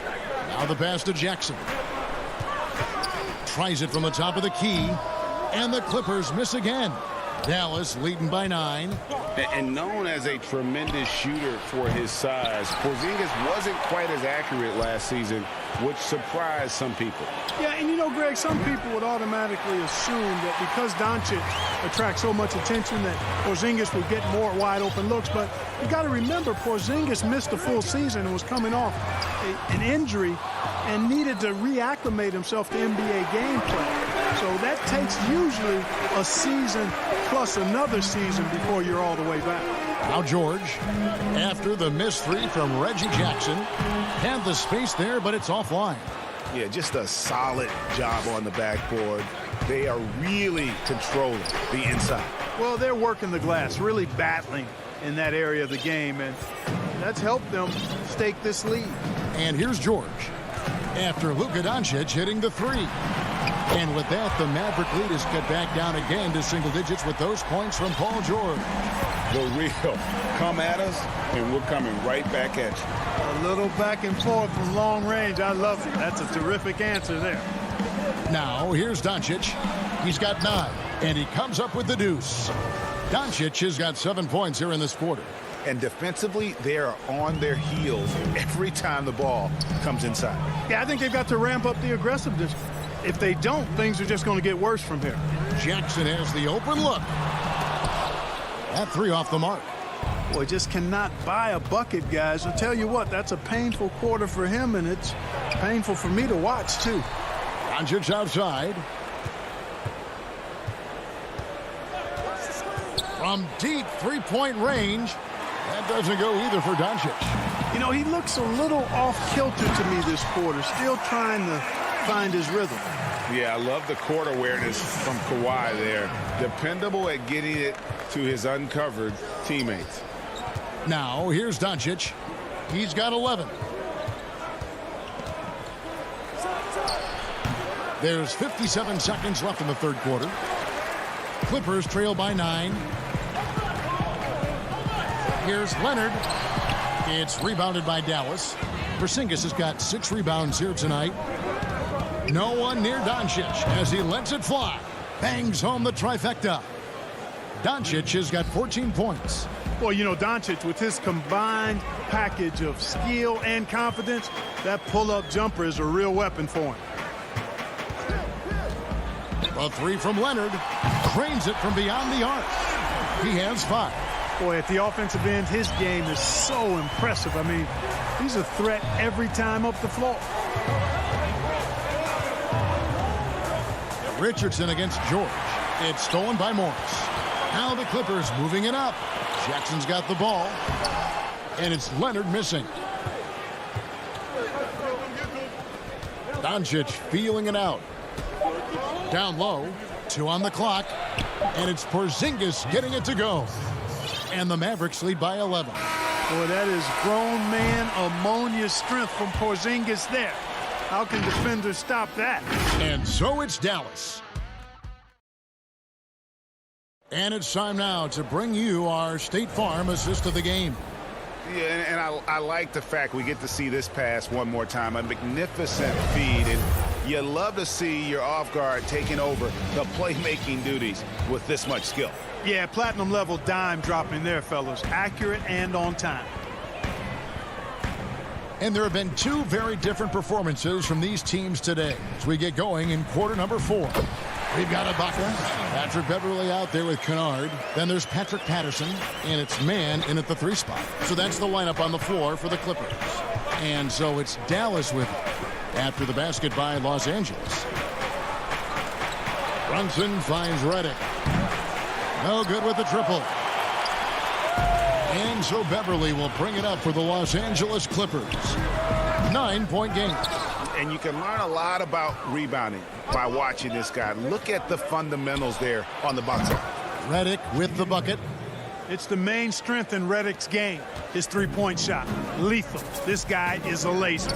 Now the pass to Jackson. Tries it from the top of the key. And the Clippers miss again. Dallas leading by 9. And known as a tremendous shooter for his size, Porzingis wasn't quite as accurate last season, which surprised some people. Yeah, and you know, Greg, some people would automatically assume that because Doncic attracts so much attention that Porzingis would get more wide open looks. But you got to remember, Porzingis missed a full season and was coming off an injury and needed to reacclimate himself to NBA gameplay. So that takes usually a season plus another season before you're all the way back. Now George, after the missed 3 from Reggie Jackson, had the space there, but it's offline. Yeah, just a solid job on the backboard. They are really controlling the inside. Well, they're working the glass, really battling in that area of the game, and that's helped them stake this lead. And here's George, after Luka Doncic hitting the 3. And with that, the Maverick lead is cut back down again to single digits with those points from Paul George. The real come at us, and we're coming right back at you. A little back and forth from long range. I love it. That's a terrific answer there. Now, here's Doncic. He's got 9, and he comes up with the deuce. Doncic has got 7 points here in this quarter. And defensively, they are on their heels every time the ball comes inside. Yeah, I think they've got to ramp up the aggressiveness. If they don't, things are just going to get worse from here. Jackson has the open look. That 3 off the mark. Boy, just cannot buy a bucket, guys. I'll tell you what, that's a painful quarter for him, and it's painful for me to watch, too. Doncic outside. From deep three-point range. That doesn't go either for Doncic. You know, he looks a little off-kilter to me this quarter, still trying to find his rhythm. Yeah, I love the court awareness from Kawhi there. Dependable at getting it to his uncovered teammates. Now, here's Doncic. He's got 11. There's 57 seconds left in the third quarter. Clippers trail by 9. Here's Leonard. It's rebounded by Dallas. Porzingis has got 6 rebounds here tonight. No one near Doncic as he lets it fly. Bangs home the trifecta. Doncic has got 14 points. Well, you know, Doncic, with his combined package of skill and confidence, that pull-up jumper is a real weapon for him. A 3 from Leonard. Cranes it from beyond the arc. He has 5. Boy, at the offensive end, his game is so impressive. I mean, he's a threat every time up the floor. Richardson against George. It's stolen by Morris. Now the Clippers moving it up. Jackson's got the ball. And it's Leonard missing. Doncic feeling it out. Down low. 2 on the clock. And it's Porzingis getting it to go. And the Mavericks lead by 11. Boy, that is grown man ammonia strength from Porzingis there. How can defenders stop that? And so it's Dallas. And it's time now to bring you our State Farm assist of the game. Yeah, and I like the fact we get to see this pass one more time. A magnificent feed, and you love to see your off guard taking over the playmaking duties with this much skill. Yeah, platinum level dime dropping there, fellas. Accurate and on time. And there have been 2 very different performances from these teams today as we get going in quarter number 4. We've got Ibaka, Patrick Beverly out there with Kennard. Then there's Patrick Patterson, and it's Mann in at the 3 spot. So that's the lineup on the floor for the Clippers. And so it's Dallas with it after the basket by Los Angeles. Brunson finds Redick. No good with the triple. And so Beverly will bring it up for the Los Angeles Clippers. 9-point game. And you can learn a lot about rebounding by watching this guy. Look at the fundamentals there on the box out. Redick with the bucket. It's the main strength in Redick's game. His 3-point shot. Lethal. This guy is a laser.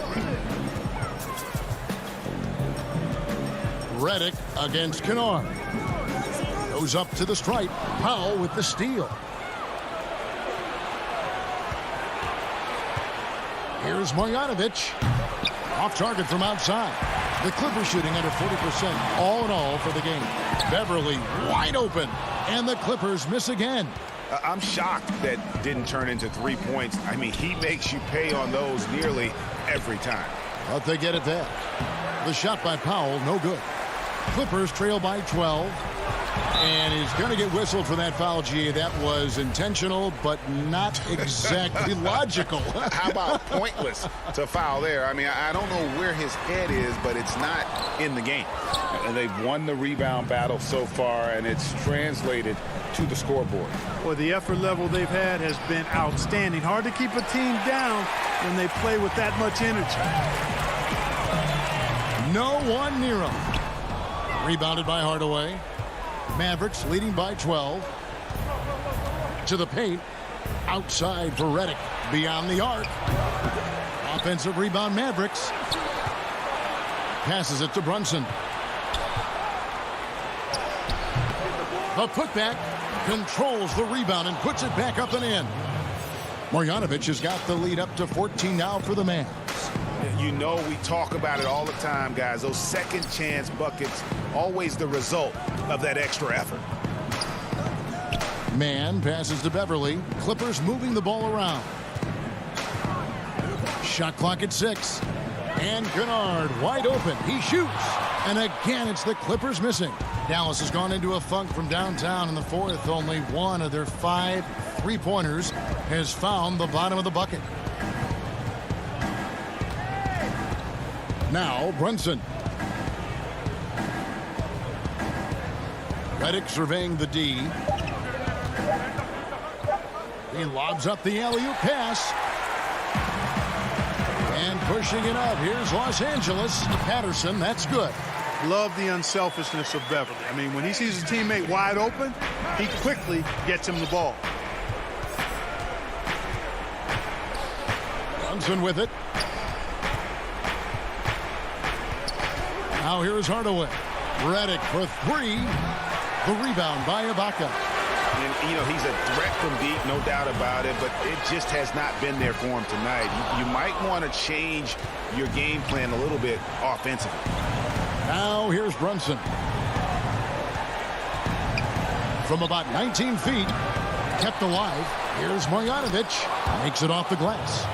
Redick against Kennard. Goes up to the stripe. Powell with the steal. Here's Marjanovic. Off target from outside. The Clippers shooting under 40% all in all for the game. Beverly wide open. And the Clippers miss again. I'm shocked that didn't turn into 3 points. I mean, he makes you pay on those nearly every time. But they get it there. The shot by Powell, no good. Clippers trail by 12. And he's going to get whistled for that foul, G. That was intentional, but not exactly logical. How about pointless to foul there? I mean, I don't know where his head is, but it's not in the game. And they've won the rebound battle so far, and it's translated to the scoreboard. Well, the effort level they've had has been outstanding. Hard to keep a team down when they play with that much energy. No one near him. Rebounded by Hardaway. Mavericks leading by 12. To the paint. Outside for Redick. Beyond the arc. Offensive rebound Mavericks. Passes it to Brunson. The putback controls the rebound and puts it back up and in. Marjanovic has got the lead up to 14 now for the Mavs. You know, we talk about it all the time, guys. Those second chance buckets, always the result of that extra effort. Man passes to Beverly. Clippers moving the ball around. Shot clock at 6. And Kennard wide open. He shoots. And again, it's the Clippers missing. Dallas has gone into a funk from downtown in the fourth. Only one of their 5 3-pointers has found the bottom of the bucket. Now Brunson. Redick surveying the D. He lobs up the alley-oop pass. And pushing it up. Here's Los Angeles. Patterson, that's good. Love the unselfishness of Beverly. I mean, when he sees his teammate wide open, he quickly gets him the ball. Brunson with it. Now here's Hardaway. Redick for 3. The rebound by Ibaka. And, you know, he's a threat from deep, no doubt about it, but it just has not been there for him tonight. You might want to change your game plan a little bit offensively. Now here's Brunson. From about 19 feet, kept alive. Here's Marjanovic. Makes it off the glass.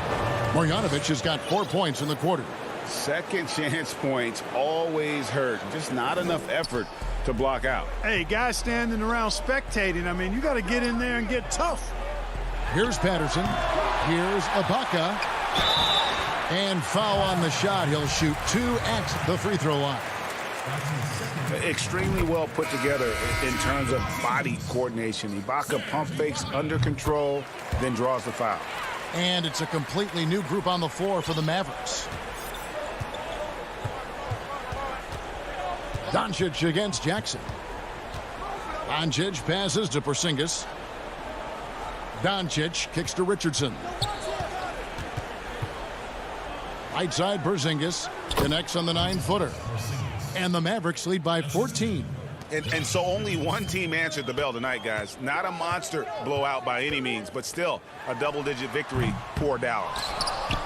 Marjanovic has got 4 points in the quarter. Second chance points always hurt. Just not enough effort to block out. Hey, guys standing around spectating, I mean, you got to get in there and get tough. Here's Patterson. Here's Ibaka. And foul on the shot. He'll shoot 2 at the free throw line. Extremely well put together in terms of body coordination. Ibaka pump fakes under control, then draws the foul. And it's a completely new group on the floor for the Mavericks. Doncic against Jackson. Doncic passes to Porzingis. Doncic kicks to Richardson. Right side Porzingis connects on the 9-footer. And the Mavericks lead by 14. And so only one team answered the bell tonight, guys. Not a monster blowout by any means, but still a double-digit victory for Dallas.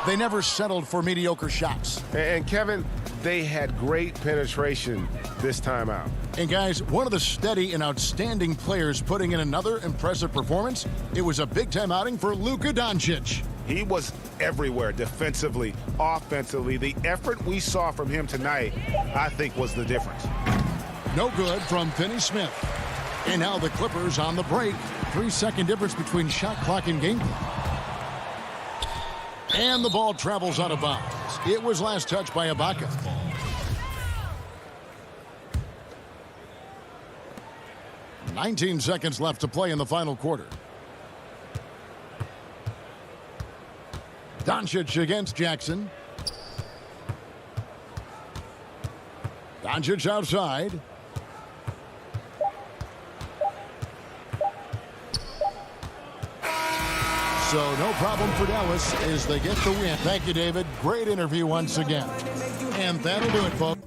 They never settled for mediocre shots. And Kevin, they had great penetration this time out. And guys, one of the steady and outstanding players putting in another impressive performance, it was a big-time outing for Luka Doncic. He was everywhere, defensively, offensively. The effort we saw from him tonight, I think, was the difference. No good from Finney-Smith. And now the Clippers on the break. 3-second difference between shot clock and game clock. And the ball travels out of bounds. It was last touched by Ibaka. "19 seconds left to play in the final quarter. Doncic against Jackson. Doncic outside. So no problem for Dallas as they get the win. Thank you, David. Great interview once again. And that'll do it, folks.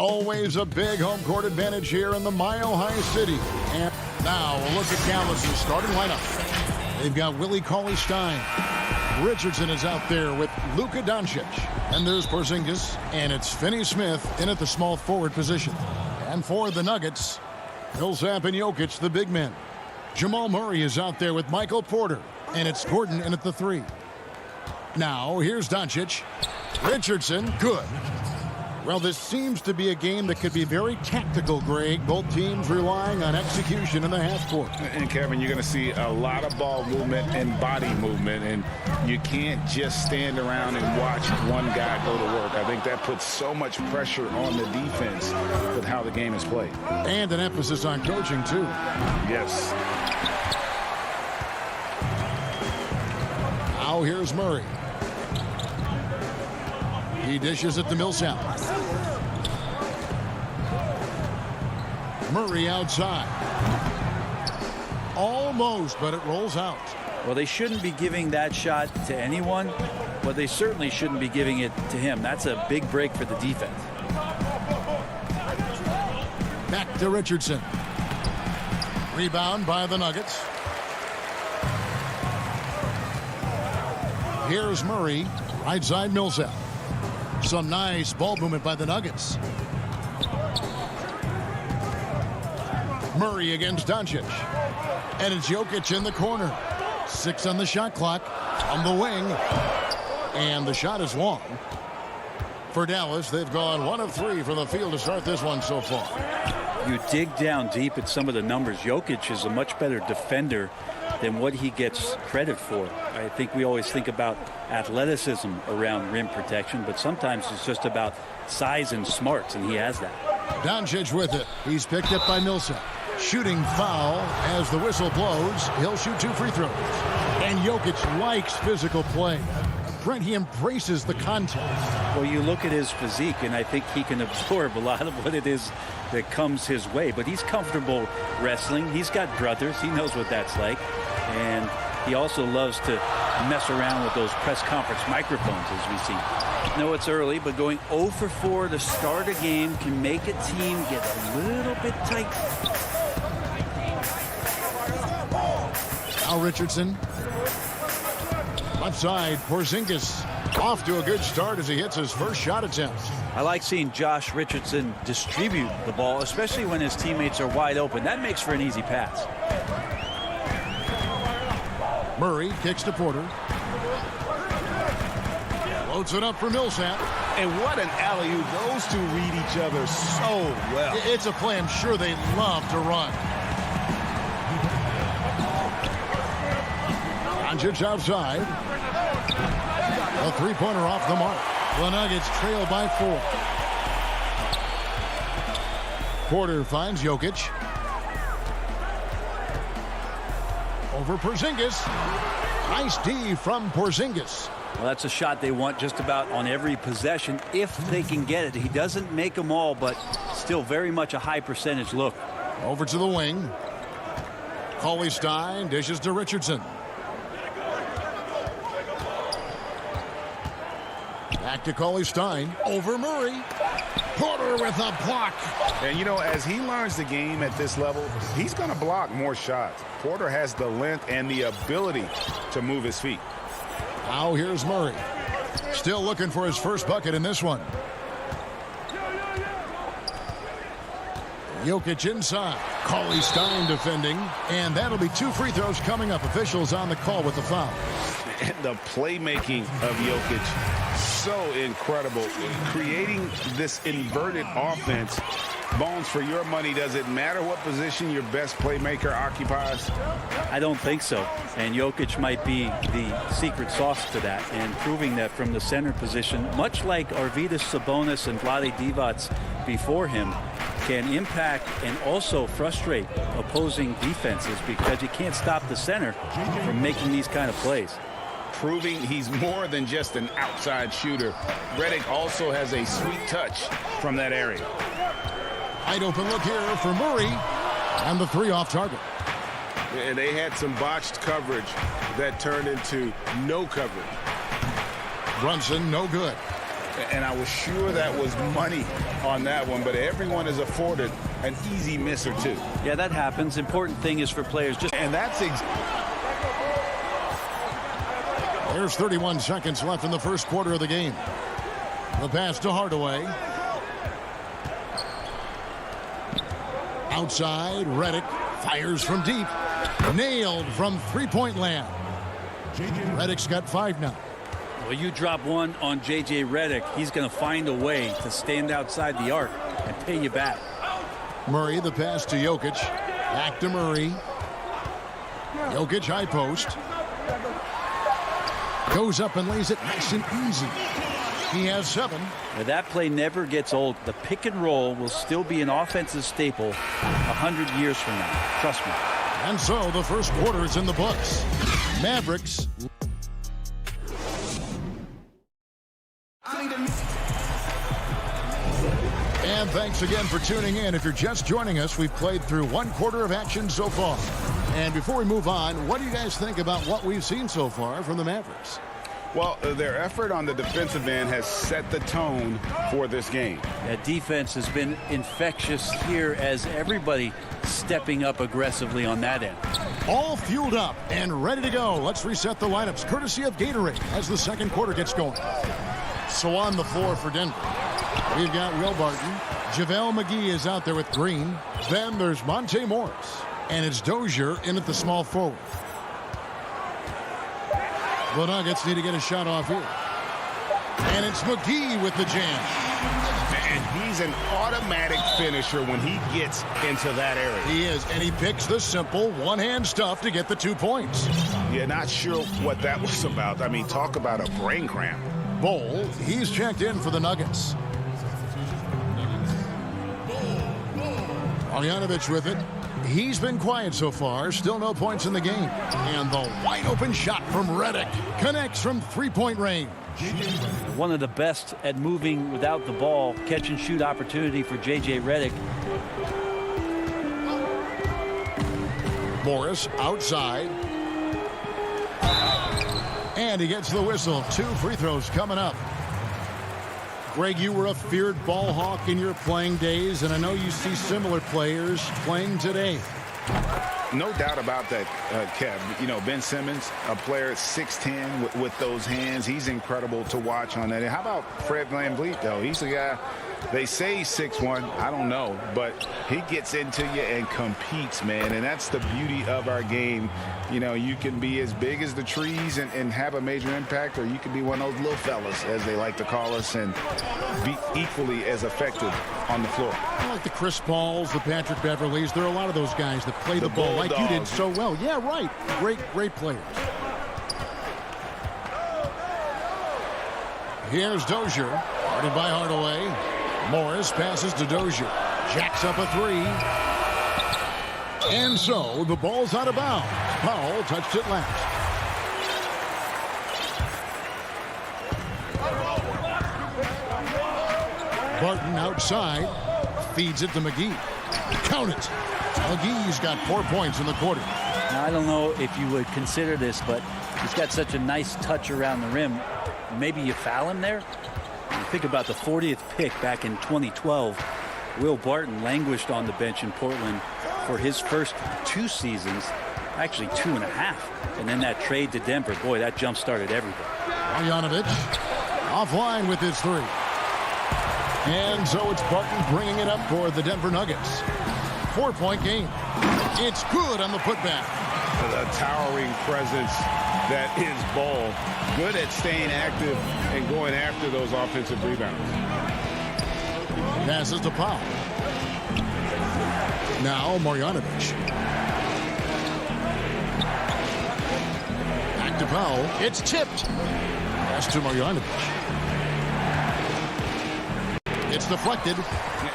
Always a big home court advantage here in the Mile High City. And now a look at Dallas' starting lineup. They've got Willie Cauley-Stein. Richardson is out there with Luka Doncic. And there's Porzingis. And it's Finney-Smith in at the small forward position. And for the Nuggets, Millsap and Jokic, the big men. Jamal Murray is out there with Michael Porter. And it's Gordon in at the 3. Now, here's Doncic. Richardson, good. Well, this seems to be a game that could be very tactical, Greg. Both teams relying on execution in the half court. And, Kevin, you're going to see a lot of ball movement and body movement, and you can't just stand around and watch one guy go to work. I think that puts so much pressure on the defense with how the game is played. And an emphasis on coaching, too. Yes. Now here's Murray. He dishes it to Millsap. Murray outside. Almost, but it rolls out. Well, they shouldn't be giving that shot to anyone, but they certainly shouldn't be giving it to him. That's a big break for the defense. Back to Richardson. Rebound by the Nuggets. Here's Murray. Right side Millsap. Some nice ball movement by the Nuggets. Murray against Doncic. And it's Jokic in the corner. 6 on the shot clock. On the wing. And the shot is long. For Dallas, they've gone 1 of 3 from the field to start this one so far. You dig down deep at some of the numbers. Jokic is a much better defender than what he gets credit for. I think we always think about athleticism around rim protection, but sometimes it's just about size and smarts, and he has that. Doncic with it. He's picked up by Millsap. Shooting foul as the whistle blows. He'll shoot 2 free throws. And Jokic likes physical play. Brent, he embraces the contact. Well, you look at his physique, and I think he can absorb a lot of what it is that comes his way. But he's comfortable wrestling. He's got brothers. He knows what that's like. And he also loves to mess around with those press conference microphones, as we see. I know it's early, but going 0 for 4 to start a game can make a team get a little bit tight. Now Richardson. Left side, Porzingis off to a good start as he hits his first shot attempt. I like seeing Josh Richardson distribute the ball, especially when his teammates are wide open. That makes for an easy pass. Murray kicks to Porter. Loads it up for Millsap. And what an alley-oop. Those two read each other so well. It's a play I'm sure they love to run. Doncic outside. A three-pointer off the mark. The Nuggets trail by 4. Porter finds Jokic. Over Porzingis. Nice D from Porzingis. Well, that's a shot they want just about on every possession if they can get it. He doesn't make them all, but still very much a high percentage look. Over to the wing. Cauley-Stein dishes to Richardson. Back to Cauley-Stein. Over Murray. Porter with a block. And, you know, as he learns the game at this level, he's going to block more shots. Porter has the length and the ability to move his feet. Now here's Murray. Still looking for his first bucket in this one. Jokic inside. Cauley-Stein defending. And that'll be 2 free throws coming up. Officials on the call with the foul. And the playmaking of Jokic, so incredible. Creating this inverted offense. Bones, for your money, does it matter what position your best playmaker occupies? I don't think so. And Jokic might be the secret sauce to that, and proving that from the center position, much like Arvydas Sabonis and Vlade Divac before him, can impact and also frustrate opposing defenses because you can't stop the center from making these kind of plays. Proving he's more than just an outside shooter. Redick also has a sweet touch from that area. Wide open look here for Murray. And the 3 off target. And they had some botched coverage that turned into no coverage. Brunson, no good. And I was sure that was money on that one, but everyone is afforded an easy miss or 2. Yeah, that happens. Important thing is for players just... And that's... There's 31 seconds left in the first quarter of the game. The pass to Hardaway. Outside, Redick fires from deep. Nailed from three-point land. Redick's got 5 now. Well, you drop one on J.J. Redick, he's going to find a way to stand outside the arc and pay you back. Murray, the pass to Jokic. Back to Murray. Jokic, high post. Goes up and lays it nice and easy. He has 7. Now, that play never gets old. The pick and roll will still be an offensive staple 100 years from now. Trust me. And so the first quarter is in the books. Mavericks. And thanks again for tuning in. If you're just joining us, we've played through 1 quarter of action so far. And before we move on, what do you guys think about what we've seen so far from the Mavericks? Well, their effort on the defensive end has set the tone for this game. That defense has been infectious here as everybody stepping up aggressively on that end. All fueled up and ready to go. Let's reset the lineups courtesy of Gatorade as the second quarter gets going. So on the floor for Denver, we've got Will Barton. JaVale McGee is out there with Green. Then there's Monte Morris. And it's Dozier in at the small forward. The Nuggets need to get a shot off here. And it's McGee with the jam. And he's an automatic finisher when he gets into that area. He is, and he picks the simple one-hand stuff to get the 2 points. Yeah, not sure what that was about. I mean, talk about a brain cramp. Bol, he's checked in for the Nuggets. Marjanovic with it. He's been quiet so far. Still no points in the game. And the wide-open shot from Redick connects from three-point range. One of the best at moving without the ball. Catch-and-shoot opportunity for J.J. Redick. Morris outside. And he gets the whistle. 2 free throws coming up. Greg, you were a feared ball hawk in your playing days, and I know you see similar players playing today. No doubt about that, Kev. You know, Ben Simmons, a player at 6'10", with those hands. He's incredible to watch on that. And how about Fred VanVleet, though? He's a guy, they say he's 6'1". I don't know. But he gets into you and competes, man. And that's the beauty of our game. You know, you can be as big as the trees and have a major impact, or you can be one of those little fellas, as they like to call us, and be equally as effective on the floor. I like the Chris Pauls, the Patrick Beverleys. There are a lot of those guys that play the ball like you did so well. Yeah, right. Great players. Here's Dozier. Guarded by Hardaway. Morris passes to Dozier. Jacks up a 3. And so the ball's out of bounds. Powell touched it last. Barton outside. Feeds it to McGee. Count it. McGee's got 4 points in the quarter. Now, I don't know if you would consider this, but he's got such a nice touch around the rim. Maybe you foul him there? You think about the 40th pick back in 2012. Will Barton languished on the bench in Portland for his first 2 seasons, actually 2.5. And then that trade to Denver, boy, that jump-started everything. Marjanovic offline with his 3. And so it's Barton bringing it up for the Denver Nuggets. 4-point game. It's good on the putback. The towering presence that is Ball. Good at staying active and going after those offensive rebounds. Passes to Powell. Now Marjanovic. Back to Powell. It's tipped. Pass to Marjanovic. It's deflected.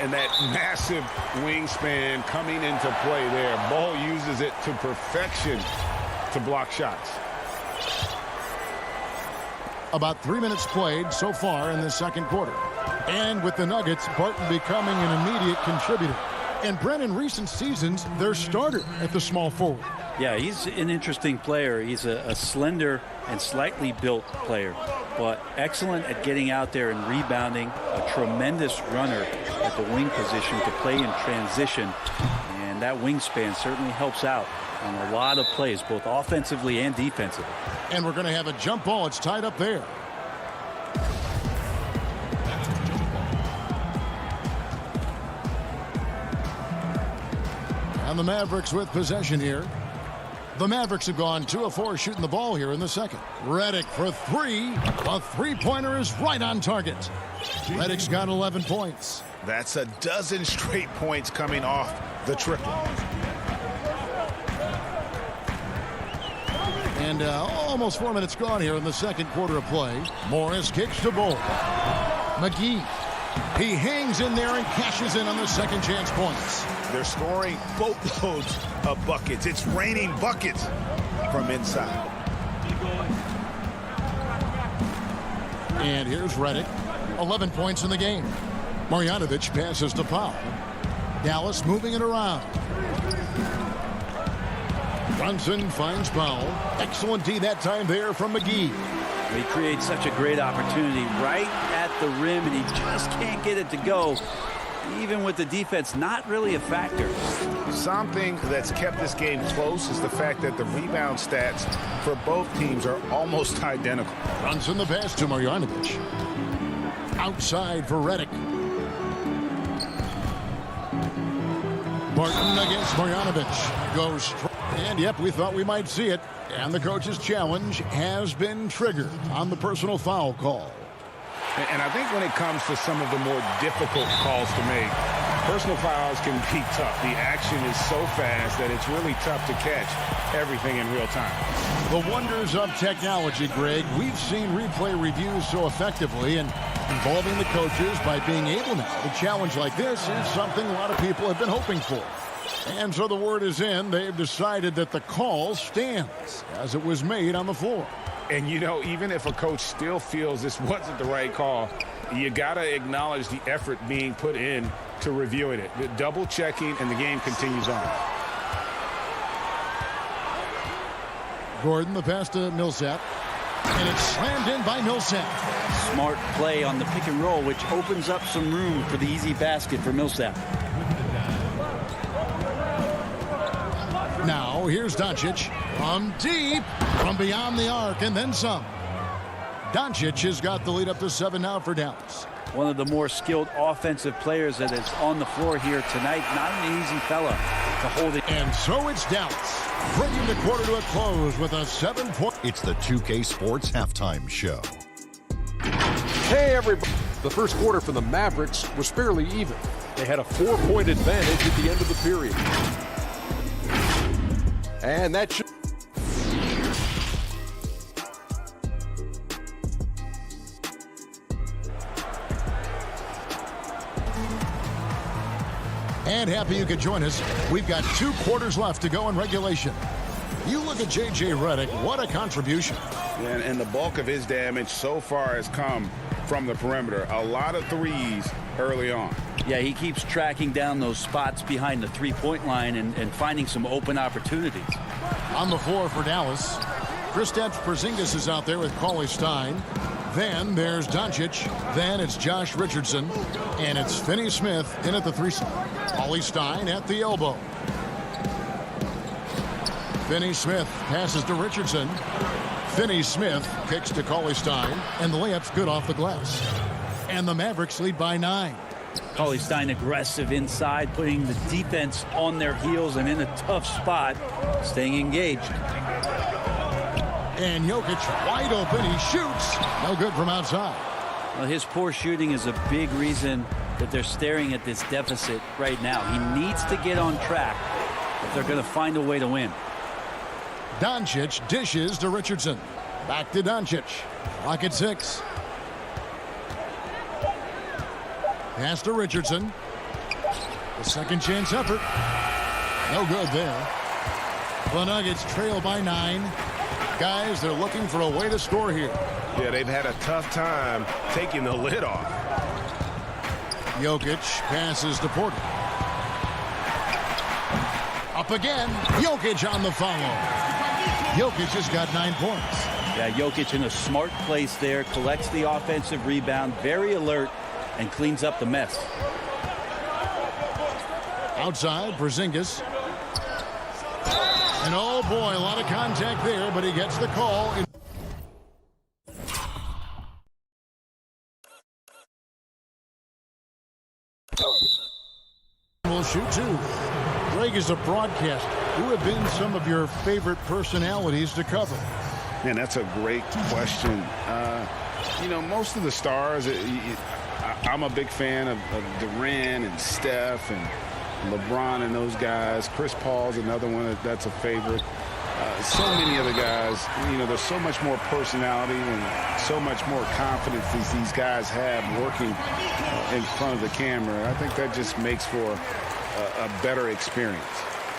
And that massive wingspan coming into play there. Ball uses it to perfection to block shots. About 3 minutes played so far in the second quarter. And with the Nuggets, Barton becoming an immediate contributor. And Brent, in recent seasons, their starter at the small forward. Yeah, he's an interesting player. He's a slender and slightly built player, but excellent at getting out there and rebounding, a tremendous runner at the wing position to play in transition, and that wingspan certainly helps out on a lot of plays, both offensively and defensively. And we're going to have a jump ball. It's tied up there. And the Mavericks with possession here. The Mavericks have gone 2 of 4 shooting the ball here in the second. Redick for 3. A three-pointer is right on target. Redick's got 11 points. That's a dozen straight points coming off the triple. And almost 4 minutes gone here in the second quarter of play. Morris kicks to Bull. McGee. He hangs in there and cashes in on the second chance points. They're scoring boatloads of buckets. It's raining buckets from inside. And here's Redick. 11 points in the game. Marjanovic passes to Powell. Dallas moving it around. Brunson finds Powell. Excellent D that time there from McGee. He creates such a great opportunity right at the rim, and he just can't get it to go. Even with the defense not really a factor. Something that's kept this game close is the fact that the rebound stats for both teams are almost identical. Brunson the pass to Marjanovic. Outside for Redick. Barton against Marjanovic. Goes. And yep, we thought we might see it. And the coach's challenge has been triggered on the personal foul call. And I think when it comes to some of the more difficult calls to make, personal fouls can be tough. The action is so fast that it's really tough to catch everything in real time. The wonders of technology, Greg. We've seen replay reviews so effectively, and involving the coaches by being able now to challenge like this is something a lot of people have been hoping for. And so the word is in. They've decided that the call stands as it was made on the floor. And, you know, even if a coach still feels this wasn't the right call, you got to acknowledge the effort being put in to reviewing it. The double checking, and the game continues on. Gordon, the pass to Millsap. And it's slammed in by Millsap. Smart play on the pick and roll, which opens up some room for the easy basket for Millsap. Now, here's Doncic from deep, from beyond the arc, and then some. Doncic has got the lead up to 7 now for Dallas. One of the more skilled offensive players that is on the floor here tonight. Not an easy fella to hold it. And so it's Dallas, bringing the quarter to a close with a 7-point. It's the 2K Sports Halftime Show. Hey, everybody. The first quarter for the Mavericks was fairly even. They had a 4-point advantage at the end of the period. And that should... And happy you could join us. We've got 2 quarters left to go in regulation. You look at J.J. Redick, what a contribution. And the bulk of his damage so far has come from the perimeter. A lot of threes early on. Yeah, he keeps tracking down those spots behind the three-point line and finding some open opportunities. On the floor for Dallas, Kristaps Porzingis is out there with Cauley Stein. Then there's Doncic. Then it's Josh Richardson. And it's Finney Smith in at the 3 spot. Cauley Stein at the elbow. Finney Smith passes to Richardson. Finney Smith kicks to Cauley Stein. And the layup's good off the glass. And the Mavericks lead by 9. Cauley Stein aggressive inside, putting the defense on their heels and in a tough spot, staying engaged. And Jokic wide open. He shoots. No good from outside. Well, his poor shooting is a big reason that they're staring at this deficit right now. He needs to get on track if they're going to find a way to win. Doncic dishes to Richardson. Back to Doncic. Clock at 6. Pass to Richardson. The second chance effort. No good there. The Nuggets trail by 9. Guys, they're looking for a way to score here. Yeah, they've had a tough time taking the lid off. Jokic passes to Porter. Up again. Jokic on the follow. Jokic has got 9 points. Yeah, Jokic in a smart place there. Collects the offensive rebound. Very alert. And cleans up the mess. Outside, Porzingis. And oh boy, a lot of contact there, but he gets the call. Will shoot 2. Greg, as a broadcaster, who have been some of your favorite personalities to cover? Man, that's a great question. You know, most of the stars, I'm a big fan of Durant and Steph and LeBron and those guys. Chris Paul's another one that's a favorite. So many other guys, you know, there's so much more personality and so much more confidence these guys have working in front of the camera. I think that just makes for a better experience.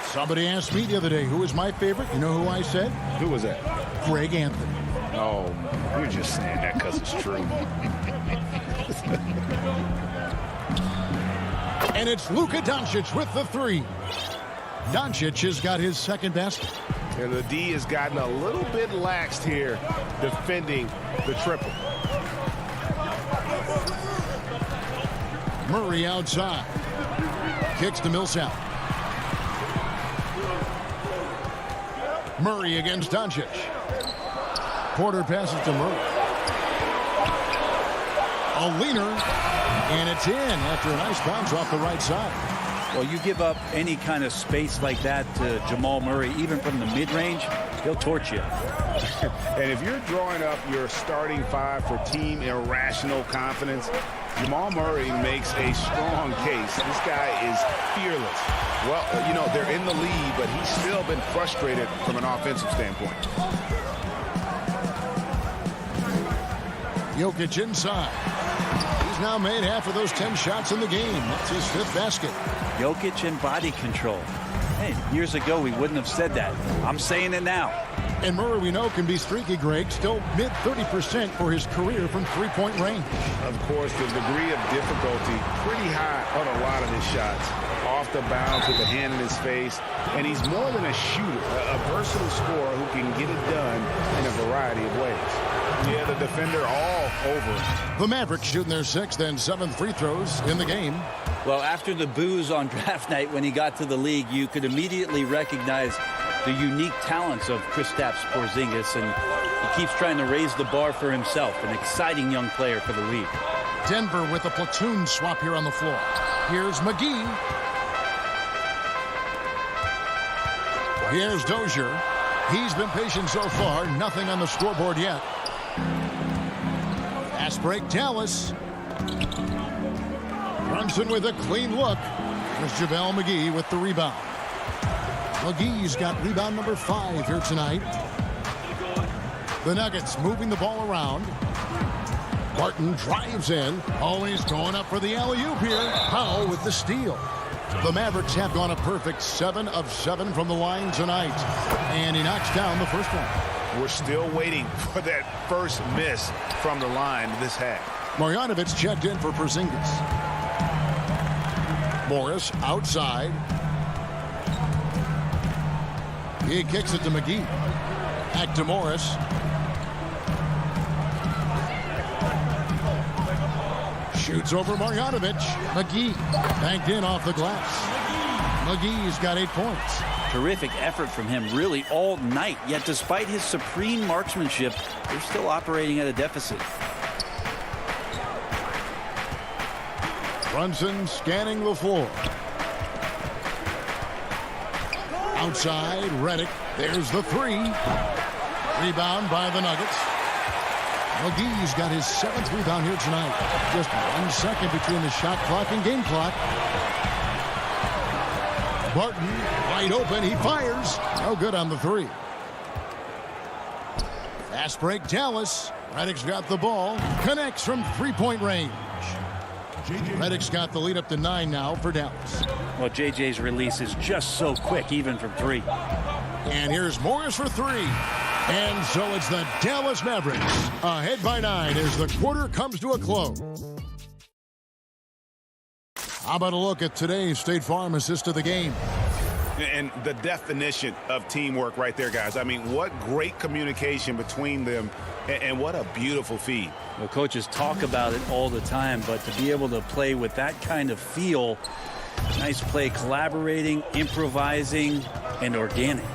Somebody asked me the other day, who is my favorite? You know who I said? Who was that? Greg Anthony. Oh, you're just saying that because it's true. And it's Luka Doncic with the three. Doncic has got his second basket. And the D has gotten a little bit laxed here defending the triple. Murray outside. Kicks to Millsap. Murray against Doncic. Porter passes to Murray. A leaner. And it's in after a nice bounce off the right side. Well, you give up any kind of space like that to Jamal Murray, even from the mid-range, he'll torch you. And if you're drawing up your starting five for team irrational confidence, Jamal Murray makes a strong case. This guy is fearless. Well, you know, they're in the lead, but he's still been frustrated from an offensive standpoint. Jokic inside. He's now made half of those 10 shots in the game. That's his fifth basket. Jokic and body control. Hey, years ago we wouldn't have said that. I'm saying it now. And Murray, we know, can be streaky, Greg. Still mid 30% for his career from three-point range. Of course, the degree of difficulty pretty high on a lot of his shots. Off the bounce with a hand in his face. And he's more than a shooter, a versatile scorer who can get it done in a variety of ways. Yeah, the defender all over. The Mavericks shooting their sixth and seventh free throws in the game. Well, after the boos on draft night when he got to the league, you could immediately recognize the unique talents of Kristaps Porzingis, and he keeps trying to raise the bar for himself. An exciting young player for the league. Denver with a platoon swap here on the floor. Here's McGee. Here's Dozier. He's been patient so far. Nothing on the scoreboard yet. Fast break, Dallas. Brunson with a clean look. There's JaVale McGee with the rebound. McGee's got rebound number 5 here tonight. The Nuggets moving the ball around. Barton drives in. Always going up for the alley-oop here. Powell with the steal. The Mavericks have gone a perfect 7 of 7 from the line tonight. And he knocks down the first one. We're still waiting for that first miss from the line this half. Marjanovic checked in for Porzingis. Morris outside. He kicks it to McGee. Back to Morris. Shoots over Marjanovic. McGee banked in off the glass. McGee's got 8 points. Terrific effort from him really all night. Yet despite his supreme marksmanship, they're still operating at a deficit. Brunson scanning the floor. Outside, Redick. There's the 3. Rebound by the Nuggets. McGee's got his 7th rebound here tonight. Just 1 second between the shot clock and game clock. Barton, wide open. He fires. No good on the 3. Fast break, Dallas. Redick's got the ball. Connects from three-point range. Redick's got the lead up to 9 now for Dallas. Well, JJ's release is just so quick, even from 3. And here's Morris for 3. And so it's the Dallas Mavericks ahead by 9 as the quarter comes to a close. How about a look at today's State Farm assist of the game? And the definition of teamwork right there, guys. I mean, what great communication between them, and what a beautiful feed. Well, coaches talk about it all the time, but to be able to play with that kind of feel, nice play, collaborating, improvising, and organic.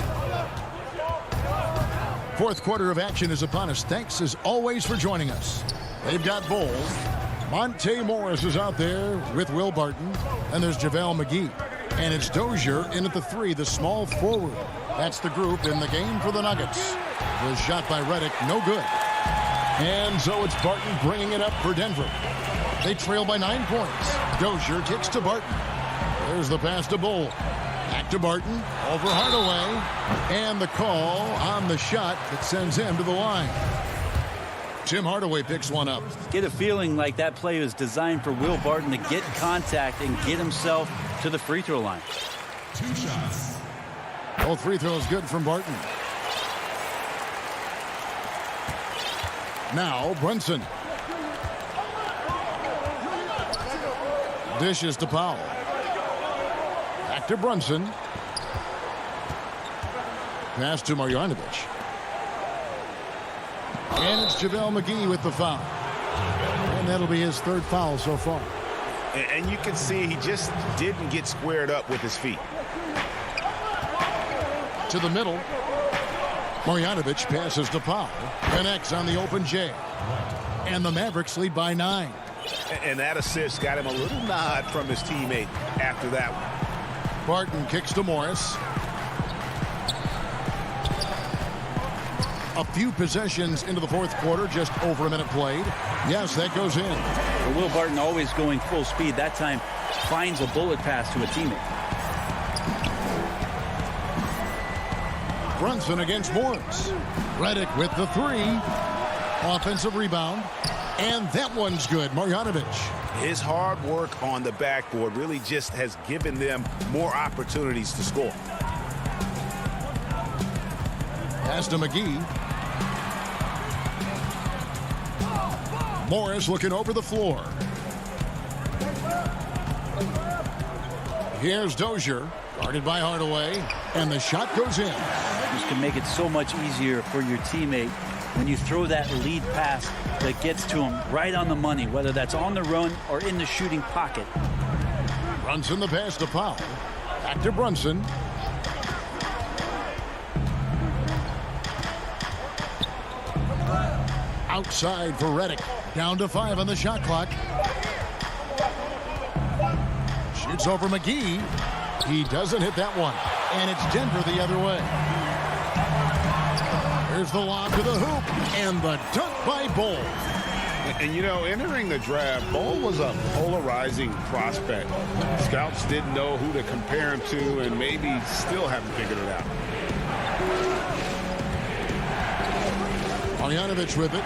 Fourth quarter of action is upon us. Thanks, as always, for joining us. They've got Bowles. Monte Morris is out there with Will Barton. And there's JaVale McGee. And it's Dozier in at the 3, the small forward. That's the group in the game for the Nuggets. The shot by Redick, no good. And so it's Barton bringing it up for Denver. They trail by 9 points. Dozier kicks to Barton. There's the pass to Bull. Back to Barton, over Hardaway. And the call on the shot that sends him to the line. Tim Hardaway picks one up. Get a feeling like that play was designed for Will Barton to get contact and get himself to the free throw line. 2 shots. Both free throws good from Barton. Now Brunson. Dishes to Powell. Back to Brunson. Pass to Marjanovic. And it's JaVale McGee with the foul. And that'll be his 3rd foul so far. And you can see he just didn't get squared up with his feet. To the middle. Marjanovic passes to Powell. Connects on the open J. And the Mavericks lead by 9. And that assist got him a little nod from his teammate after that one. Barton kicks to Morris. A few possessions into the 4th quarter, just over a minute played. Yes, that goes in. But Will Barton always going full speed. That time finds a bullet pass to a teammate. Brunson against Morris. Redick with the 3. Offensive rebound. And that one's good. Marjanovic. His hard work on the backboard really just has given them more opportunities to score. Pass to McGee. Morris looking over the floor. Here's Dozier, guarded by Hardaway, and the shot goes in. This can make it so much easier for your teammate when you throw that lead pass that gets to him right on the money, whether that's on the run or in the shooting pocket. Brunson the pass to Powell. Back to Brunson. Outside for Redick. Down to 5 on the shot clock. Shoots over McGee. He doesn't hit that one. And it's Denver the other way. Here's the lob to the hoop. And the dunk by Bull. And, you know, entering the draft, Bull was a polarizing prospect. Scouts didn't know who to compare him to and maybe still haven't figured it out. Marjanovic with it.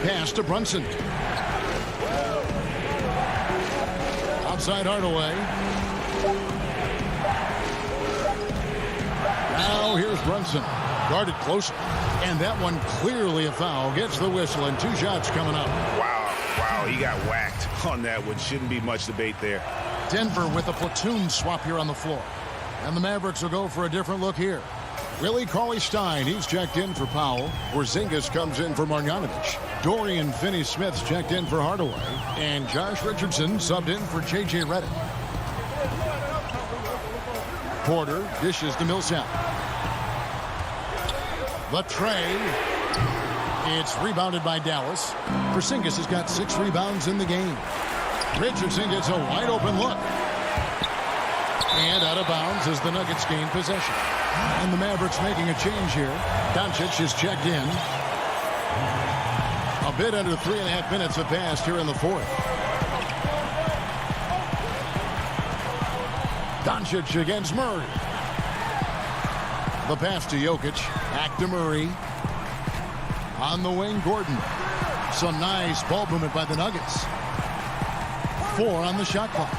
Pass to Brunson. Outside Hardaway. Now here's Brunson. Guarded closely. And that one clearly a foul. Gets the whistle and 2 shots coming up. Wow, he got whacked on that one. Shouldn't be much debate there. Denver with a platoon swap here on the floor. And the Mavericks will go for a different look here. Willie Cauley-Stein, he's checked in for Powell. Porzingis comes in for Marjanovic. Dorian Finney-Smith's checked in for Hardaway. And Josh Richardson subbed in for J.J. Redick. Porter dishes to Millsap. The tray. It's rebounded by Dallas. Porzingis has got 6 rebounds in the game. Richardson gets a wide open look. And out of bounds as the Nuggets gain possession. And the Mavericks making a change here. Doncic is checked in. A bit under 3.5 minutes have passed here in the 4th. Doncic against Murray. The pass to Jokic. Back to Murray. On the wing, Gordon. Some nice ball movement by the Nuggets. 4 on the shot clock.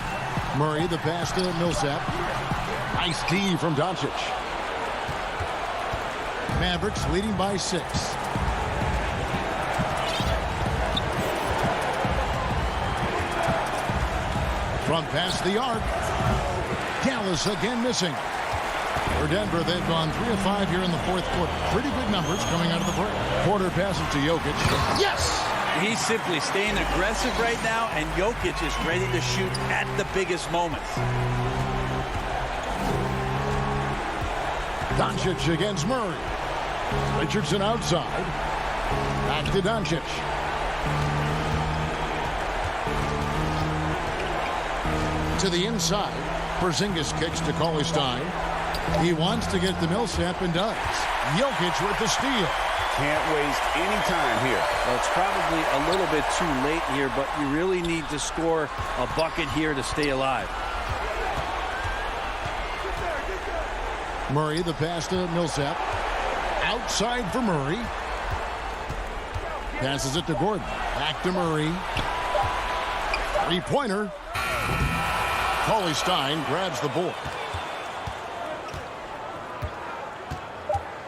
Murray, the pass to Millsap. Nice D from Doncic. Mavericks leading by 6. From past the arc. Dallas again missing. For Denver, they've gone 3 of 5 here in the 4th quarter. Pretty good numbers coming out of the break. Porter passes to Jokic. Yes! He's simply staying aggressive right now, and Jokic is ready to shoot at the biggest moments. Doncic against Murray. Richardson outside. Back to Doncic. To the inside. Porzingis kicks to Cauley-Stein. He wants to get the Millsap and does. Jokic with the steal. Can't waste any time here. Well, it's probably a little bit too late here, but you really need to score a bucket here to stay alive. Murray, the pass to Millsap. Outside for Murray. Passes it to Gordon. Back to Murray. Three-pointer. Cauley-Stein grabs the board.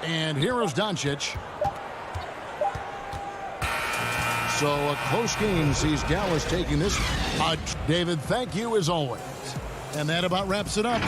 And here is Doncic. So a close game sees Dallas taking this. David, thank you as always. And that about wraps it up.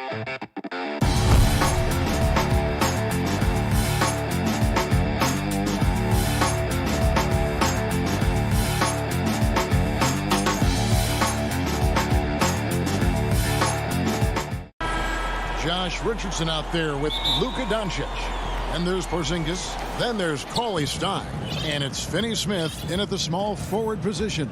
Josh Richardson out there with Luka Doncic. And there's Porzingis. Then there's Cauley Stein. And it's Finney Smith in at the small forward position.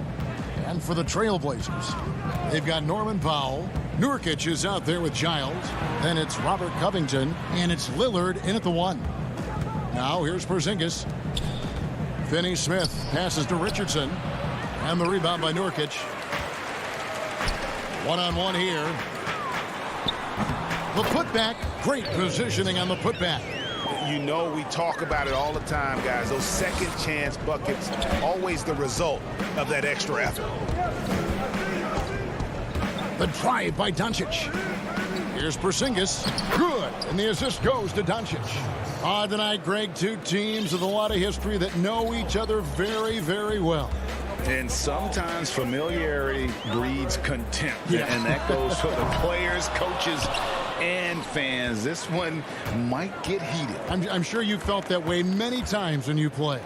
And for the Trailblazers, they've got Norman Powell. Nurkic is out there with Giles. Then it's Robert Covington. And it's Lillard in at the 1. Now here's Porzingis. Finney Smith passes to Richardson. And the rebound by Nurkic. One-on-one here. The putback, great positioning on the putback. You know, we talk about it all the time, guys. Those second chance buckets, always the result of that extra effort. The drive by Doncic. Here's Porzingis. Good. And the assist goes to Doncic. Tonight, Greg, two teams with a lot of history that know each other very, very well. And sometimes familiarity breeds contempt. Yeah. And that goes for the players, coaches, and fans. This one might get heated. I'm sure you felt that way many times when you play.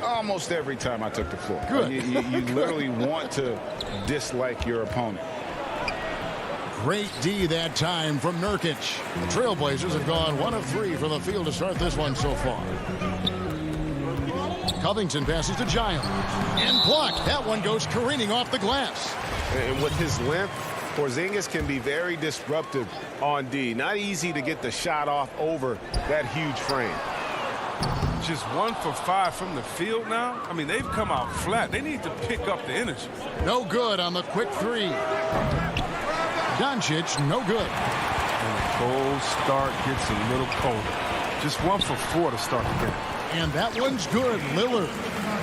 Almost every time I took the floor. Good. You literally want to dislike your opponent. Great D that time from Nurkic. The Trailblazers have gone 1 of 3 from the field to start this one so far. Covington passes to Giles. And blocked. That one goes careening off the glass. And with his length, Porzingis can be very disruptive on D. Not easy to get the shot off over that huge frame. Just 1 for 5 from the field now. I mean, they've come out flat. They need to pick up the energy. No good on the quick 3. Doncic, no good. And the cold start gets a little colder. Just 1 for 4 to start the game. And that one's good, Lillard.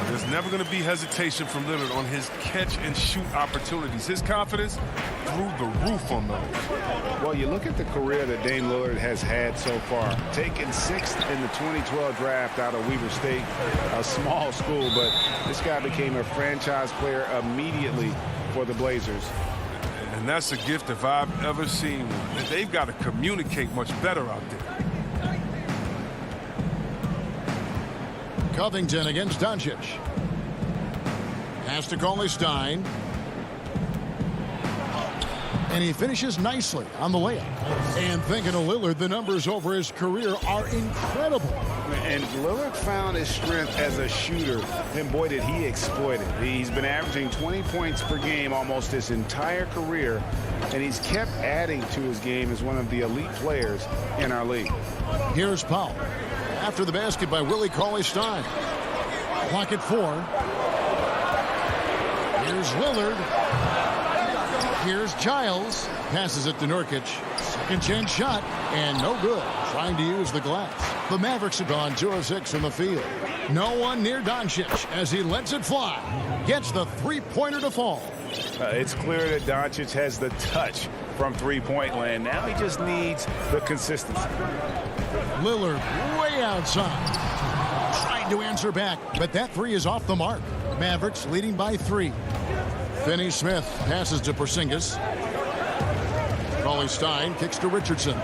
There's never going to be hesitation from Lillard on his catch-and-shoot opportunities. His confidence through the roof on those. Well, you look at the career that Dame Lillard has had so far. Taken 6th in the 2012 draft out of Weber State, a small school, but this guy became a franchise player immediately for the Blazers. And that's a gift if I've ever seen one. They've got to communicate much better out there. Covington against Doncic. Pass to Cauley Stein. And he finishes nicely on the layup. And thinking of Lillard, the numbers over his career are incredible. And Lillard found his strength as a shooter, and boy, did he exploit it. He's been averaging 20 points per game almost his entire career, and he's kept adding to his game as one of the elite players in our league. Here's Powell. After the basket by Willie Cauley-Stein. Clock at 4. Here's Lillard. Here's Giles. Passes it to Nurkic. Second chance shot. And no good. Trying to use the glass. The Mavericks have gone 2 of 6 from the field. No one near Doncic as he lets it fly. Gets the three-pointer to fall. It's clear that Doncic has the touch from three-point land. Now he just needs the consistency. Lillard way outside. Trying to answer back, but that 3 is off the mark. Mavericks leading by 3. Finney Smith passes to Porzingis. Cauley-Stein kicks to Richardson.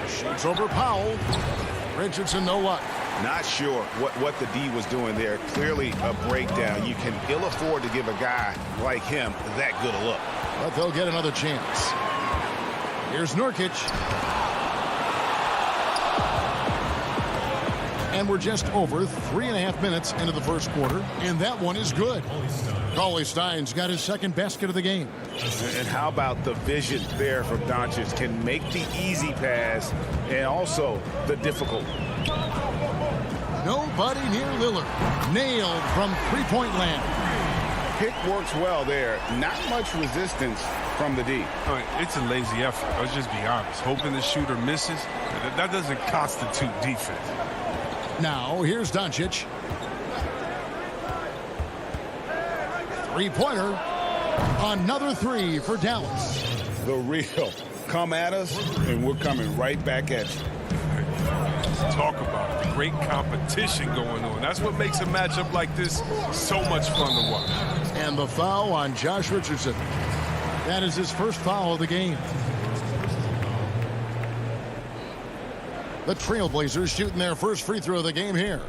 Shoots over Powell. Richardson, no luck. Not sure what the D was doing there. Clearly a breakdown. You can ill afford to give a guy like him that good a look. But they'll get another chance. Here's Nurkic. And we're just over 3.5 minutes into the first quarter, and that one is good. Cauley-Stein's got his second basket of the game. And how about the vision there from Doncic? Can make the easy pass and also the difficult. Nobody near Lillard. Nailed from three-point land. Pick works well there. Not much resistance from the D. I mean, it's a lazy effort. Let's just be honest. Hoping the shooter misses, that doesn't constitute defense. Now, here's Doncic. Three-pointer. Another 3 for Dallas. The real. Come at us, and we're coming right back at you. Talk about great competition going on. That's what makes a matchup like this so much fun to watch. And the foul on Josh Richardson. That is his first foul of the game. The Trailblazers shooting their first free throw of the game here.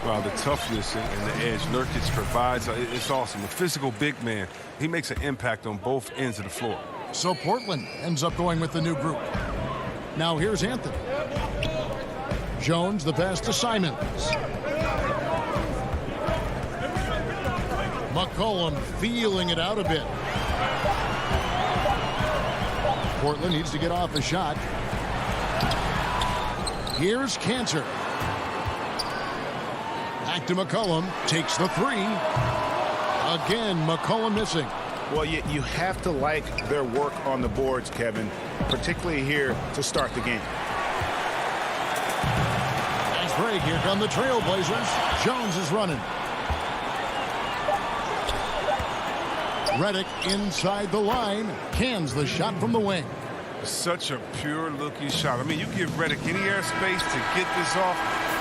Wow, the toughness and the edge Nurkic provides, it's awesome. The physical big man, he makes an impact on both ends of the floor. So Portland ends up going with the new group. Now here's Anthony. Jones, the pass to Simons. McCollum feeling it out a bit. Portland needs to get off the shot. Here's Cantor. Back to McCollum. Takes the three. Again, McCollum missing. Well, you have to like their work on the boards, Kevin, particularly here to start the game. Nice break. Here come the Trailblazers. Jones is running. Redick inside the line. Cans the shot from the wing. Such a pure-looking shot. I mean, you give Redick any airspace to get this off,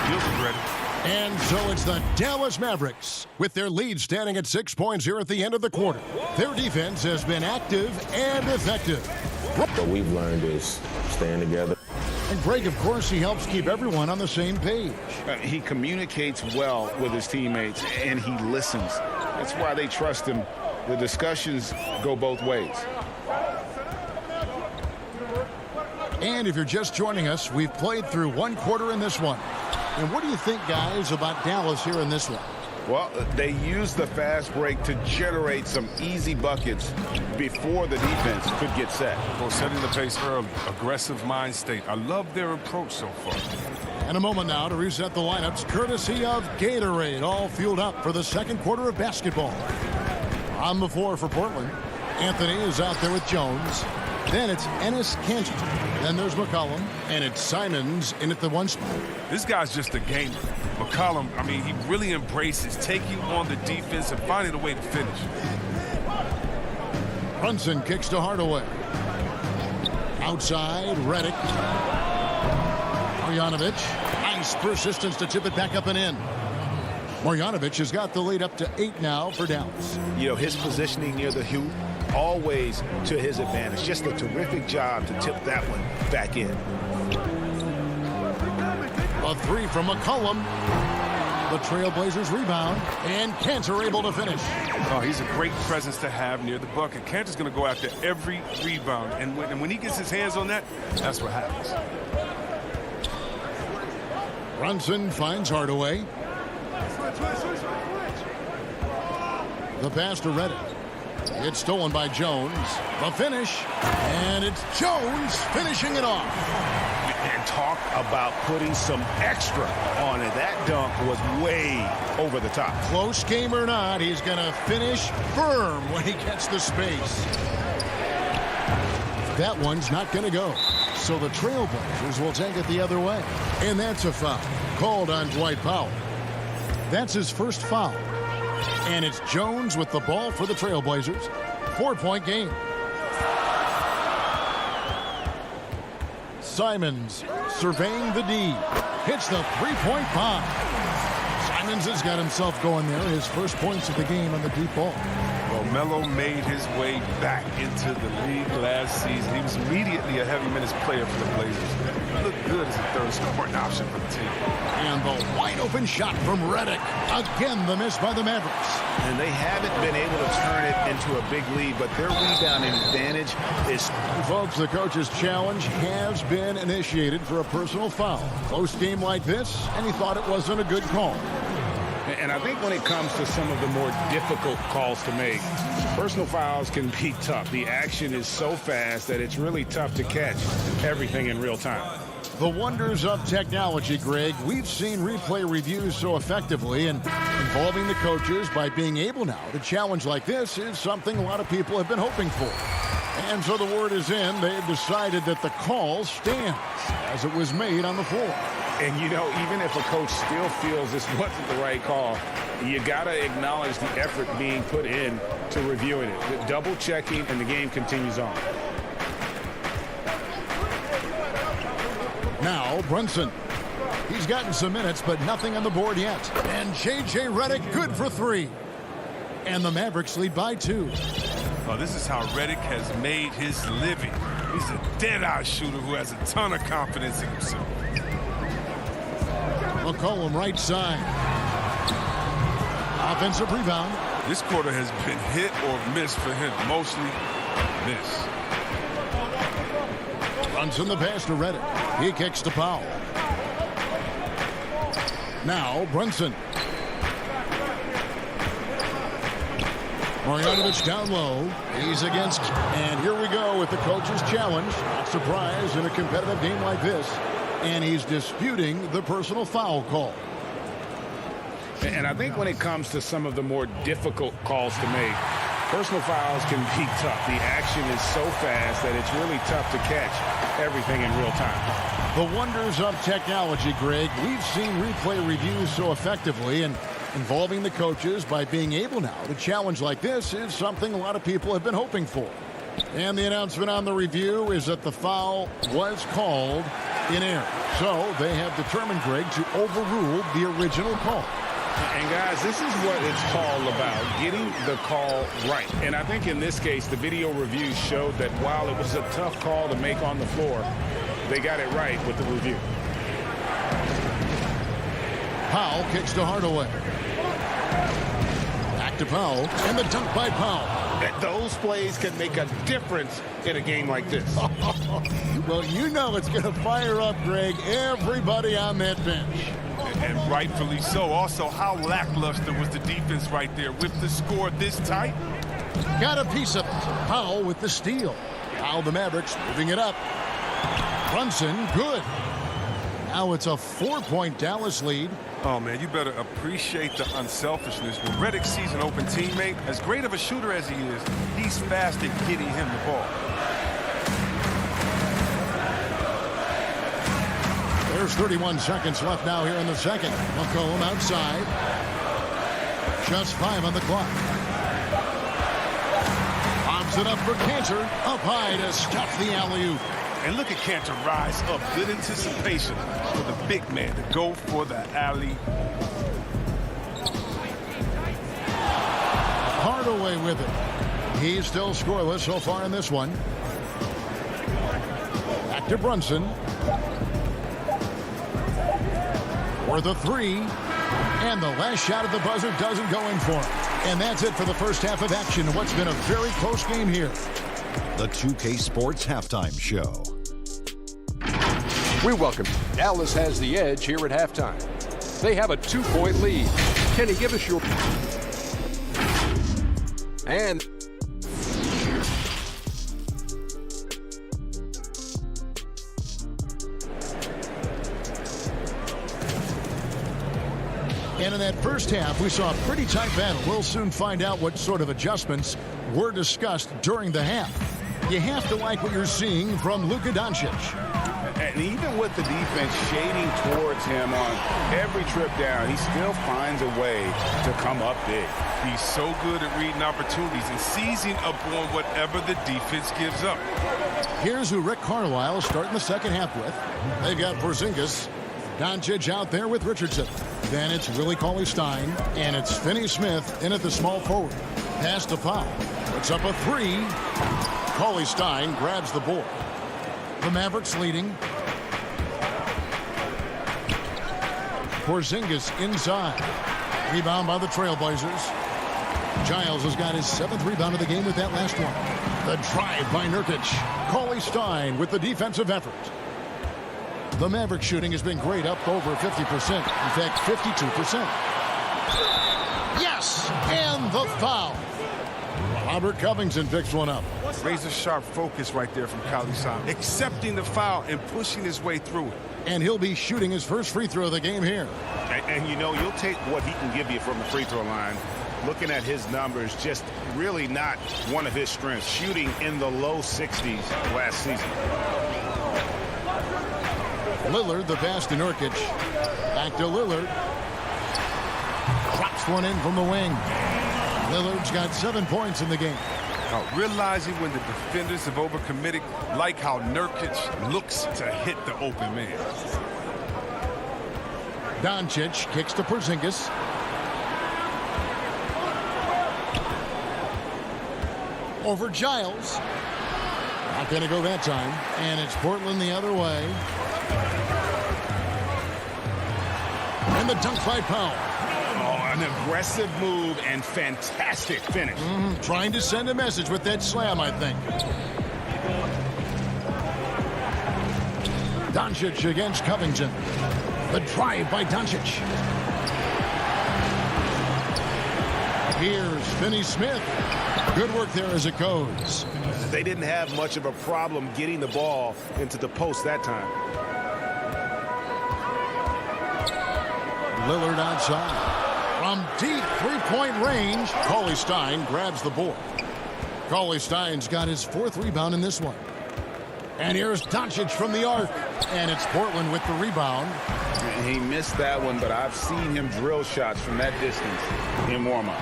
he'll be ready. And so it's the Dallas Mavericks with their lead standing at 6 points here at the end of the quarter. Their defense has been active and effective. What we've learned is staying together. And Greg, of course, he helps keep everyone on the same page. He communicates well with his teammates, and he listens. That's why they trust him. The discussions go both ways. And if you're just joining us, we've played through one quarter in this one. And what do you think, guys, about Dallas here in this one? Well, they used the fast break to generate some easy buckets before the defense could get set. Well, setting the pace early, aggressive mind state. I love their approach so far. And a moment now to reset the lineups, courtesy of Gatorade, all fueled up for the second quarter of basketball. On the floor for Portland, Anthony is out there with Jones. Then it's Enes Kanter. Then there's McCollum. And it's Simons in at the one spot. This guy's just a gamer. McCollum, I mean, he really embraces taking on the defense and finding a way to finish. Brunson kicks to Hardaway. Outside, Redick. Marjanovic. Nice persistence to tip it back up and in. Marjanovic has got the lead up to 8 now for Dallas. You know, his positioning near the hoop, always to his advantage. Just a terrific job to tip that one back in. A three from McCollum. The Trailblazers rebound, and Kanter able to finish. Oh, he's a great presence to have near the bucket. Kanter's going to go after every rebound, and when he gets his hands on that, that's what happens. Brunson finds Hardaway. The pass to Redick. It's stolen by Jones. The finish, and it's Jones finishing it off. And talk about putting some extra on it. That dunk was way over the top. Close game or not, he's going to finish firm when he gets the space. That one's not going to go. So the Trailblazers will take it the other way. And that's a foul called on Dwight Powell. That's his first foul. And it's Jones with the ball for the Trailblazers. 4-point game. Simons surveying the D. Hits the three-point bomb. Simons has got himself going there. His first points of the game on the deep ball. Well, Melo made his way back into the league last season. He was immediately a heavy minutes player for the Blazers. He looked good as a third scoring option for the team. And the wide-open shot from Redick. Again, the miss by the Mavericks. And they haven't been able to turn it into a big lead, but their rebounding advantage is... Folks, the coach's challenge has been initiated for a personal foul. Close game like this, and he thought it wasn't a good call. And I think when it comes to some of the more difficult calls to make, personal fouls can be tough. The action is so fast that it's really tough to catch everything in real time. The wonders of technology, Greg. We've seen replay reviews so effectively, and involving the coaches by being able now to challenge like this is something a lot of people have been hoping for. And so the word is in. They've decided that the call stands as it was made on the floor. And, you know, even if a coach still feels this wasn't the right call, you got to acknowledge the effort being put in to reviewing it. The double checking, and the game continues on. Now, Brunson. He's gotten some minutes, but nothing on the board yet. And J.J. Redick good for 3. And the Mavericks lead by 2. Oh, this is how Redick has made his living. He's a dead-eye shooter who has a ton of confidence in himself. McCollum right side. Offensive rebound. This quarter has been hit or miss for him. Mostly miss. Brunson the pass to Redick. He kicks to Powell. Now Brunson. Marjanovic down low. He's against. And here we go with the coach's challenge. Not surprised in a competitive game like this. And he's disputing the personal foul call. And I think when it comes to some of the more difficult calls to make, personal fouls can be tough. The action is so fast that it's really tough to catch everything in real time. The wonders of technology, Greg. We've seen replay reviews so effectively, and involving the coaches by being able now to challenge like this is something a lot of people have been hoping for. And the announcement on the review is that the foul was called in error. So they have determined, Greg, to overrule the original call. And guys, this is what it's all about, getting the call right. And I think in this case, the video review showed that while it was a tough call to make on the floor, they got it right with the review. Powell kicks to Hardaway. Back to Powell, and the dunk by Powell. Those plays can make a difference in a game like this. Well, you know it's going to fire up, Greg, everybody on that bench. And rightfully so. Also, how lackluster was the defense right there with the score this tight? Got a piece of it. Powell with the steal. Now the Mavericks moving it up. Brunson, good. Now it's a 4-point Dallas lead. Oh, man, you better appreciate the unselfishness. When Redick sees an open teammate, as great of a shooter as he is, he's fast at getting him the ball. There's 31 seconds left now here in the second. McCollum outside. Just 5 on the clock. Pops it up for Cantor. Up high to stuff the alley-oop. And look at Cantor rise up. Good anticipation for the big man to go for the alley. Hardaway with it. He's still scoreless so far in this one. Back to Brunson. For the three. And the last shot at the buzzer doesn't go in for him. And that's it for the first half of action. What's been a very close game here. The 2K Sports Halftime Show. We welcome you. Dallas has the edge here at halftime. They have a 2-point lead. Kenny, give us your... And... And in that first half, we saw a pretty tight battle. We'll soon find out what sort of adjustments were discussed during the half. You have to like what you're seeing from Luka Doncic. And even with the defense shading towards him on every trip down, he still finds a way to come up big. He's so good at reading opportunities and seizing upon whatever the defense gives up. Here's who Rick Carlisle is starting the second half with. They've got Porzingis, Doncic out there with Richardson. Then it's Willie Cauley-Stein, and it's Finney-Smith in at the small forward. Pass to Powell. Puts up a three. Cauley-Stein grabs the board. The Mavericks leading. Porzingis inside. Rebound by the Trailblazers. Giles has got his 7th rebound of the game with that last one. The drive by Nurkic. Cauley-Stein with the defensive effort. The Maverick shooting has been great, up over 50%. In fact, 52%. Yes! And the foul. Robert Covington picks one up. Razor-sharp focus right there from Cauley-Stein. Accepting the foul and pushing his way through it. And he'll be shooting his first free throw of the game here. And you know, you'll take what he can give you from the free throw line. Looking at his numbers, just really not one of his strengths. Shooting in the low 60s last season. Lillard, the pass to Nurkic. Back to Lillard. Drops one in from the wing. Lillard's got 7 points in the game. Realizing when the defenders have overcommitted, like how Nurkic looks to hit the open man. Doncic kicks to Porzingis. Over Giles. Not going to go that time. And it's Portland the other way. And the dunk by Powell. Oh, an aggressive move and fantastic finish. Trying to send a message with that slam, I think. Doncic against Covington. The drive by Doncic. Here's Finney-Smith. Good work there as it goes. They didn't have much of a problem getting the ball into the post that time. Lillard outside. From deep three-point range, Cauley-Stein grabs the board. Cauley-Stein's got his 4th rebound in this one. And here's Doncic from the arc. And it's Portland with the rebound. He missed that one, but I've seen him drill shots from that distance in warm-up.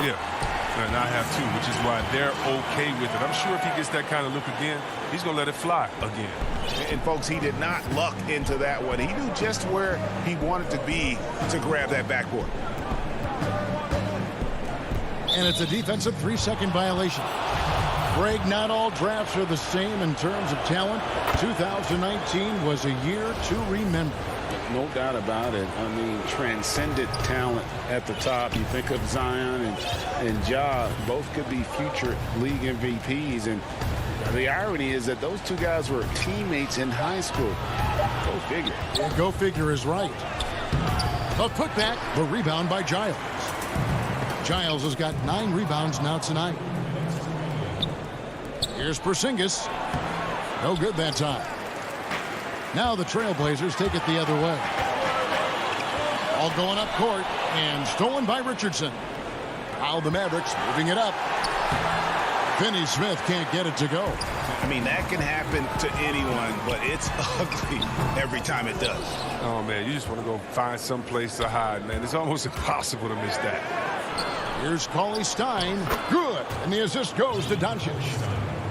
Yeah, and I have too, which is why they're okay with it. I'm sure if he gets that kind of look again, he's going to let it fly again. And, folks, he did not luck into that one. He knew just where he wanted to be to grab that backboard. And it's a defensive 3-second violation. Greg, not all drafts are the same in terms of talent. 2019 was a year to remember. No doubt about it. I mean, transcendent talent at the top. You think of Zion and Ja, both could be future league MVPs. And the irony is that those two guys were teammates in high school. Go figure. Yeah, go figure is right. A putback, the rebound by Giles. Giles has got 9 rebounds now tonight. Here's Porzingis. No good that time. Now the Trailblazers take it the other way. All going up court and stolen by Richardson. Now the Mavericks moving it up. Finney-Smith can't get it to go. I mean, that can happen to anyone, but it's ugly every time it does. Oh, man, you just want to go find some place to hide, man. It's almost impossible to miss that. Here's Cauley-Stein. Good. And the assist goes to Doncic.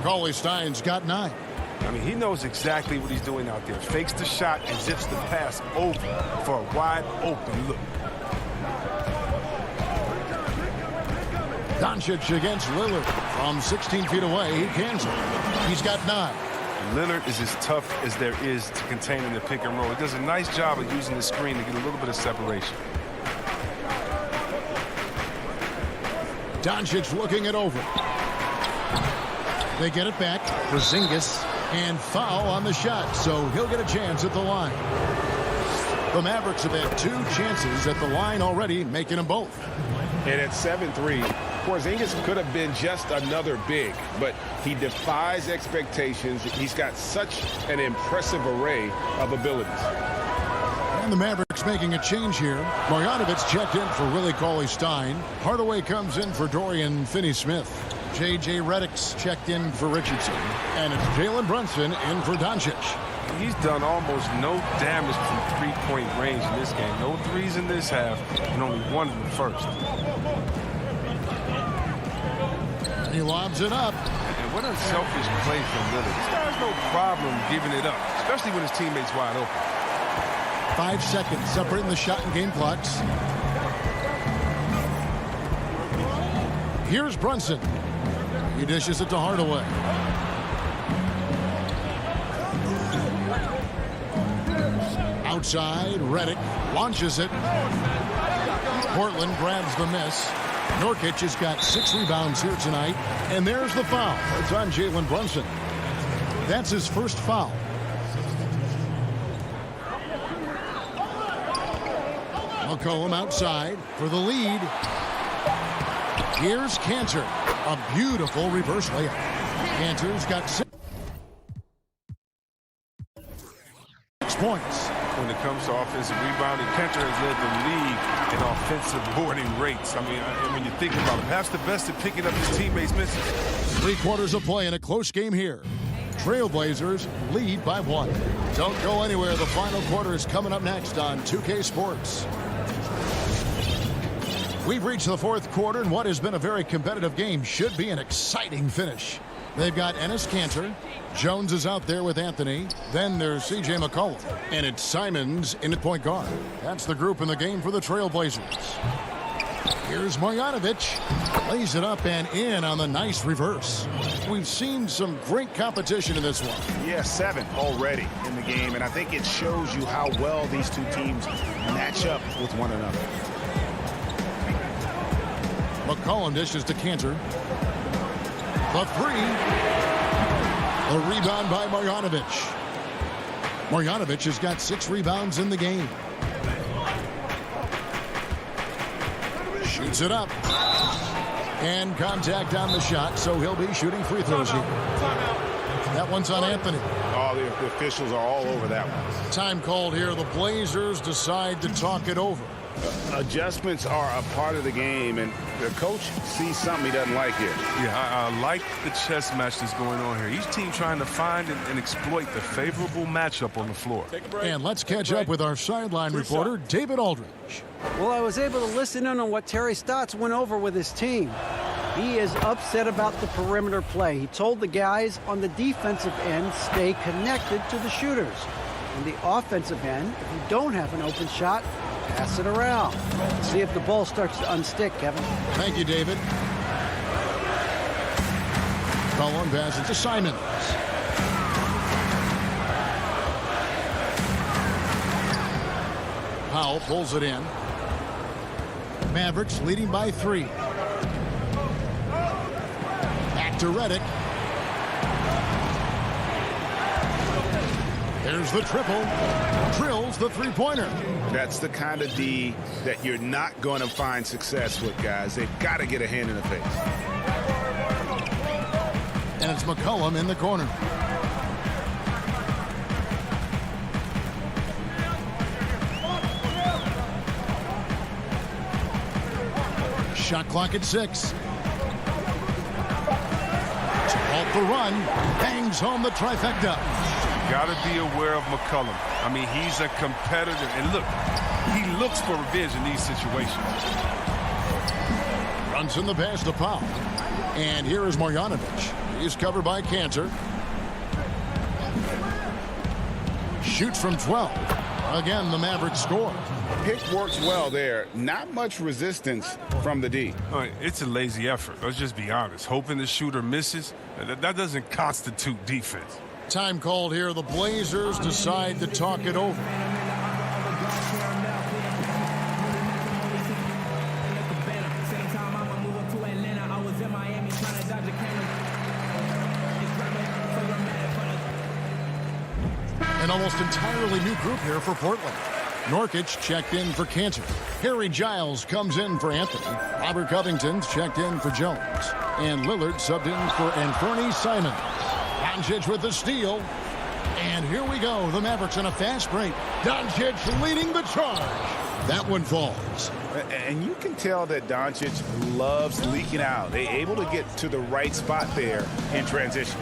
Cauley-Stein's got 9. I mean, he knows exactly what he's doing out there. Fakes the shot and zips the pass over for a wide open look. Doncic against Lillard. From 16 feet away, he cancels. He's got 9. Lillard is as tough as there is to contain in the pick and roll. He does a nice job of using the screen to get a little bit of separation. Doncic looking it over. They get it back. Porzingis and foul on the shot, so he'll get a chance at the line. The Mavericks have had 2 chances at the line already, making them both. And at 7-3, Porzingis could have been just another big, but he defies expectations. He's got such an impressive array of abilities. And the Mavericks making a change here. Marjanovic checked in for Willie Cauley-Stein. Hardaway comes in for Dorian Finney-Smith. J.J. Redick's checked in for Richardson. And it's Jalen Brunson in for Doncic. He's done almost no damage from three-point range in this game. No threes in this half, and only 1 in the first. He lobs it up. And what unselfish play from Lillard. This guy has no problem giving it up, especially when his teammate's wide open. 5 seconds separating the shot and game clocks. Here's Brunson. He dishes it to Hardaway. Outside, Redick launches it. Portland grabs the miss. Nurkic has got 6 rebounds here tonight. And there's the foul. It's on Jalen Brunson. That's his first foul. McCollum outside for the lead. Here's Cantor. A beautiful reverse layup. Cantor's got 6 points. When it comes to offensive rebounding, Cantor has led the league in offensive boarding rates. I mean, when you think about it, perhaps the best at picking up his teammates' misses. 3 quarters of play in a close game here. Trailblazers lead by 1. Don't go anywhere. The final quarter is coming up next on 2K Sports. We've reached the 4th quarter, and what has been a very competitive game should be an exciting finish. They've got Enes Kanter. Jones is out there with Anthony. Then there's C.J. McCollum. And it's Simons in at point guard. That's the group in the game for the Trailblazers. Here's Marjanovic. Lays it up and in on the nice reverse. We've seen some great competition in this one. Yeah, 7 already in the game, and I think it shows you how well these two teams match up with one another. McCollum dishes to Cantor. The 3. A rebound by Marjanovic. Marjanovic has got 6 rebounds in the game. Shoots it up. And contact on the shot, so he'll be shooting free throws here. That one's on Anthony. Oh, the officials are all over that one. Time called here. The Blazers decide to talk it over. Adjustments are a part of the game, and the coach sees something he doesn't like here. Yeah, I like the chess match that's going on here. Each team trying to find and exploit the favorable matchup on the floor. And let's catch up with our sideline reporter, David Aldridge. Well, I was able to listen in on what Terry Stotts went over with his team. He is upset about the perimeter play. He told the guys on the defensive end, stay connected to the shooters. On the offensive end, if you don't have an open shot, pass it around. See if the ball starts to unstick, Kevin. Thank you, David. Cullen passes to Simons. Powell pulls it in. Mavericks leading by 3. Back to Redick. There's the triple. Drills the three-pointer. That's the kind of D that you're not going to find success with, guys. They've got to get a hand in the face. And it's McCollum in the corner. Shot clock at 6. To halt the run. Bangs home the trifecta. Got to be aware of McCollum. I mean, he's a competitor. And look, he looks for revenge in these situations. Runs in the pass to Powell. And here is Marjanovic. He's covered by Cantor. Shoots from 12. Again, the Mavericks score. Pick works well there. Not much resistance from the D. It's a lazy effort. Let's just be honest. Hoping the shooter misses, that doesn't constitute defense. Time called here. The Blazers decide to talk it over. An almost entirely new group here for Portland. Nurkic checked in for Cantor. Harry Giles comes in for Anthony. Robert Covington's checked in for Jones. And Lillard subbed in for Anthony Simons. Doncic with the steal. And here we go. The Mavericks in a fast break. Doncic leading the charge. That one falls. And you can tell that Doncic loves leaking out. They're able to get to the right spot there in transition.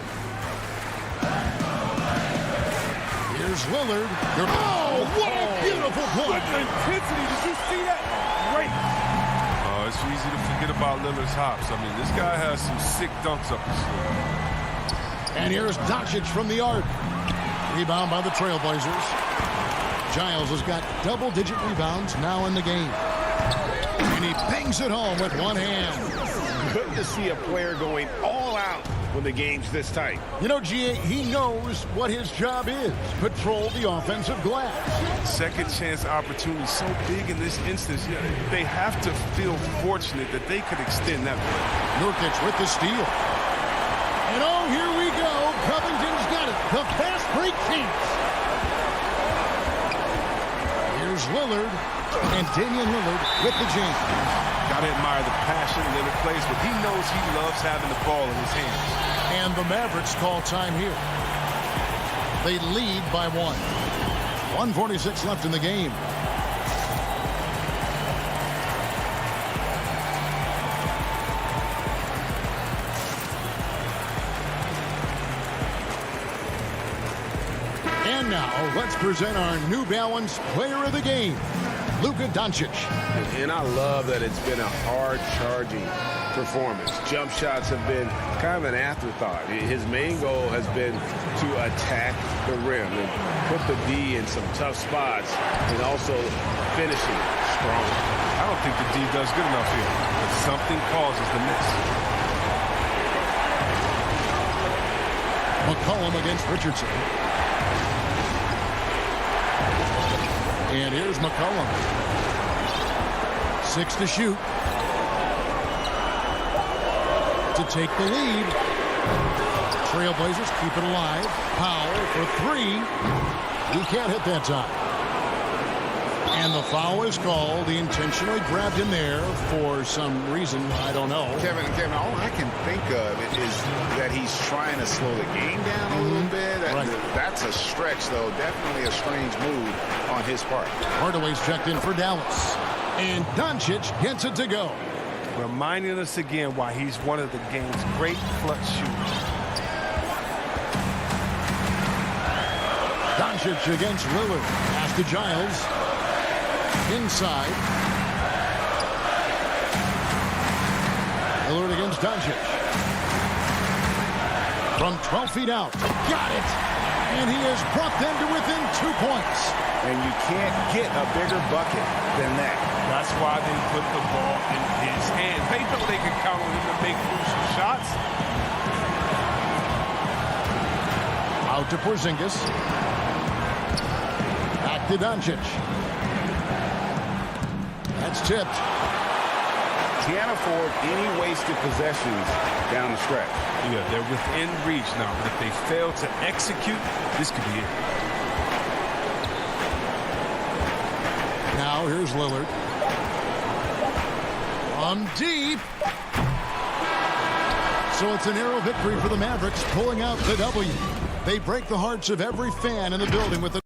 Here's Lillard. Oh, what a beautiful play. What intensity. Did you see that? Great. It's easy to forget about Lillard's hops. I mean, this guy has some sick dunks up his sleeve. And here's Doncic from the arc. Rebound by the Trailblazers. Giles has got double-digit rebounds now in the game. And he bangs it home with one hand. Good to see a player going all out when the game's this tight. You know, G.A., he knows what his job is. Patrol the offensive glass. Second chance opportunity so big in this instance. They have to feel fortunate that they could extend that play. Nurkic with the steal. And oh, here we go. Covington's got it. The fast break chance. Here's Lillard. And Damian Lillard with the jam. Gotta admire the passion Lillard plays, but he knows he loves having the ball in his hands. And the Mavericks call time here. They lead by 1. 1:46 left in the game. And now, let's present our New Balance Player of the Game, Luka Doncic. And I love that it's been a hard-charging performance. Jump shots have been kind of an afterthought. His main goal has been to attack the rim and put the D in some tough spots and also finishing strong. I don't think the D does good enough here, but something causes the miss. McCollum against Richardson. And here's McCollum. 6 to shoot. To take the lead. Trailblazers keep it alive. Powell for 3. He can't hit that time. And the foul is called. He intentionally grabbed him there for some reason. I don't know. Kevin, all I can think of is that he's trying to slow the game down a little bit. That's a stretch, though. Definitely a strange move on his part. Hardaway's checked in for Dallas. And Doncic gets it to go. Reminding us again why he's one of the game's great clutch shooters. Doncic against Lillard. Pass to Giles. Inside. Lillard against Doncic. From 12 feet out. Got it. And he has brought them to within 2 points. And you can't get a bigger bucket than that. That's why they put the ball in his hands. They know they can count on him to make crucial shots. Out to Porzingis. Back to Doncic. That's tipped. Can't afford any wasted possessions down the stretch. Yeah, they're within reach now, but if they fail to execute, this could be it. Now here's Lillard. From deep. So it's a narrow victory for the Mavericks, pulling out the W. They break the hearts of every fan in the building with a